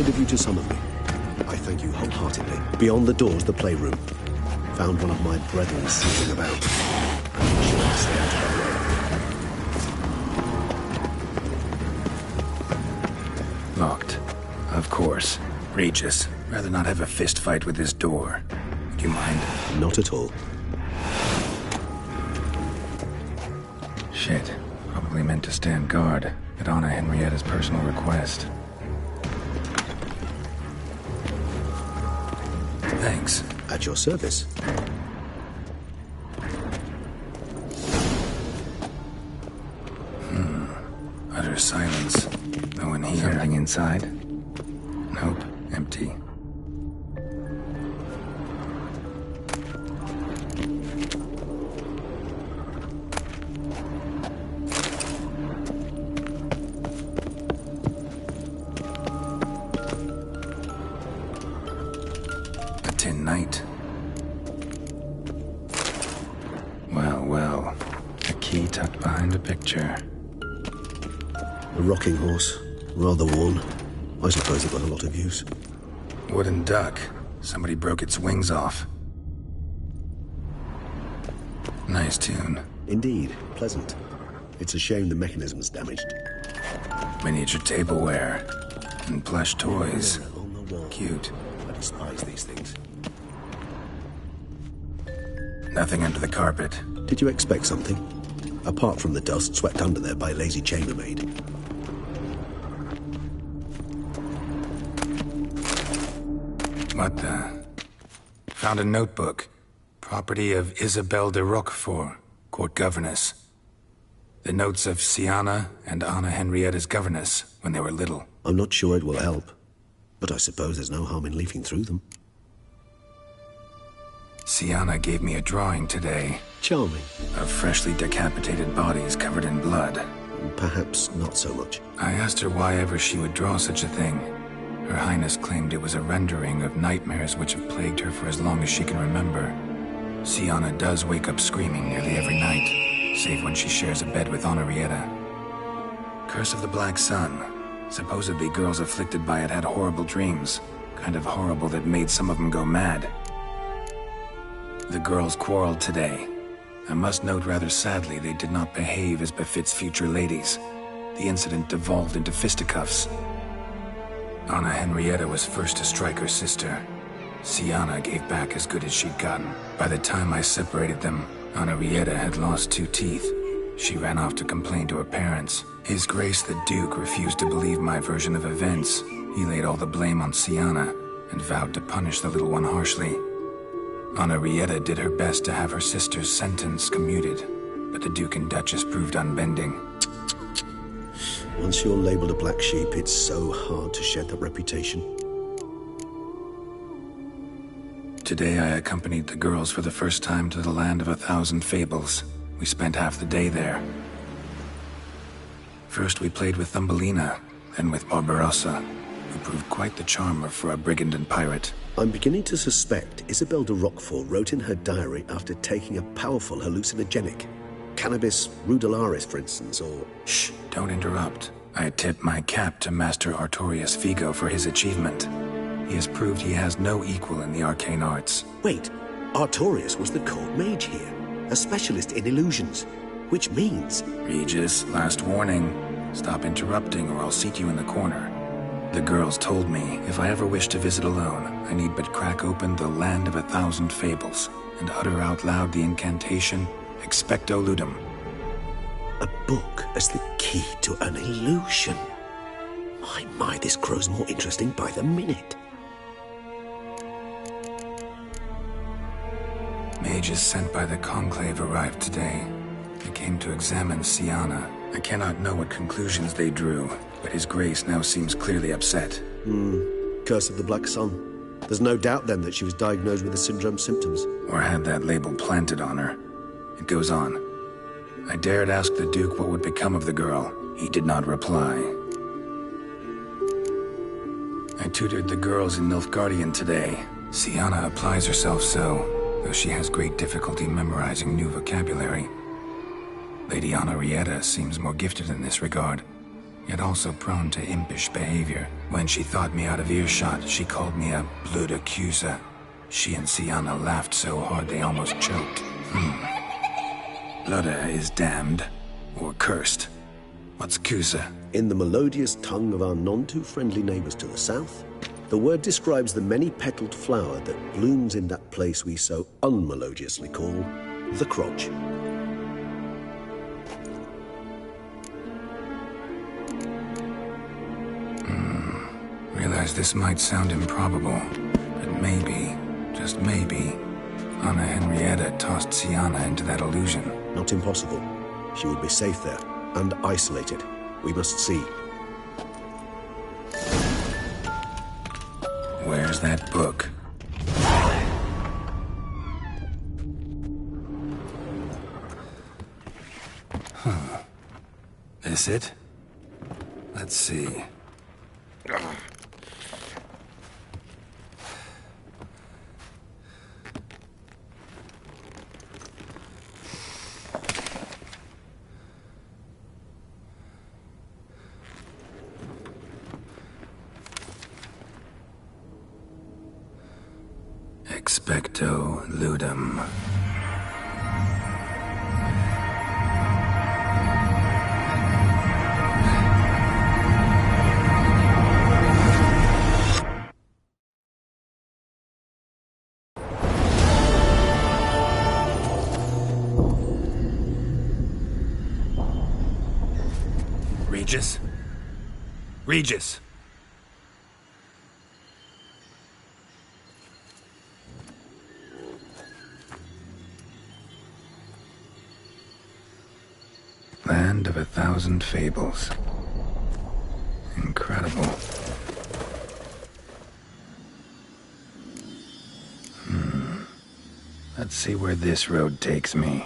Kind of you to summon me. I thank you wholeheartedly. Beyond the doors, the playroom. Found one of my brethren snooping about. I'm sure I'll stay out of our way. Locked. Of course. Regis, rather not have a fist fight with this door. Do you mind? Not at all. Shit. Probably meant to stand guard at Anna Henrietta's personal request. Thanks. At your service. Utter silence. No one here. Something inside? Nope. Empty. A tin knight. Well. A key tucked behind a picture. A rocking horse. Rather worn. I suppose it got a lot of use. Wooden duck. Somebody broke its wings off. Nice tune. Indeed. Pleasant. It's a shame the mechanism's damaged. Miniature tableware. And plush toys. Cute. I despise these things. Nothing under the carpet. Did you expect something? Apart from the dust swept under there by a lazy chambermaid. What the? Found a notebook. Property of Isabelle de Roquefort, court governess. The notes of Siana and Anna Henrietta's governess when they were little. I'm not sure it will help, but I suppose there's no harm in leafing through them. Siana gave me a drawing today. Charming. Of freshly decapitated bodies covered in blood. Perhaps not so much. I asked her why ever she would draw such a thing. Her Highness claimed it was a rendering of nightmares which have plagued her for as long as she can remember. Siana does wake up screaming nearly every night, save when she shares a bed with Henrietta. Curse of the Black Sun. Supposedly girls afflicted by it had horrible dreams. Kind of horrible that made some of them go mad. The girls quarreled today. I must note rather sadly they did not behave as befits future ladies. The incident devolved into fisticuffs. Anna Henrietta was first to strike her sister. Siana gave back as good as she'd gotten. By the time I separated them, Henrietta had lost 2 teeth. She ran off to complain to her parents. His Grace the Duke refused to believe my version of events. He laid all the blame on Siana and vowed to punish the little one harshly. Henrietta did her best to have her sister's sentence commuted, but the Duke and Duchess proved unbending. Once you're labeled a black sheep, it's so hard to shed that reputation. Today I accompanied the girls for the first time to the land of 1,000 fables. We spent half the day there. First we played with Thumbelina, then with Barbarossa, who proved quite the charmer for a brigand and pirate. I'm beginning to suspect Isabelle de Roquefort wrote in her diary after taking a powerful hallucinogenic. Cannabis rudelaris, for instance, or... Shh, don't interrupt. I tip my cap to Master Artorius Figo for his achievement. He has proved he has no equal in the arcane arts. Wait, Artorius was the court mage here, a specialist in illusions, which means... Regis, last warning. Stop interrupting or I'll seat you in the corner. The girls told me if I ever wish to visit alone, I need but crack open the Land of 1,000 Fables and utter out loud the incantation Expecto Ludum. A book as the key to an illusion. My, this grows more interesting by the minute. Mages sent by the Conclave arrived today. They came to examine Siana. I cannot know what conclusions they drew, but His Grace now seems clearly upset. Curse of the Black Sun. There's no doubt then that she was diagnosed with the syndrome symptoms. Or had that label planted on her. It goes on. I dared ask the Duke what would become of the girl. He did not reply. I tutored the girls in Nilfgaardian today. Siana applies herself so, though she has great difficulty memorizing new vocabulary. Lady Henrietta seems more gifted in this regard. yet also prone to impish behavior. When she thought me out of earshot, she called me a blood accuser. She and Siana laughed so hard they almost choked. Blood is damned, or cursed. What's Kusa? In the melodious tongue of our none-too-friendly neighbors to the south, the word describes the many-petaled flower that blooms in that place we so unmelodiously call the crotch. Realize this might sound improbable, but maybe, just maybe, Anna Henrietta tossed Siana into that illusion. Not impossible. She would be safe there, and isolated. We must see. Where's that book? This it? Let's see. Expecto Ludum. Regis? Regis! Land of 1,000 fables. Incredible. Let's see where this road takes me.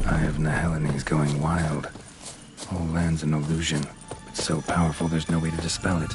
Eye of Nehelene going wild. Whole land's an illusion, but so powerful there's no way to dispel it.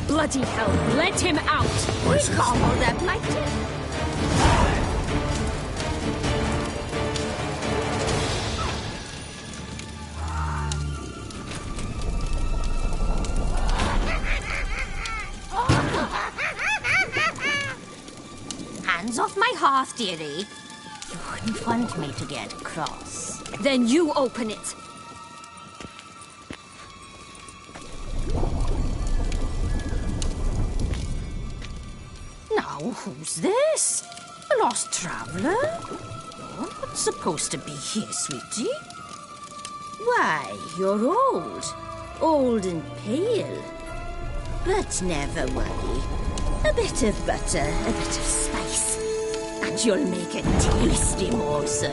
Bloody hell, let him out! Voices. We can't hold that like this. Hands off my hearth, dearie. You wouldn't want me to get cross. Then you open it. Now, who's this? A lost traveler? You're not supposed to be here, sweetie. Why, you're old. Old and pale. But never worry. A bit of butter, a bit of spice, and you'll make a tasty morsel.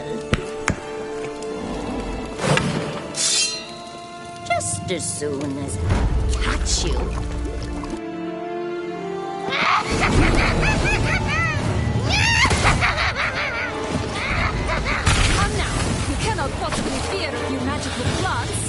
Just as soon as I catch you. Come now, you cannot possibly fear a few magical plants.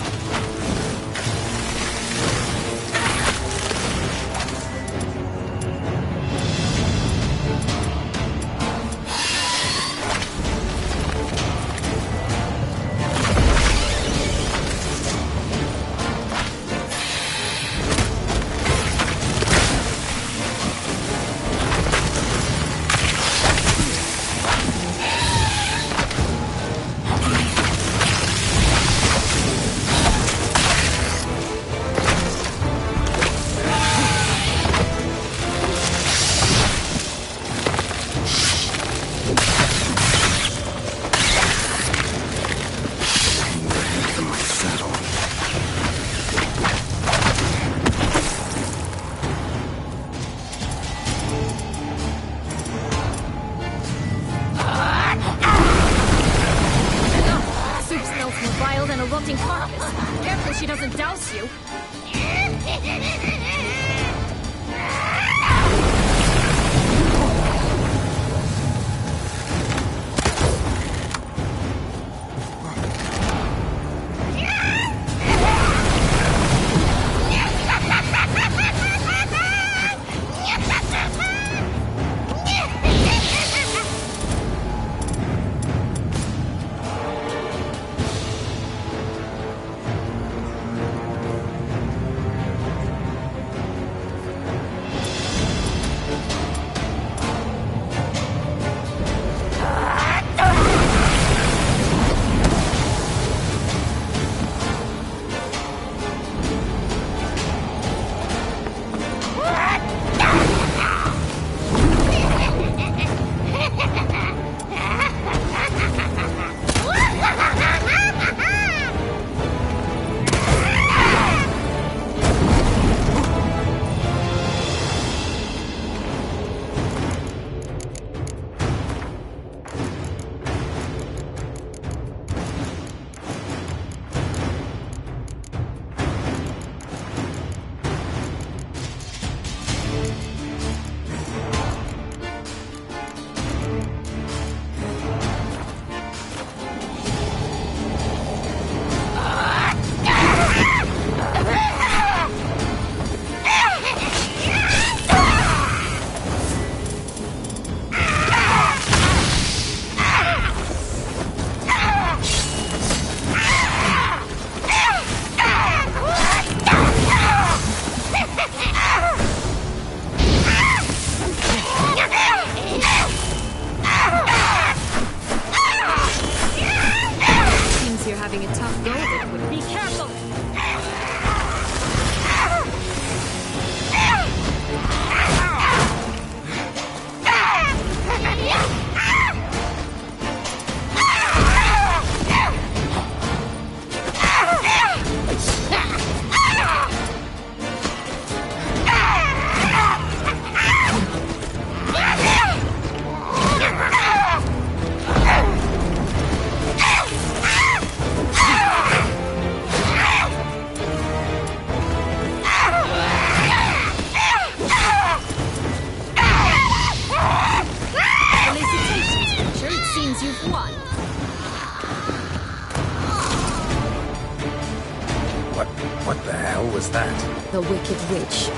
wicked witch.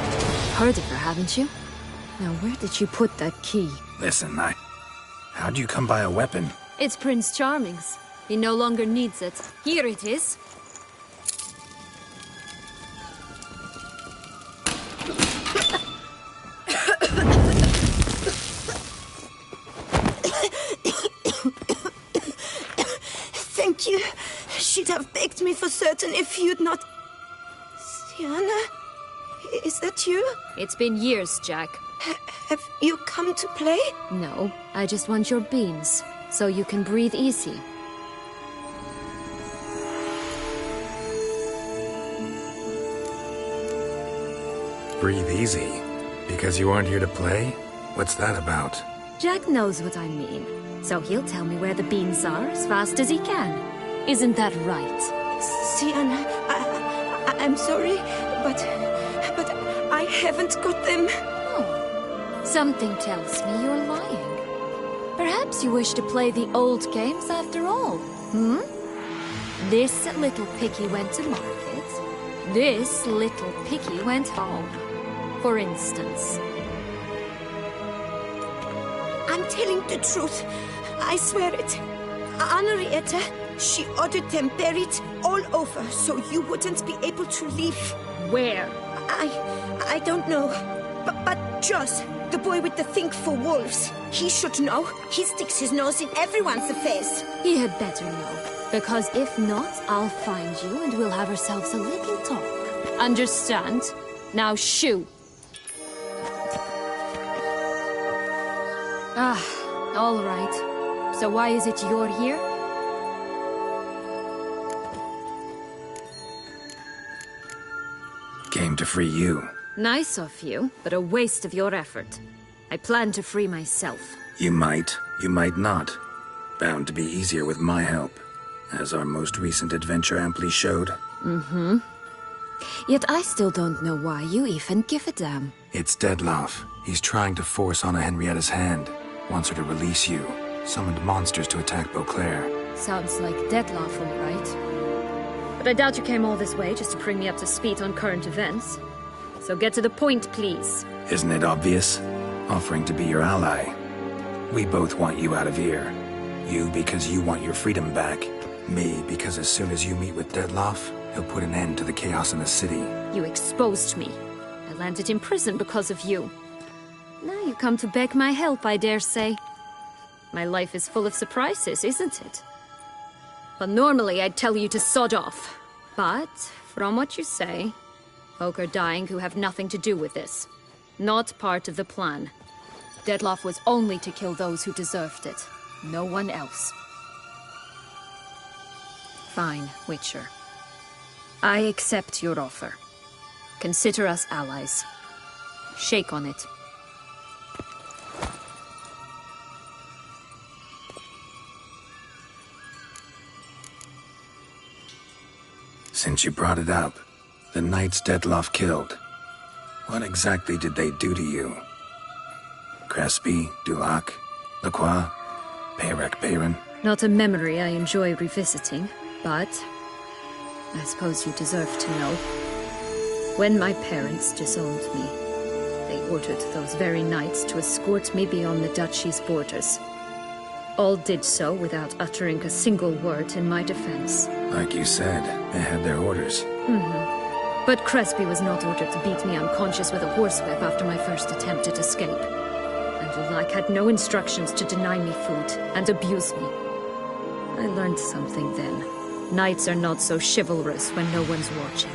Heard of her, haven't you? Now, where did you put that key? Listen, how'd you come by a weapon? It's Prince Charming's. He no longer needs it. Here it is. Thank you. She'd have begged me for certain if you'd not... Sienna? Is that you? It's been years, Jack. Have you come to play? No, I just want your beans, so you can breathe easy. Breathe easy? Because you aren't here to play? What's that about? Jack knows what I mean, so he'll tell me where the beans are as fast as he can. Isn't that right? Sienna, I'm sorry, but I haven't got them. Oh, something tells me you're lying. Perhaps you wish to play the old games after all, hmm? This little piggy went to market. This little piggy went home, for instance. I'm telling the truth. I swear it. Henrietta, she ordered them buried all over so you wouldn't be able to leave. Where? I don't know. But Joss, the boy with the thing for wolves, he should know. He sticks his nose in everyone's affairs. He had better know. Because if not, I'll find you and we'll have ourselves a little talk. Understand? Now shoo! Ah, all right. So why is it you're here? Came to free you. Nice of you, but a waste of your effort. I plan to free myself. You might not. Bound to be easier with my help, as our most recent adventure amply showed. Mm-hmm. Yet I still don't know why you even give a damn. It's Dettlaff. He's trying to force Anna Henrietta's hand. Wants her to release you. Summoned monsters to attack Beauclair. Sounds like Dettlaff, all right. But I doubt you came all this way just to bring me up to speed on current events. So get to the point, please. Isn't it obvious? Offering to be your ally. We both want you out of here. You because you want your freedom back. Me because as soon as you meet with Dettlaff, he'll put an end to the chaos in the city. You exposed me. I landed in prison because of you. Now you come to beg my help, I dare say. My life is full of surprises, isn't it? But normally I'd tell you to sod off. But, from what you say, folk are dying who have nothing to do with this. Not part of the plan. Dettlaff was only to kill those who deserved it. No one else. Fine, Witcher. I accept your offer. Consider us allies. Shake on it. Since you brought it up, the knights Dettlaff killed, what exactly did they do to you? Crespi, Dulac, Lacroix, Peyrac Baron? Not a memory I enjoy revisiting, but I suppose you deserve to know. When my parents disowned me, they ordered those very knights to escort me beyond the duchy's borders. All did so without uttering a single word in my defense. Like you said, they had their orders. Mm-hmm. But Crespi was not ordered to beat me unconscious with a horsewhip after my first attempt at escape. And Dulac had no instructions to deny me food and abuse me. I learned something then. Knights are not so chivalrous when no one's watching.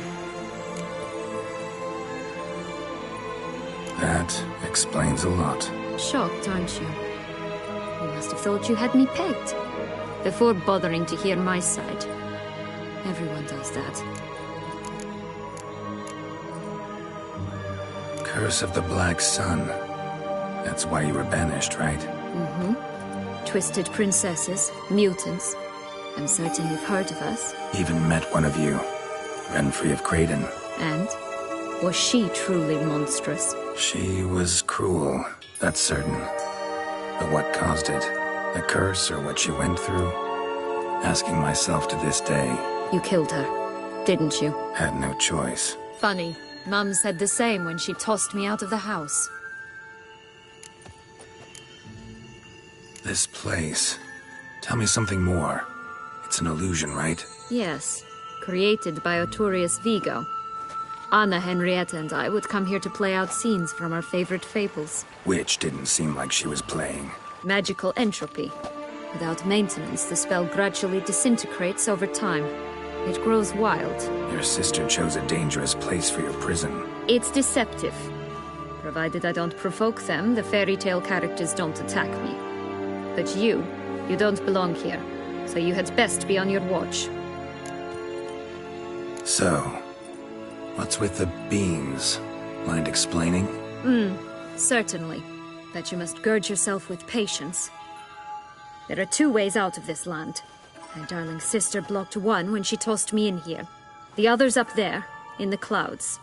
That explains a lot. Shocked, aren't you? You must have thought you had me pegged. Before bothering to hear my side. Everyone does that. Curse of the Black Sun. That's why you were banished, right? Mm-hmm. Twisted princesses, mutants. I'm certain you've heard of us. Even met one of you. Renfri of Craden. And? Was she truly monstrous? She was cruel, that's certain. But what caused it? The curse or what she went through? Asking myself to this day. You killed her, didn't you? Had no choice. Funny. Mum said the same when she tossed me out of the house. This place. Tell me something more. It's an illusion, right? Yes, created by Arturius Vigo. Anna, Henrietta, and I would come here to play out scenes from our favorite fables. Which didn't seem like she was playing. Magical entropy. Without maintenance, the spell gradually disintegrates over time. It grows wild. Your sister chose a dangerous place for your prison. It's deceptive. Provided I don't provoke them, the fairy tale characters don't attack me. But you don't belong here, so you had best be on your watch. So, what's with the beans? Mind explaining? Certainly. But you must gird yourself with patience. There are 2 ways out of this land. My darling sister blocked one when she tossed me in here. The other's up there, in the clouds.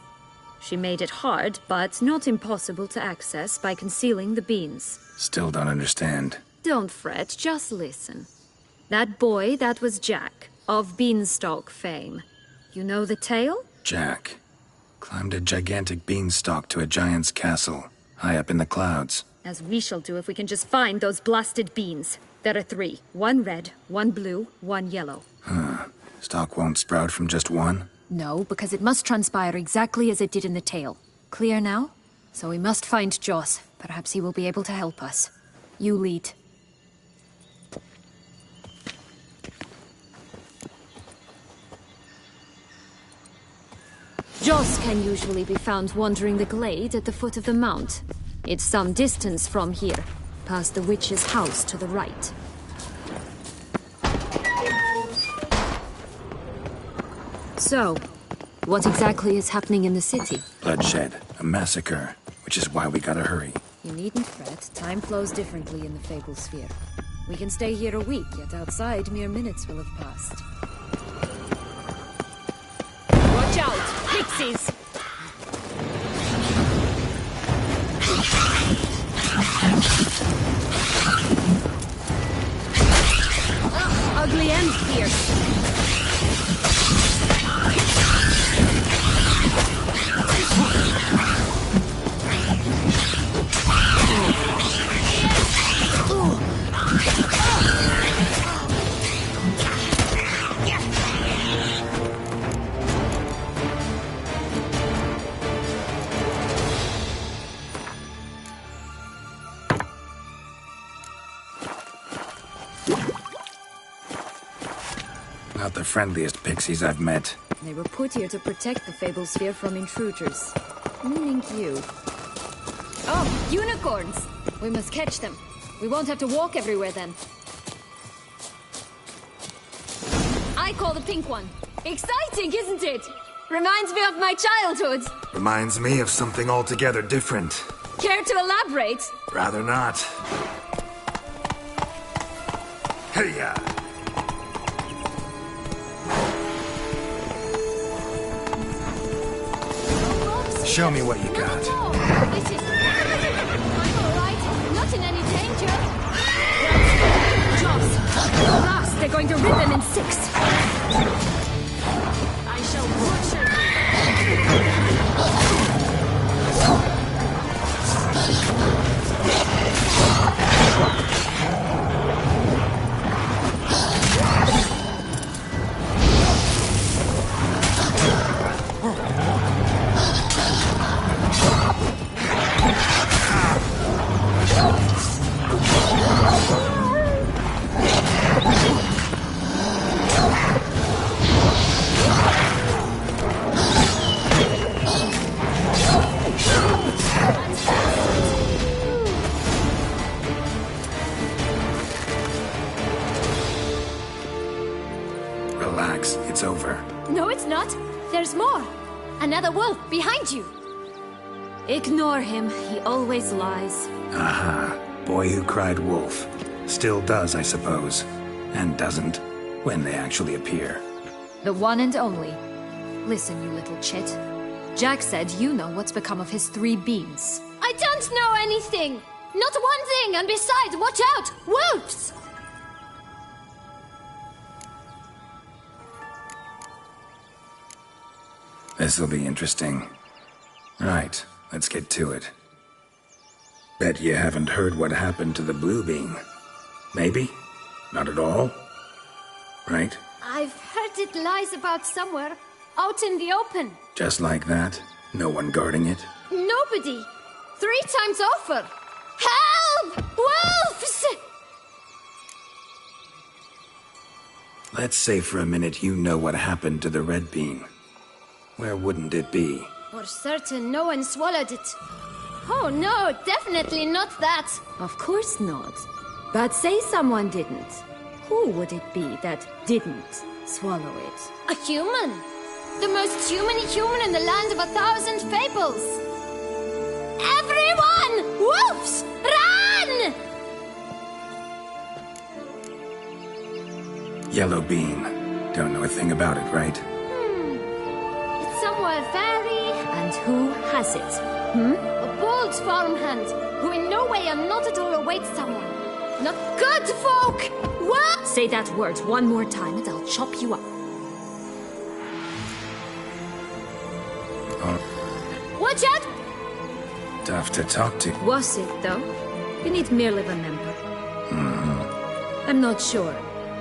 She made it hard, but not impossible to access by concealing the beans. Still don't understand. Don't fret, just listen. That boy, that was Jack, of Beanstalk fame. You know the tale? Jack climbed a gigantic beanstalk to a giant's castle, high up in the clouds. As we shall do if we can just find those blasted beans. There are 3. 1 red, 1 blue, 1 yellow. Stalk won't sprout from just one? No, because it must transpire exactly as it did in the tale. Clear now? So we must find Joss. Perhaps he will be able to help us. You lead. Joss can usually be found wandering the glade at the foot of the mount. It's some distance from here, past the witch's house to the right. So, what exactly is happening in the city? Bloodshed, a massacre, which is why we gotta hurry. You needn't fret. Time flows differently in the Fable Sphere. We can stay here a week, yet outside mere minutes will have passed. Watch out! Pixies! Ugly and fierce. Not the friendliest pixies I've met. They were put here to protect the Fable Sphere from intruders. Meaning you. Oh, unicorns! We must catch them. We won't have to walk everywhere then. I call the pink one. Exciting, isn't it? Reminds me of my childhood. Reminds me of something altogether different. Care to elaborate? Rather not. Hey-ya! Show me what you got. This is... I'm alright. Not in any danger. Joss, last they're going to rip them in 6. I shall butcher Relax, it's over. No, it's not. There's more. Another wolf behind you. Ignore him. He always lies. Aha. Boy who cried wolf. Still does, I suppose. And doesn't, when they actually appear. The one and only. Listen, you little chit. Jack said you know what's become of his 3 beans. I don't know anything! Not one thing, and besides, watch out! Wolves! This'll be interesting. Right, let's get to it. Bet you haven't heard what happened to the Blue Bean. Maybe? Not at all? Right? I've heard it lies about somewhere, out in the open. Just like that? No one guarding it? Nobody! 3 times over! Help! Wolves! Let's say for a minute you know what happened to the Red Bean. Where wouldn't it be? For certain, no one swallowed it. Oh no, definitely not that. Of course not. But say someone didn't. Who would it be that didn't swallow it? A human. The most humany human in the land of 1,000 fables. Everyone! Wolves! Run! Yellow Bean. Don't know a thing about it, right? It's somewhere very... And who has it? A bold farmhand, who in no way and not at all awaits someone. Not good folk! What? Say that word one more time and I'll chop you up. Watch out! Tough to talk to. Was it, though? You need merely remember. I'm not sure.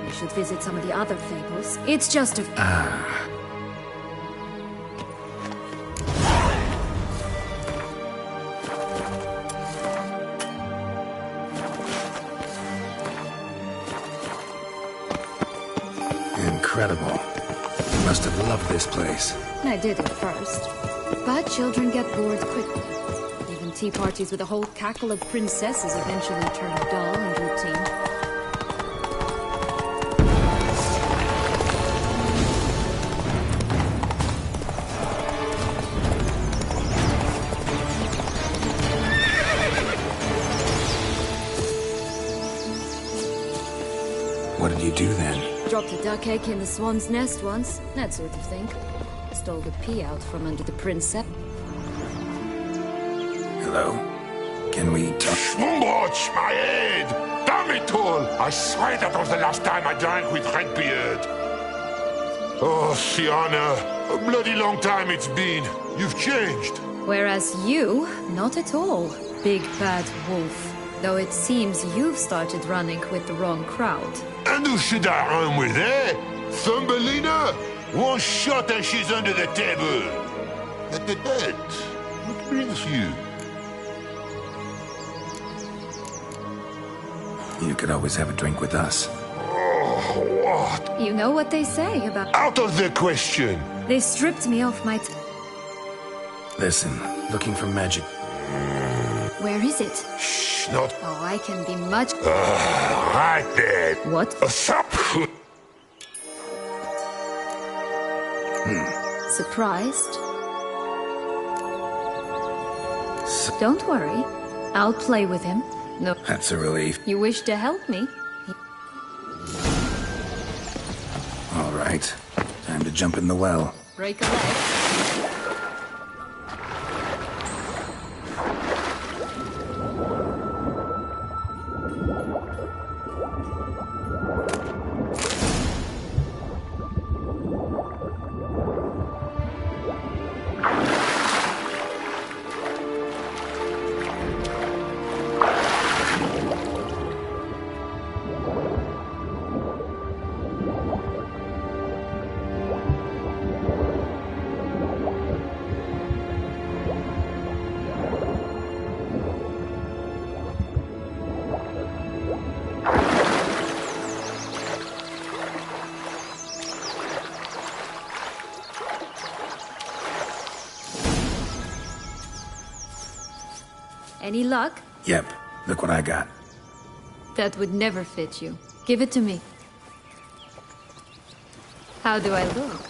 You should visit some of the other fables. It's just a... Incredible. You must have loved this place. I did at first. But children get bored quickly. Even tea parties with a whole cackle of princesses eventually turn dull and routine. What did you do then? Dropped a duck egg in the swan's nest once, that sort of thing. Stole the pea out from under the princess. Hello? Can we talk? Watch my head! Damn it all! I swear that was the last time I drank with Redbeard. Oh, Sienna, a bloody long time it's been. You've changed. Whereas you, not at all, big bad wolf. Though it seems you've started running with the wrong crowd. And who should I run with, eh? Thumbelina? One shot and she's under the table. What brings you? You could always have a drink with us. Oh, what? You know what they say about... Out of the question! They stripped me off my... Listen, looking for magic. Where is it? Shh, not... Oh, I can be much... right there. What? A sup... Surprised? Don't worry. I'll play with him. No. That's a relief. You wish to help me? All right. Time to jump in the well. Break a leg. Any luck? Yep. Look what I got. That would never fit you. Give it to me. How do I look?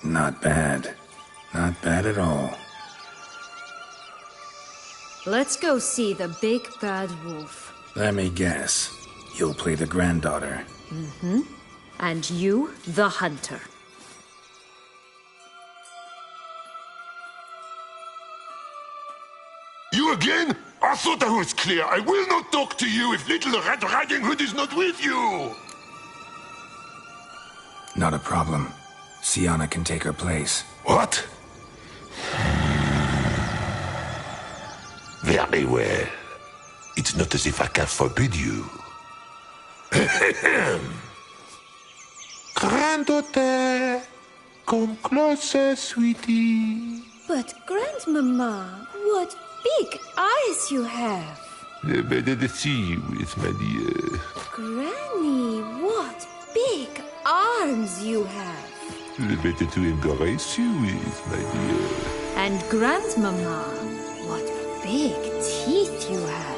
Not bad. Not bad at all. Let's go see the big bad wolf. Let me guess. You'll play the granddaughter. Mm-hmm. And you, the hunter. You again? I thought that was clear. I will not talk to you if little Red Riding Hood is not with you! Not a problem. Sienna can take her place. What? Very well. It's not as if I can forbid you. Granddaughter, come closer, sweetie. But, Grandmama, what big eyes you have. The better to see you with, my dear. Granny, what big arms you have. The better to embrace you with, my dear. And Grandmama, what big teeth you have.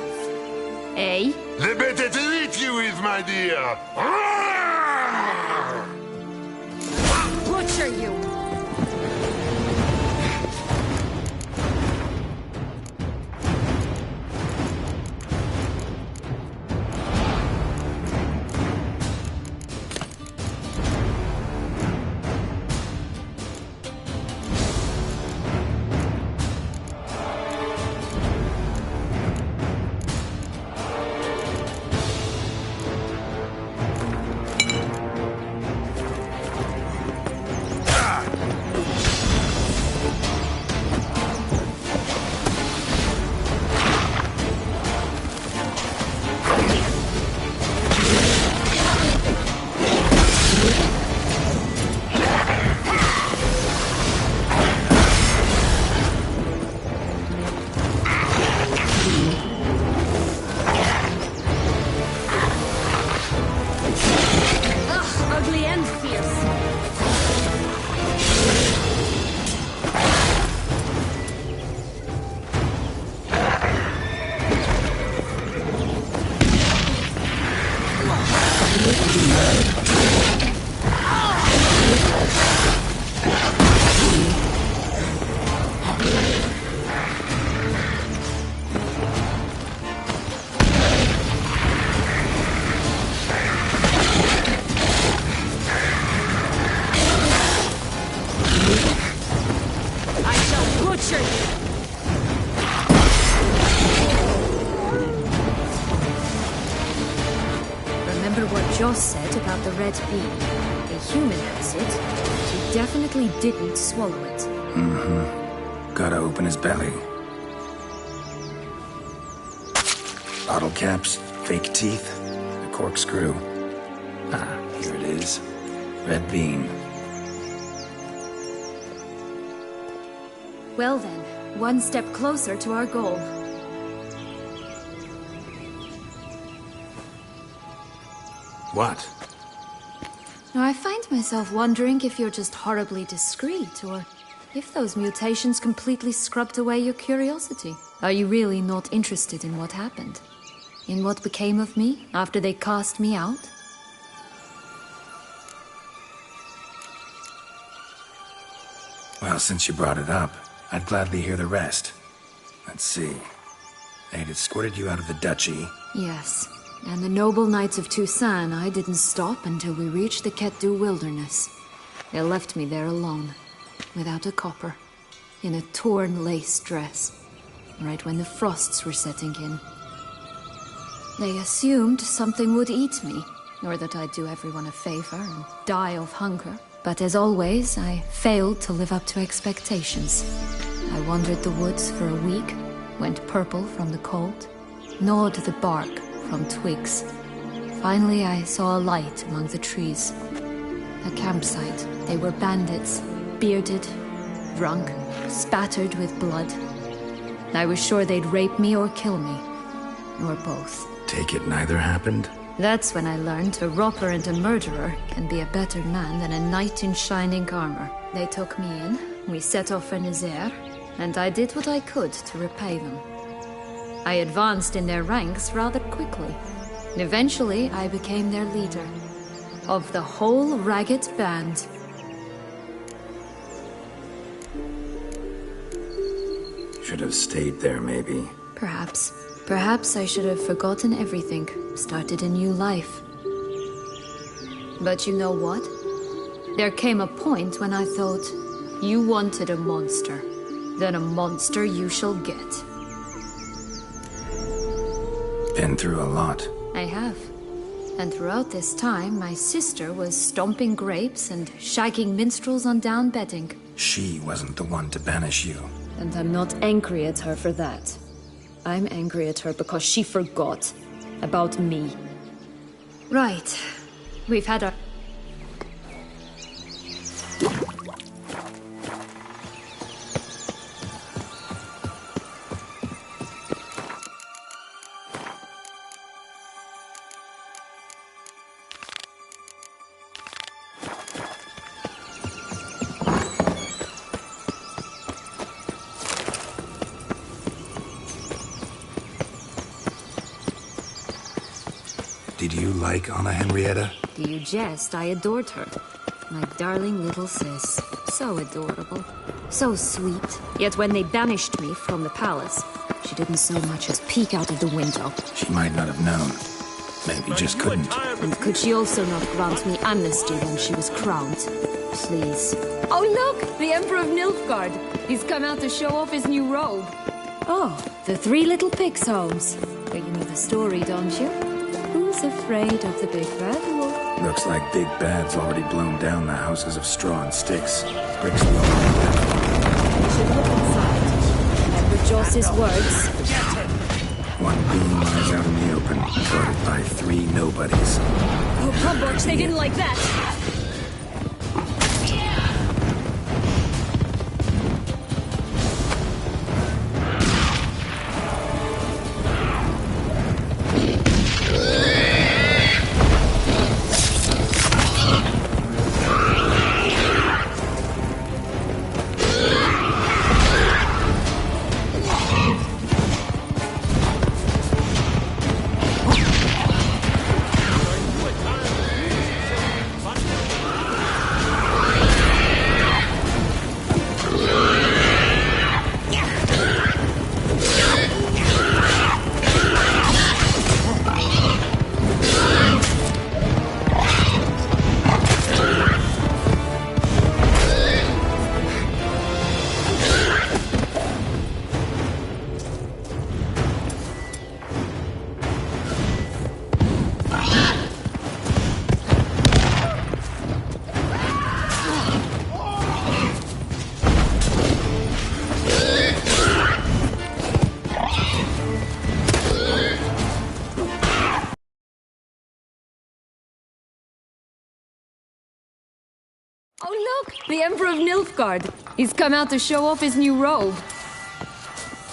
Eh? The better to eat you with, my dear. Butcher you. Joss said about the red bean. A human has it. He definitely didn't swallow it. Mm-hmm. Gotta open his belly. Bottle caps, fake teeth, a corkscrew. Ah, here it is. Red bean. Well then, one step closer to our goal. What? Now, I find myself wondering if you're just horribly discreet, or if those mutations completely scrubbed away your curiosity. Are you really not interested in what happened? In what became of me after they cast me out? Well, since you brought it up, I'd gladly hear the rest. Let's see. They'd escorted you out of the duchy. Yes. And the noble knights of Toussaint, I didn't stop until we reached the Ketdu wilderness. They left me there alone, without a copper, in a torn lace dress, right when the frosts were setting in. They assumed something would eat me, or that I'd do everyone a favor and die of hunger. But as always, I failed to live up to expectations. I wandered the woods for a week, went purple from the cold, gnawed the bark from twigs. Finally, I saw a light among the trees. A campsite. They were bandits, bearded, drunk, spattered with blood. I was sure they'd rape me or kill me, or both. Take it neither happened? That's when I learned a robber and a murderer can be a better man than a knight in shining armor. They took me in, we set off for Nazaire, and I did what I could to repay them. I advanced in their ranks rather quickly. Eventually, I became their leader. Of the whole ragged band. Should have stayed there, maybe. Perhaps. Perhaps I should have forgotten everything, started a new life. But you know what? There came a point when I thought, you wanted a monster. Then a monster you shall get. been through a lot. I have. And throughout this time, my sister was stomping grapes and shagging minstrels on down bedding. She wasn't the one to banish you. And I'm not angry at her for that. I'm angry at her because she forgot about me. Right. We've had our... Did you like Anna Henrietta? Do you jest? I adored her. My darling little sis. So adorable. So sweet. Yet when they banished me from the palace, she didn't so much as peek out of the window. She might not have known. Maybe just couldn't. And could she also not grant me amnesty when she was crowned? Please. Oh look! The Emperor of Nilfgaard! He's come out to show off his new robe. Oh, the three little pigs' homes. But you know the story, don't you? Who's afraid of the big bad wolf? Looks like Big Bad's already blown down the houses of straw and sticks. Bricks the only You should look inside. Remember Joss's words. One being lies out in the open, guarded by three nobodies. Oh, Pumbox, they didn't like that! Oh look! The Emperor of Nilfgaard! He's come out to show off his new robe.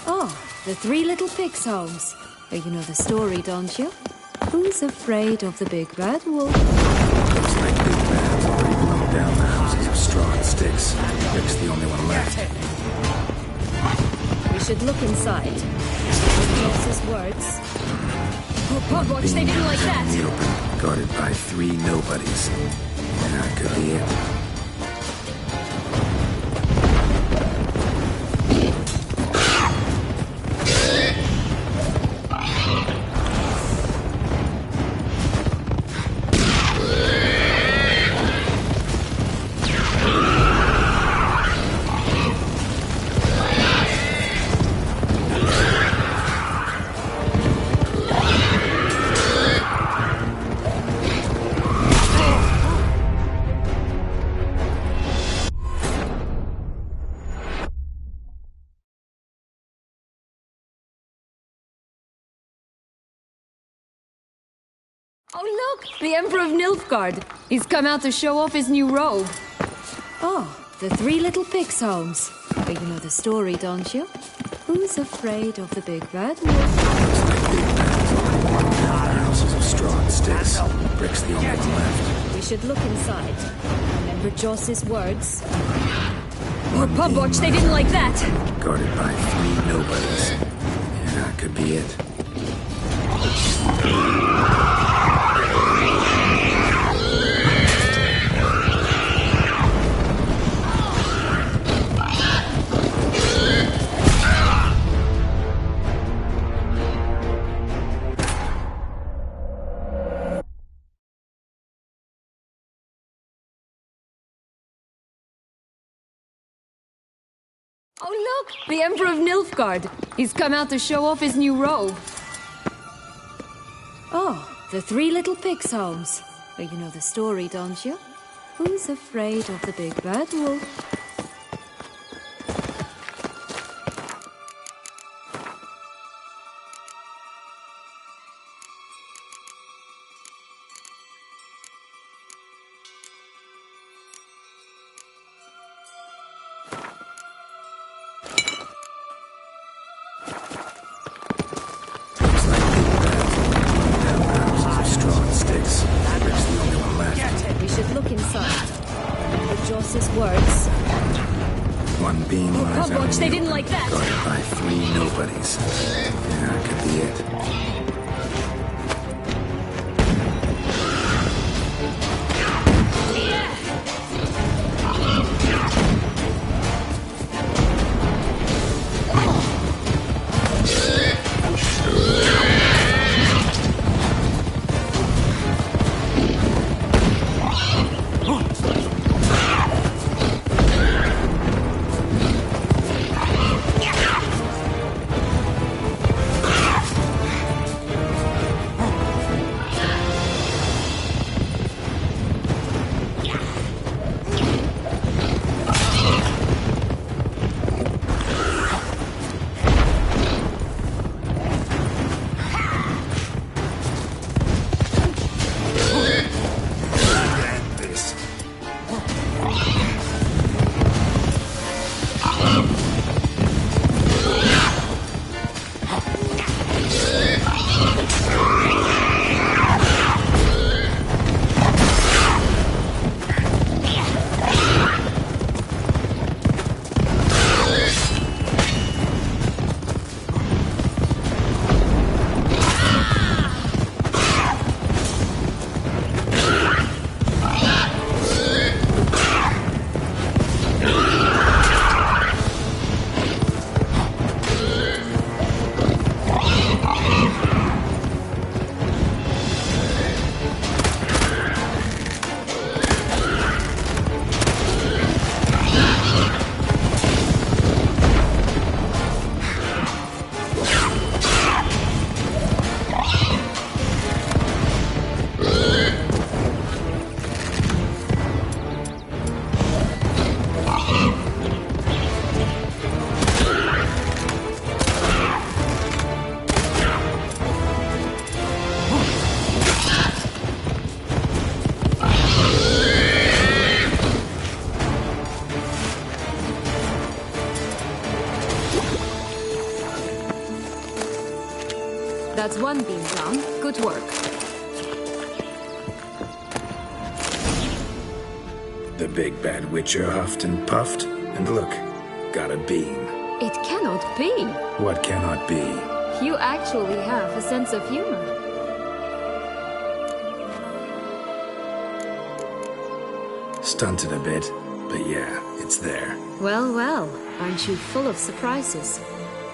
Oh, the three little pigs' homes. You know the story, don't you? Who's afraid of the big red wolf? Looks like Big Bad's already blown down the houses of straw and sticks. Rick's the only one left. We should look inside. Joss's words. Oh, Pugwatch, they didn't like that! In the open, guarded by three nobodies. That could be it. Oh look! The Emperor of Nilfgaard! He's come out to show off his new robe. Oh, the three little pigs' homes. But you know the story, don't you? Who's afraid of the big red wolf? Houses of straw and sticks. Brick's the only one left. We should look inside. Remember Joss's words. Oh, Pugwatch, they didn't like that! Guarded by three nobodies. Yeah, that could be it. Oh look! The Emperor of Nilfgaard! He's come out to show off his new robe. Oh, the Three Little Pigs homes. But you know the story, don't you? Who's afraid of the big bad wolf? We should look inside. Remember Joss's words. One being lies out Watch, they didn't like that. guarded by 3 nobodies. Yeah, that could be it. That's one beam down. Good work. The big bad witcher huffed and puffed, and look, got a beam. It cannot be. What cannot be? You actually have a sense of humor. Stunted a bit, but yeah, it's there. Well, well, aren't you full of surprises?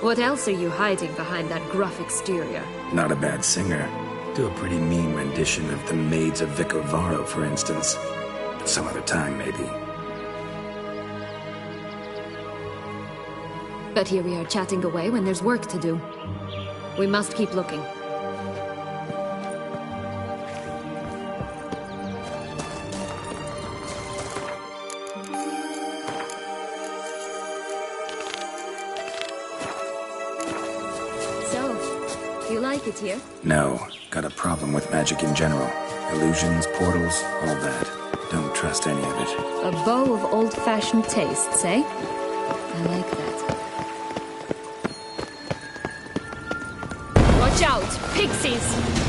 What else are you hiding behind that gruff exterior? Not a bad singer. Do a pretty mean rendition of The Maids of Vicovaro, for instance. But some other time, maybe. But here we are chatting away when there's work to do. We must keep looking. Like it here? No. Got a problem with magic in general. Illusions, portals, all that. Don't trust any of it. A bow of old-fashioned tastes, eh? I like that. Watch out! Pixies!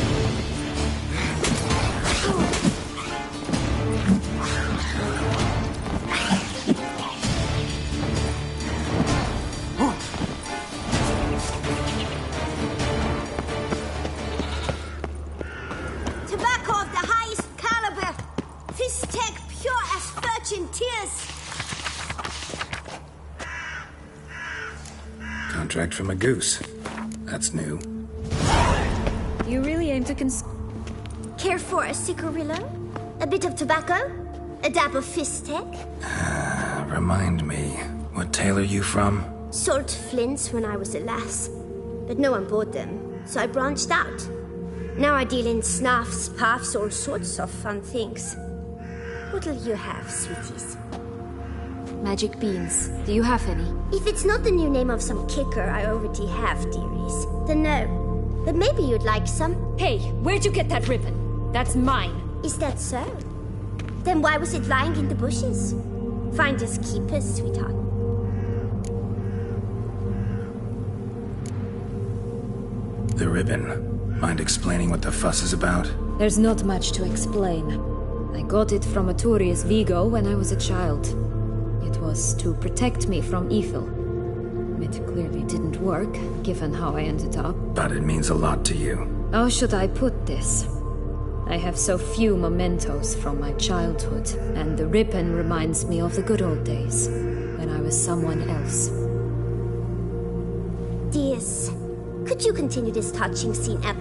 Contract from a goose. That's new. You really aim to Care for a cigarillo? A bit of tobacco? A dab of fistek? Remind me, what tale are you from? Sold flints when I was a lass. But no one bought them, so I branched out. Now I deal in snuffs, puffs, all sorts of fun things. What'll you have, sweeties? Magic beans. Do you have any? If it's not the new name of some kicker I already have, dearies, then no. But maybe you'd like some. Hey, where'd you get that ribbon? That's mine. Is that so? Then why was it lying in the bushes? Finders keepers, sweetheart. The ribbon. Mind explaining what the fuss is about? There's not much to explain. I got it from Artorius Vigo when I was a child. It was to protect me from evil. It clearly didn't work, given how I ended up. But it means a lot to you. How should I put this? I have so few mementos from my childhood, and the ribbon reminds me of the good old days, when I was someone else. Dears, could you continue this touching scene up?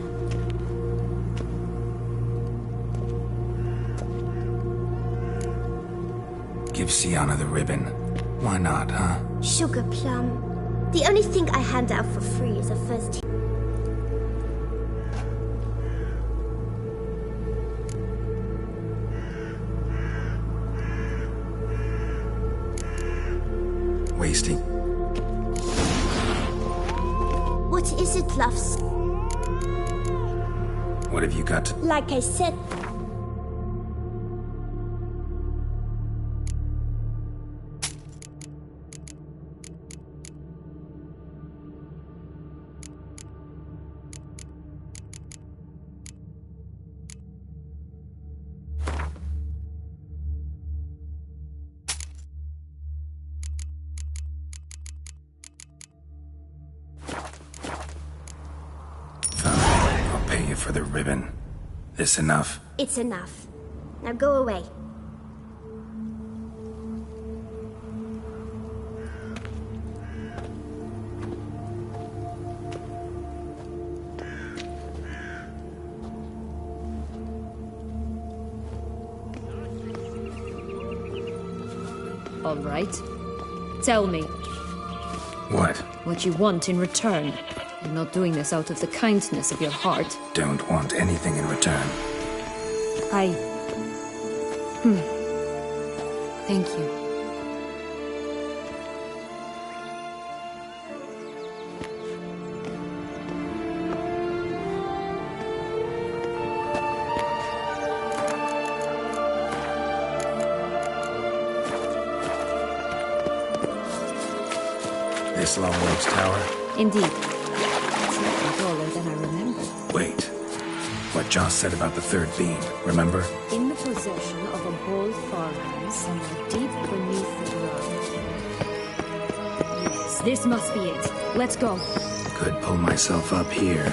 Give Sienna the ribbon. Why not, huh? Sugar plum. The only thing I hand out for free is a first... Wasting. What is it, loves? What have you got to... Like I said... For the ribbon. This enough? It's enough. Now go away. All right. Tell me. What? What you want in return. You're not doing this out of the kindness of your heart. Don't want anything in return. Thank you. This Longworks Tower? Indeed. Taller than I remember. Wait. What Joss said about the third beam, remember? In the possession of a bold farmhand somewhere deep beneath the ground. Yes, this must be it. Let's go. Could pull myself up here,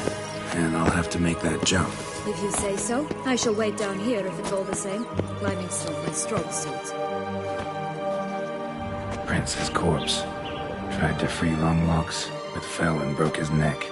and I'll have to make that jump. If you say so, I shall wait down here if it's all the same. Climbing's still my stroke suit. Prince's corpse. Tried to free Longlocks, but fell and broke his neck.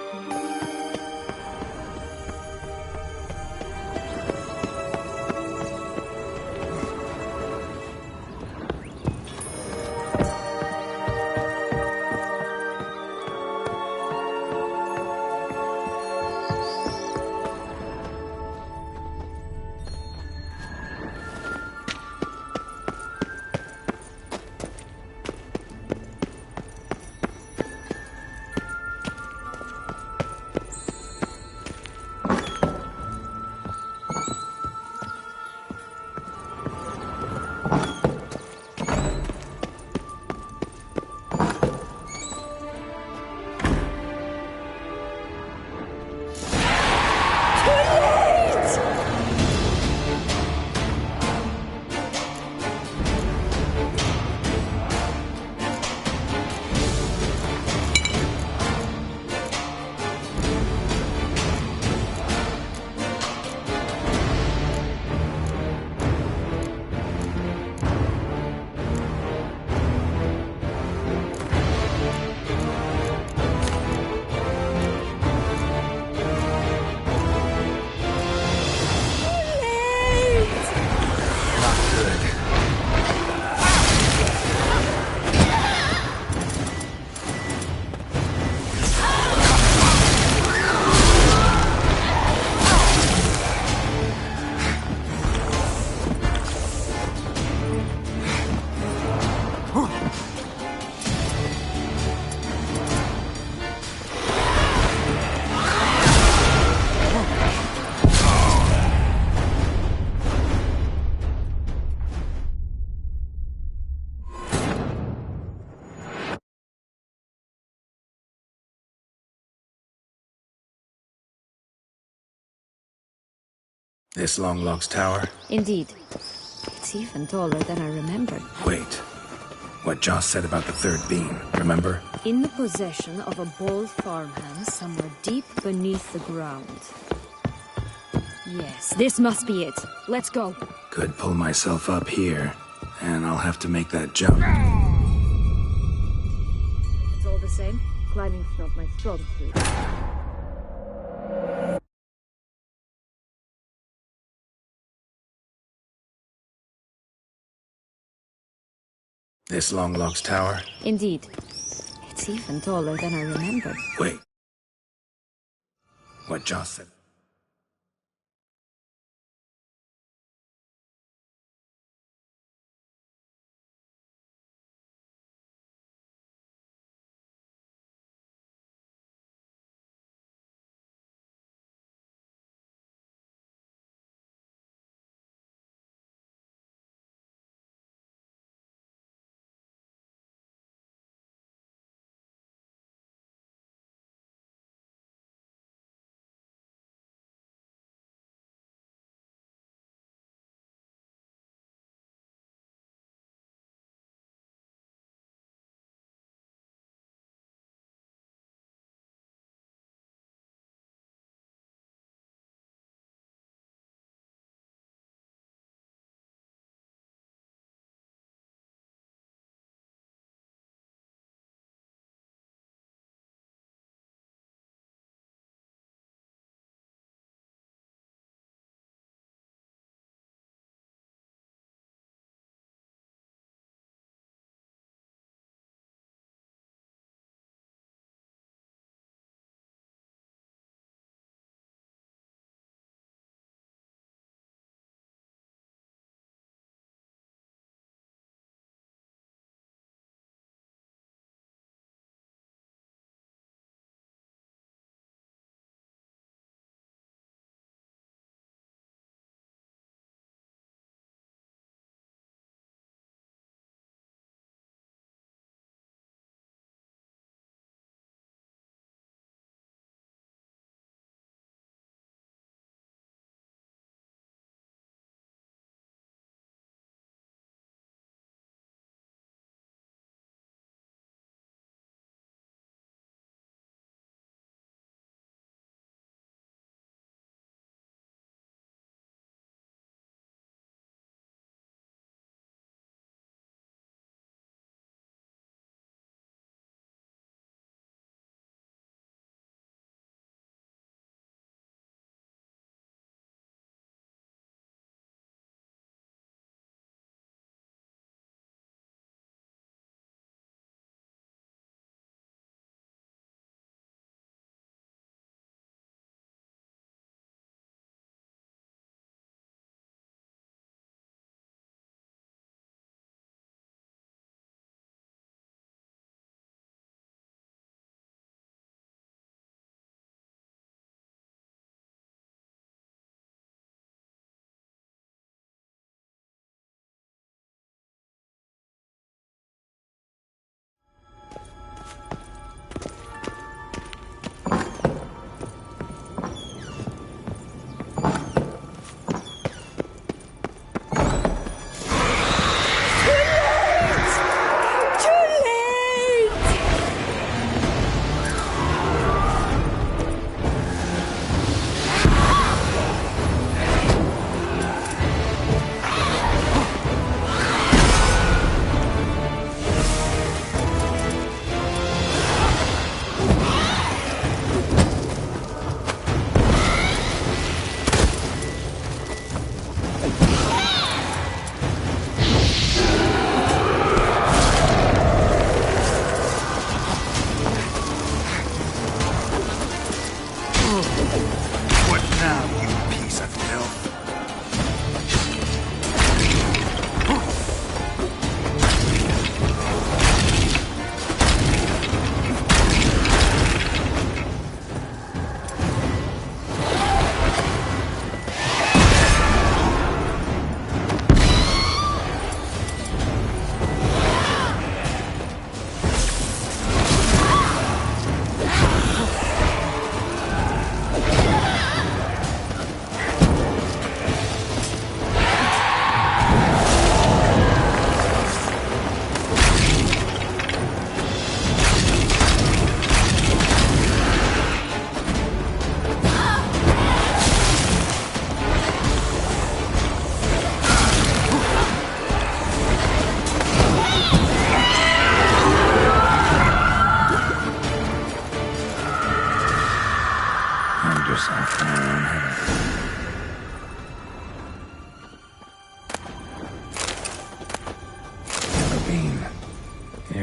This Longlock's tower? Indeed. It's even taller than I remembered. Wait. What Joss said about the third beam, remember? In the possession of a bold farmhand somewhere deep beneath the ground. Yes, this must be it. Let's go. Could pull myself up here, and I'll have to make that jump. It's all the same. Climbing's not my strong suit. This Longlock's tower? Indeed. It's even taller than I remembered. Wait. What Joss said.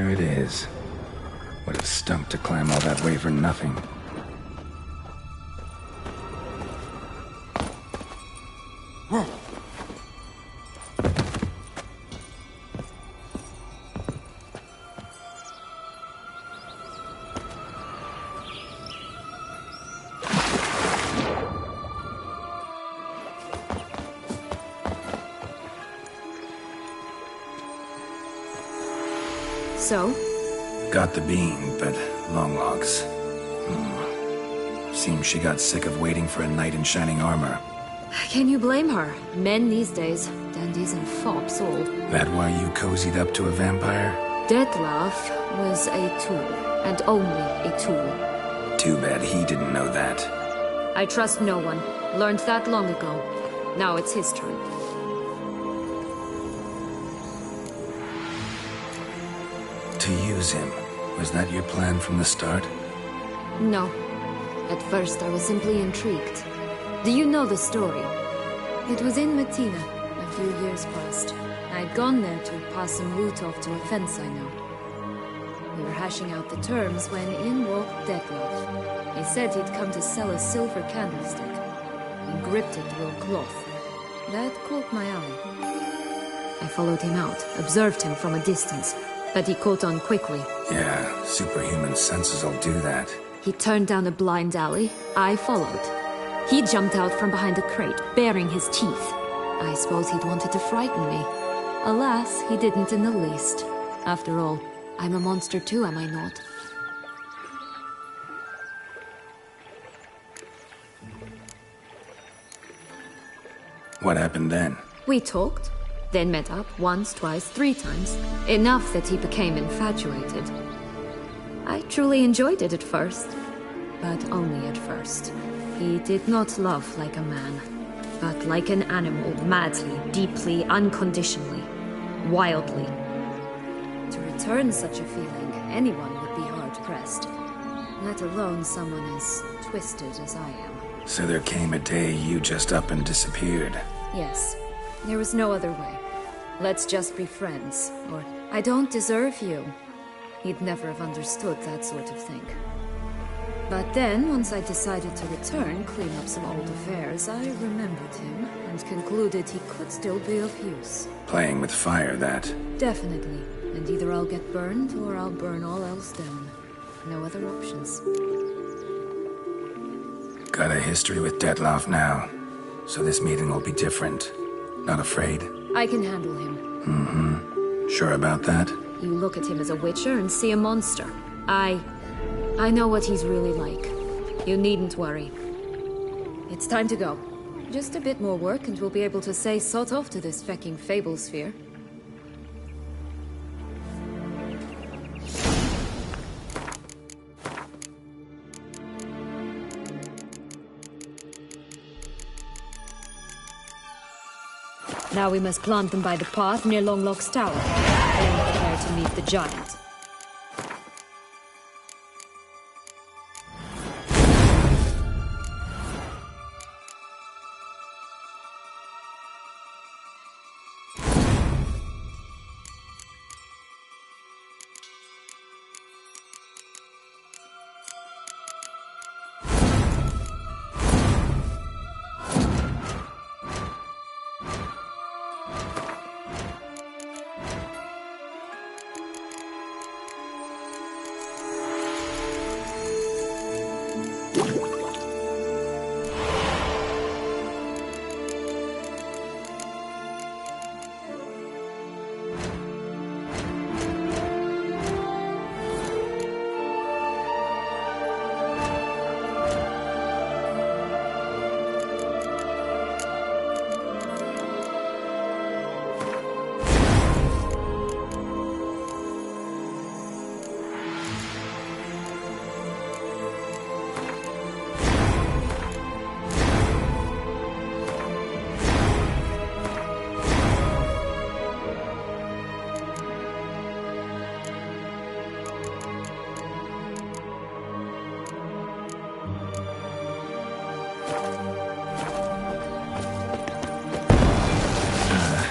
There it is. Would have stunk to climb all that way for nothing. So? Got the bean, but long logs. Seems she got sick of waiting for a knight in shining armor. Can you blame her? Men these days, dandies and fops all. That why you cozied up to a vampire? Dettlaff was a tool, and only a tool. Too bad he didn't know that. I trust no one. Learned that long ago. Now it's his turn. To use him. Was that your plan from the start? No. At first I was simply intrigued. Do you know the story? It was in Metina, a few years past. I'd gone there to pass some loot off to a fence I know. We were hashing out the terms when in walked Dettlaff. He said he'd come to sell a silver candlestick. He gripped it through a cloth. That caught my eye. I followed him out, observed him from a distance, but he caught on quickly. Yeah, superhuman senses will do that. He turned down a blind alley. I followed. He jumped out from behind a crate, baring his teeth. I suppose he'd wanted to frighten me. Alas, he didn't in the least. After all, I'm a monster too, am I not? What happened then? We talked, then met up once, twice, 3 times. Enough that he became infatuated. I truly enjoyed it at first, but only at first. He did not love like a man, but like an animal, madly, deeply, unconditionally, wildly. To return such a feeling, anyone would be hard-pressed, let alone someone as twisted as I am. So there came a day you just up and disappeared. Yes, there was no other way. Let's just be friends, or I don't deserve you. He'd never have understood that sort of thing. But then, once I decided to return, clean up some old affairs, I remembered him and concluded he could still be of use. Playing with fire, that. Definitely. And either I'll get burned, or I'll burn all else down. No other options. Got a history with Dettlaff now, so this meeting will be different. Not afraid? I can handle him. Mm-hmm. Sure about that? You look at him as a witcher and see a monster. I know what he's really like. You needn't worry. It's time to go. Just a bit more work and we'll be able to say sod off to this fecking fable sphere. Now we must plant them by the path near Longlock's tower. Then prepare to meet the giant.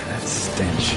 That stench.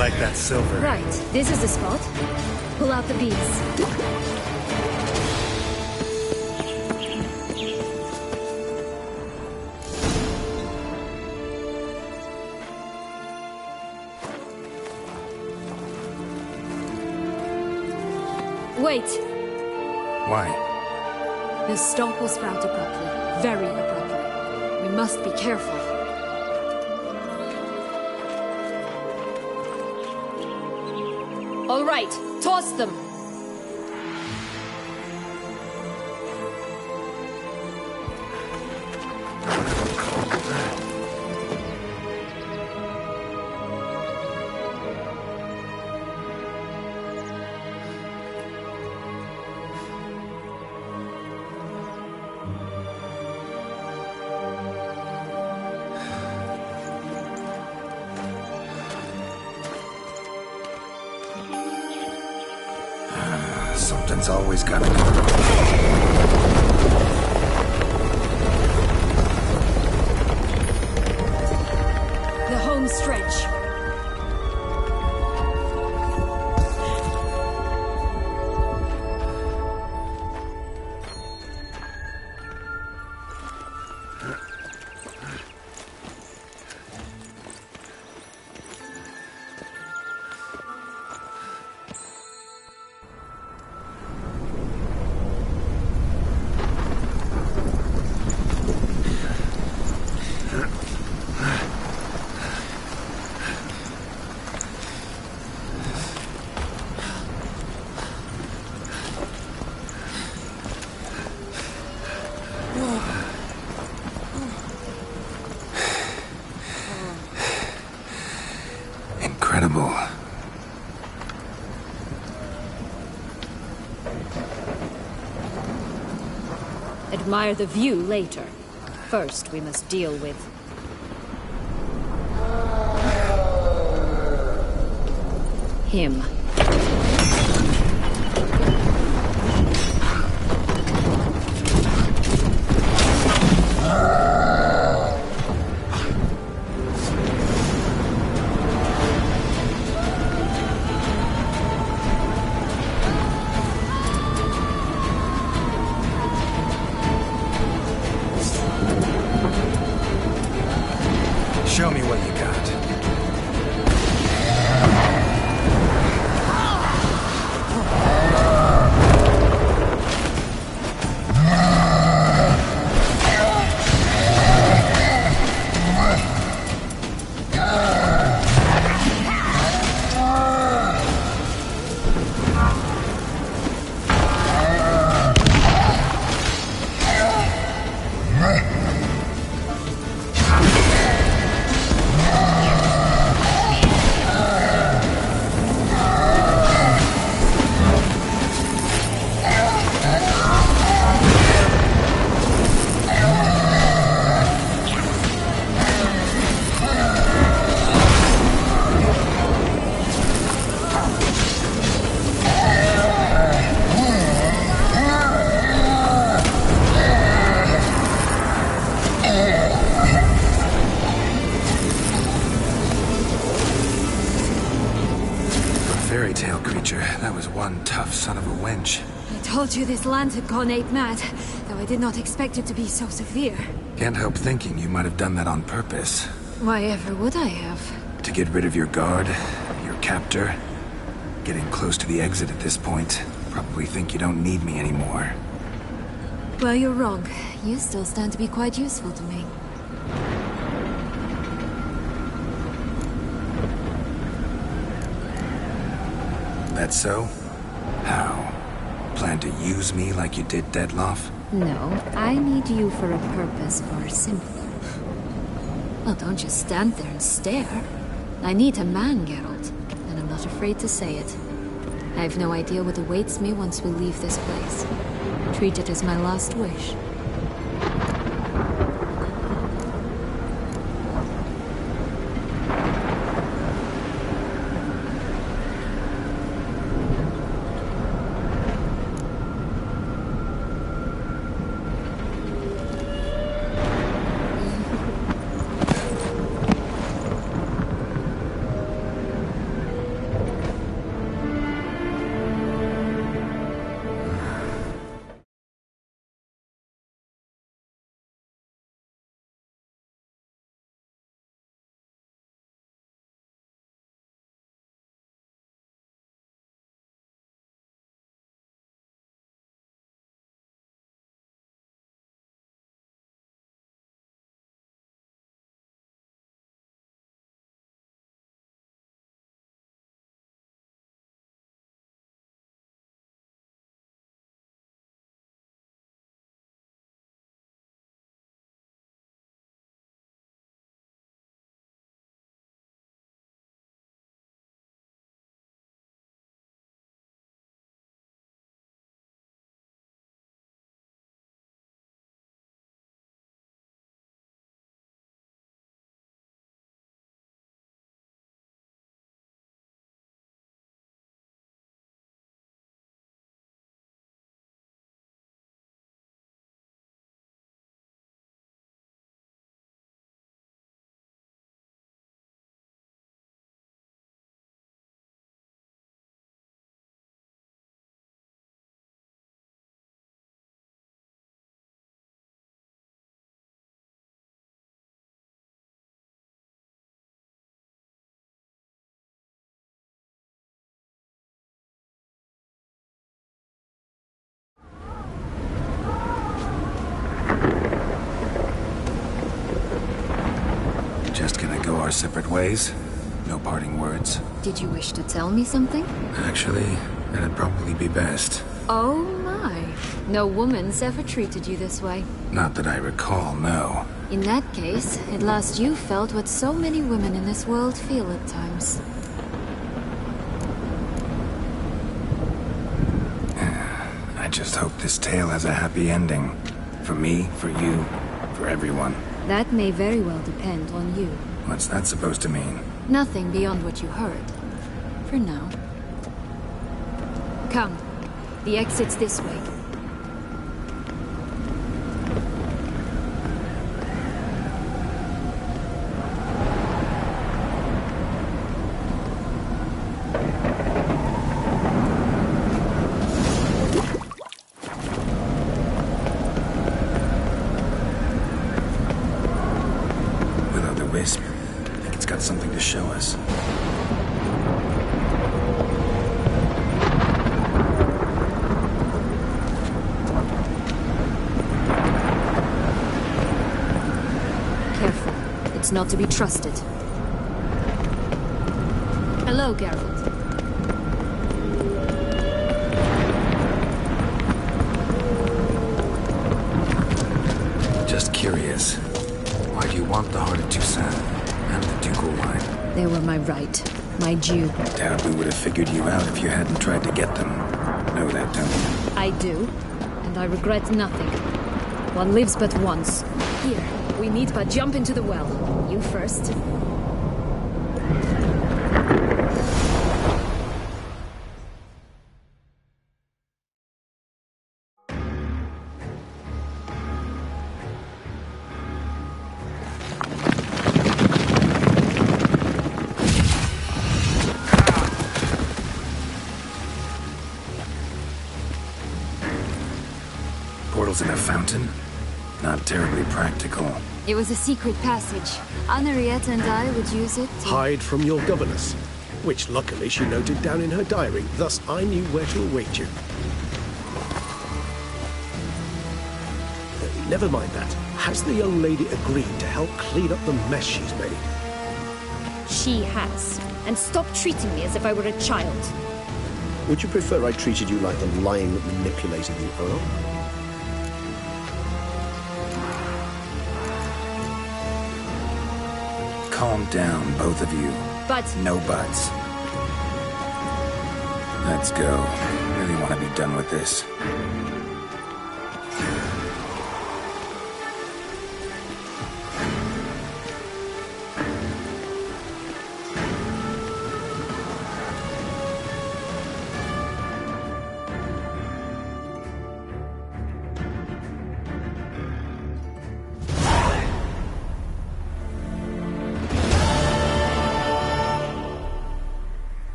like that silver. Right, this is the spot. Pull out the beads. Wait! Why? The stalk will sprout abruptly. Very abruptly. We must be careful. All right, toss them! Something's always gotta go. The home stretch. Incredible. Admire the view later. First, we must deal with... him. Show me what you got. Fairy tale creature. That was one tough son of a wench. I told you this land had gone ape mad, though I did not expect it to be so severe. Can't help thinking you might have done that on purpose. Why ever would I have? To get rid of your guard, your captor. Getting close to the exit at this point. Probably think you don't need me anymore. Well, you're wrong. You still stand to be quite useful to me. That so? How? Plan to use me like you did Dettlaff? No, I need you for a purpose far simpler. Well, don't just stand there and stare. I need a man, Geralt, and I'm not afraid to say it. I have no idea what awaits me once we leave this place. Treat it as my last wish. our separate ways. No parting words. Did you wish to tell me something? Actually, that'd probably be best. Oh my. No woman's ever treated you this way. Not that I recall, no. In that case, at last you felt what so many women in this world feel at times. I just hope this tale has a happy ending. For me, for you, for everyone. That may very well depend on you. What's that supposed to mean? Nothing beyond what you heard. For now. Come. The exit's this way. Will-o'-the-wisp. I think it's got something to show us. It's not to be trusted. Hello, Geralt. Just curious. Why do you want the Heart of Toussaint and the Ducal Wine? They were my right. My due. Doubt we would have figured you out if you hadn't tried to get them. Know that, don't you? I do. And I regret nothing. One lives but once. Here. We need but jump into the well. You first. Portals in a fountain? Not terribly practical. It was a secret passage. Anariette and I would use it to... Hide from your governess, which luckily she noted down in her diary. Thus, I knew where to await you. Never mind that. Has the young lady agreed to help clean up the mess she's made? She has. And stop treating me as if I were a child. Would you prefer I treated you like the lion that manipulated the Earl? Calm down, both of you. But... No buts. Let's go. Really want to be done with this.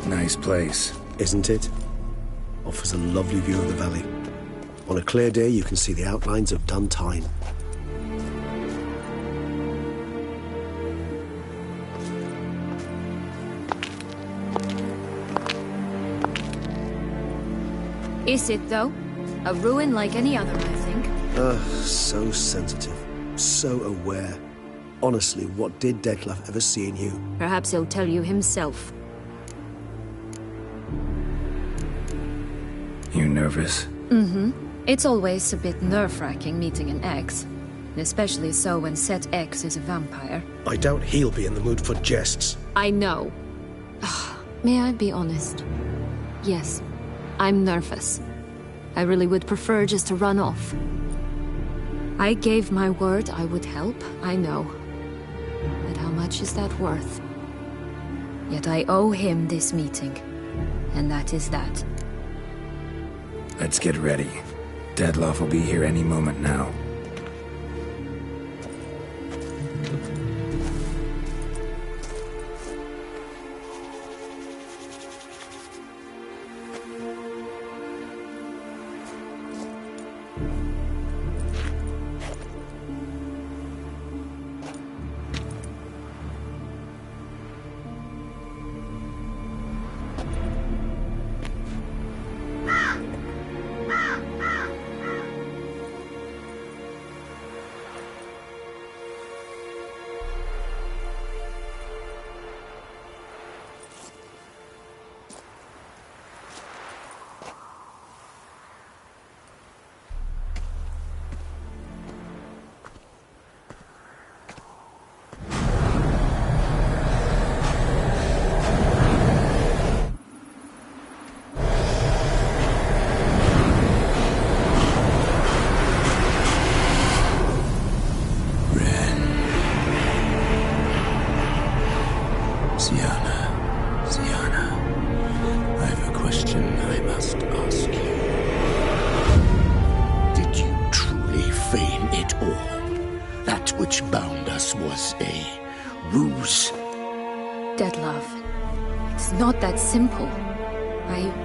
Nice place. Isn't it? Offers a lovely view of the valley. On a clear day, you can see the outlines of Dun Tine. Is it, though? A ruin like any other, I think. So sensitive. So aware. Honestly, what did Dettlaff ever see in you? Perhaps he'll tell you himself. You nervous? Mm-hmm. It's always a bit nerve-wracking meeting an ex. Especially so when Set X is a vampire. I doubt he'll be in the mood for jests. I know. May I be honest? Yes, I'm nervous. I really would prefer just to run off. I gave my word I would help, I know. But how much is that worth? Yet I owe him this meeting. And that is that. Let's get ready. Dettlaff will be here any moment now. a ruse. Deadlove, it's not that simple.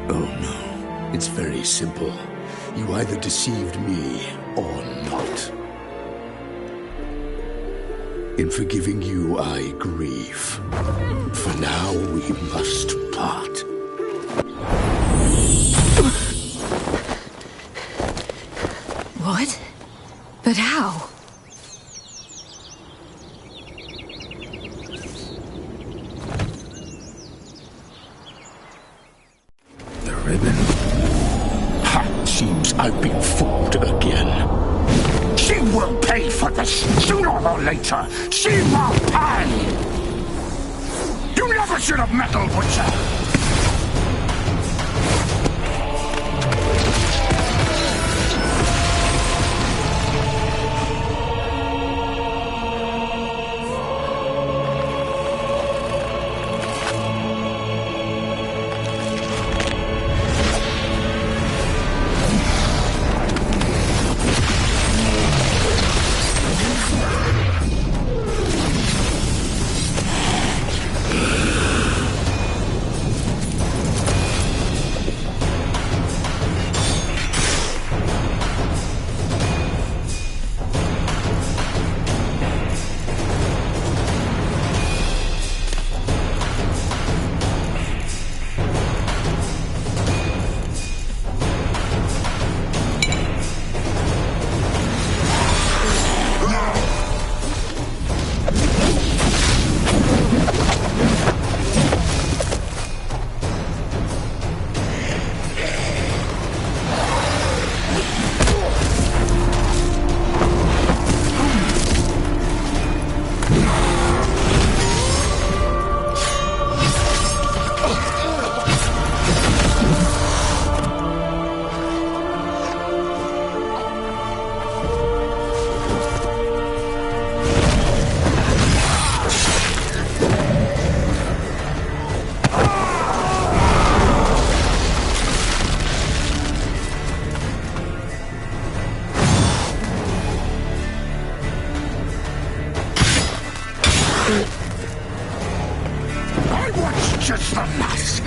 Oh no, it's very simple. You either deceived me or not. In forgiving you, I grieve. For now, we must part. What? But how? The ribbon? Ha! Seems I've been fooled again. She will pay for this, sooner or later. She will pay! You never should have meddled with her! Just the last.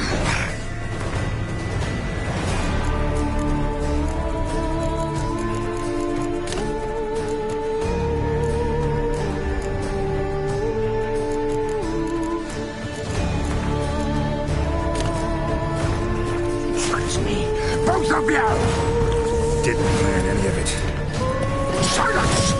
Trust me, both of you! Didn't plan any of it. Silence!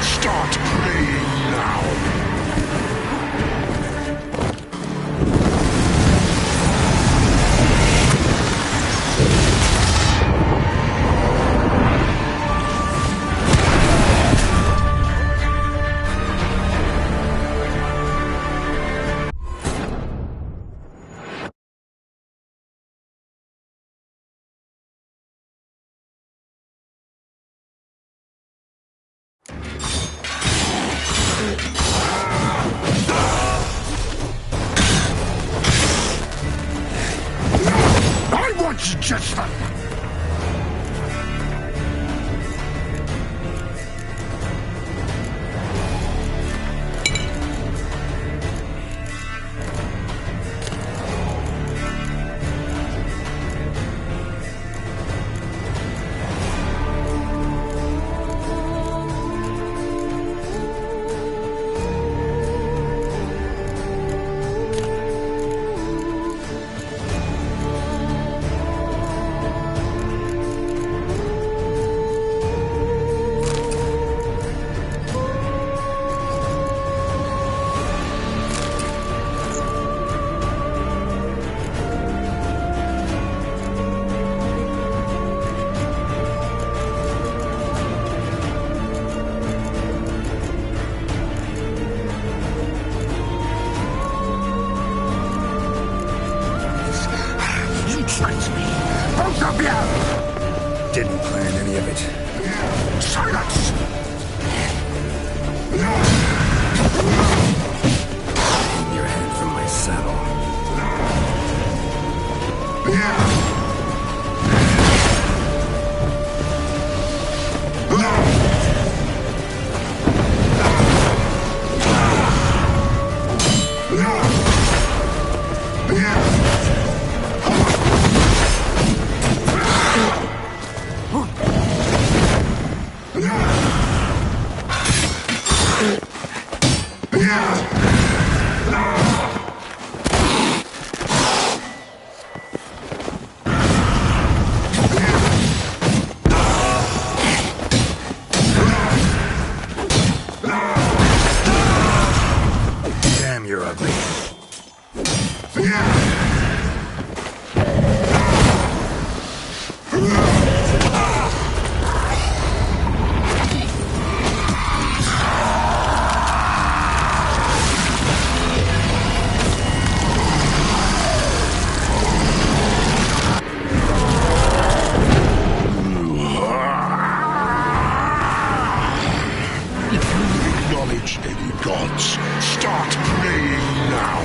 Start praying now! Just the... tricked me! Both of you! Didn't plan any of it. Silence! Hang your head from my saddle. Damn, you're ugly. If you acknowledge any gods, start praying now.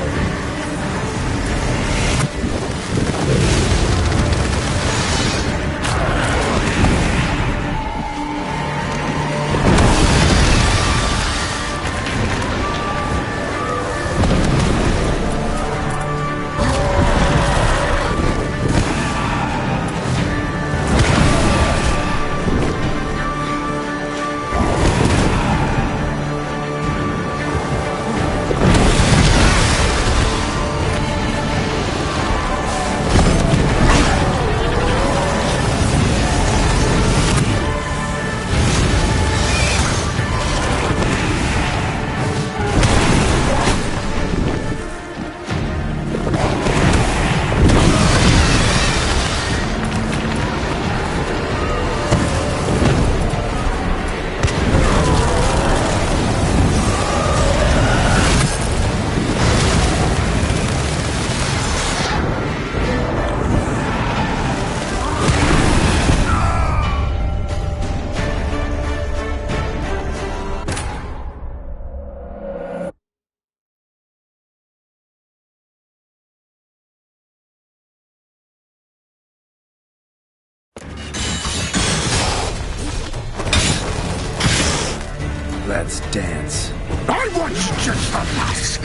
Let's dance. I want just the last.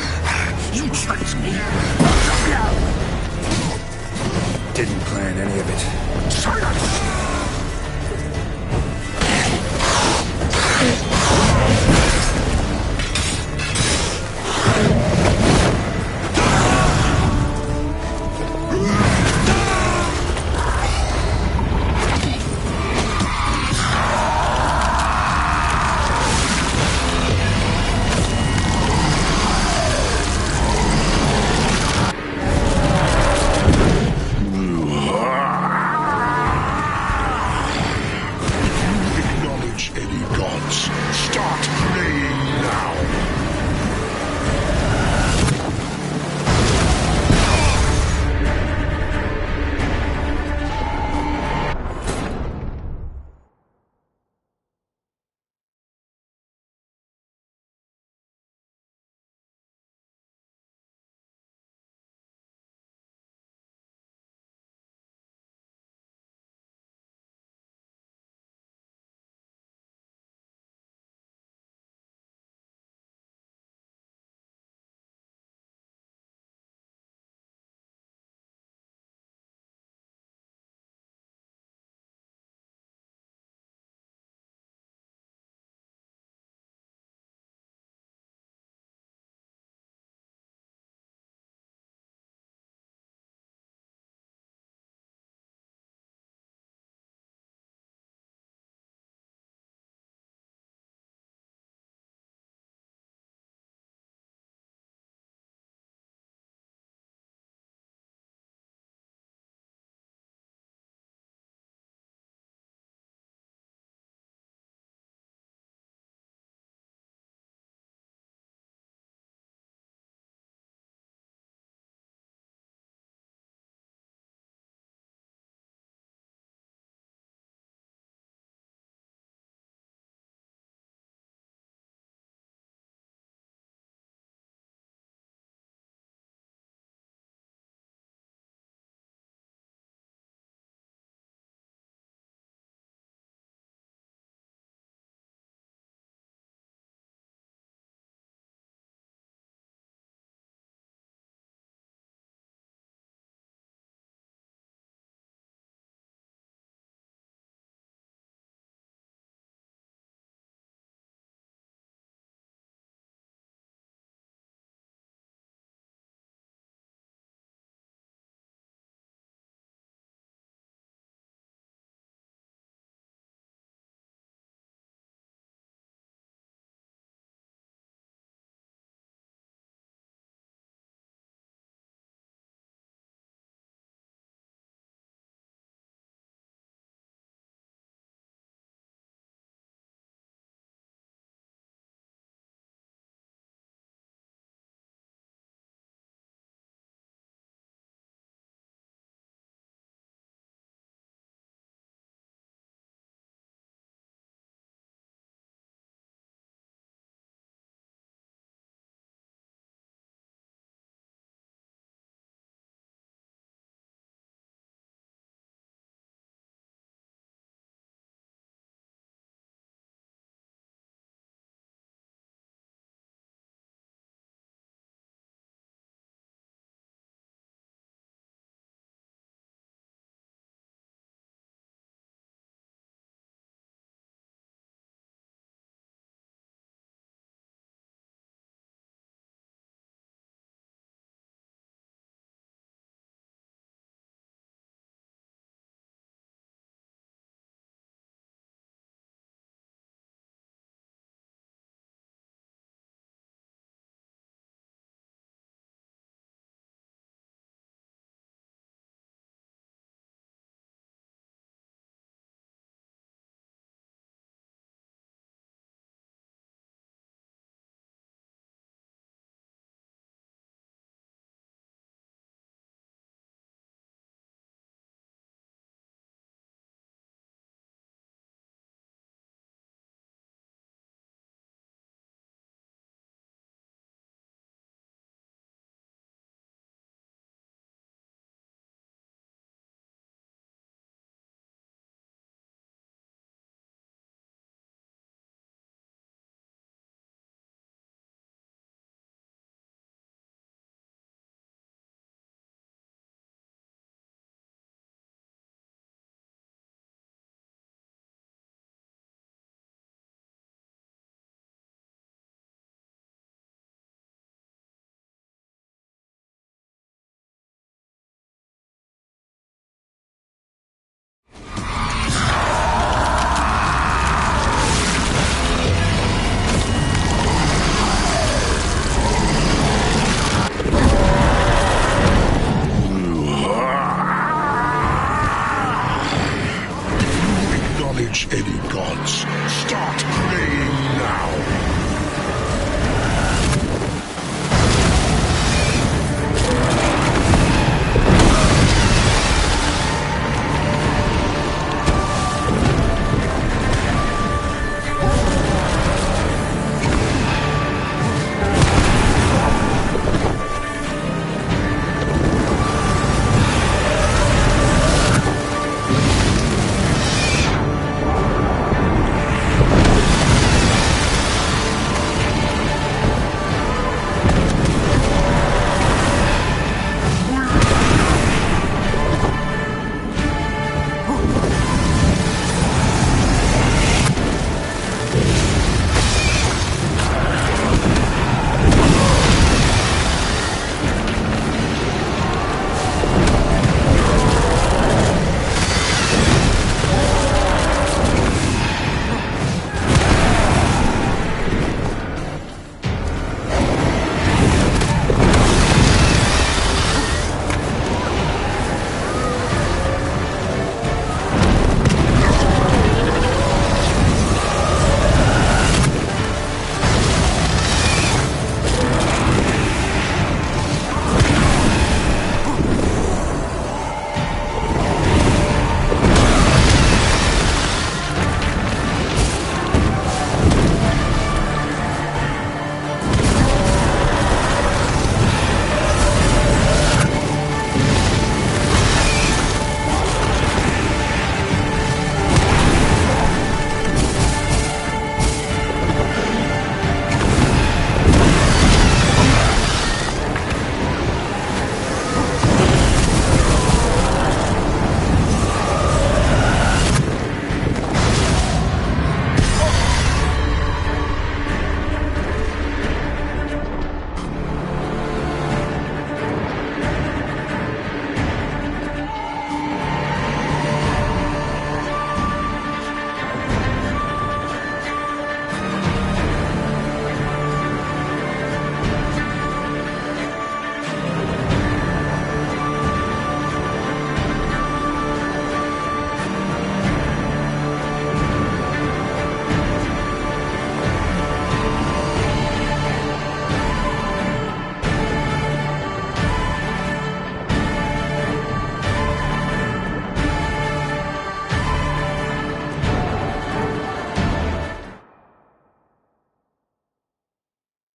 You tricked me. Both of you! Didn't plan any of it. Silence! Eddie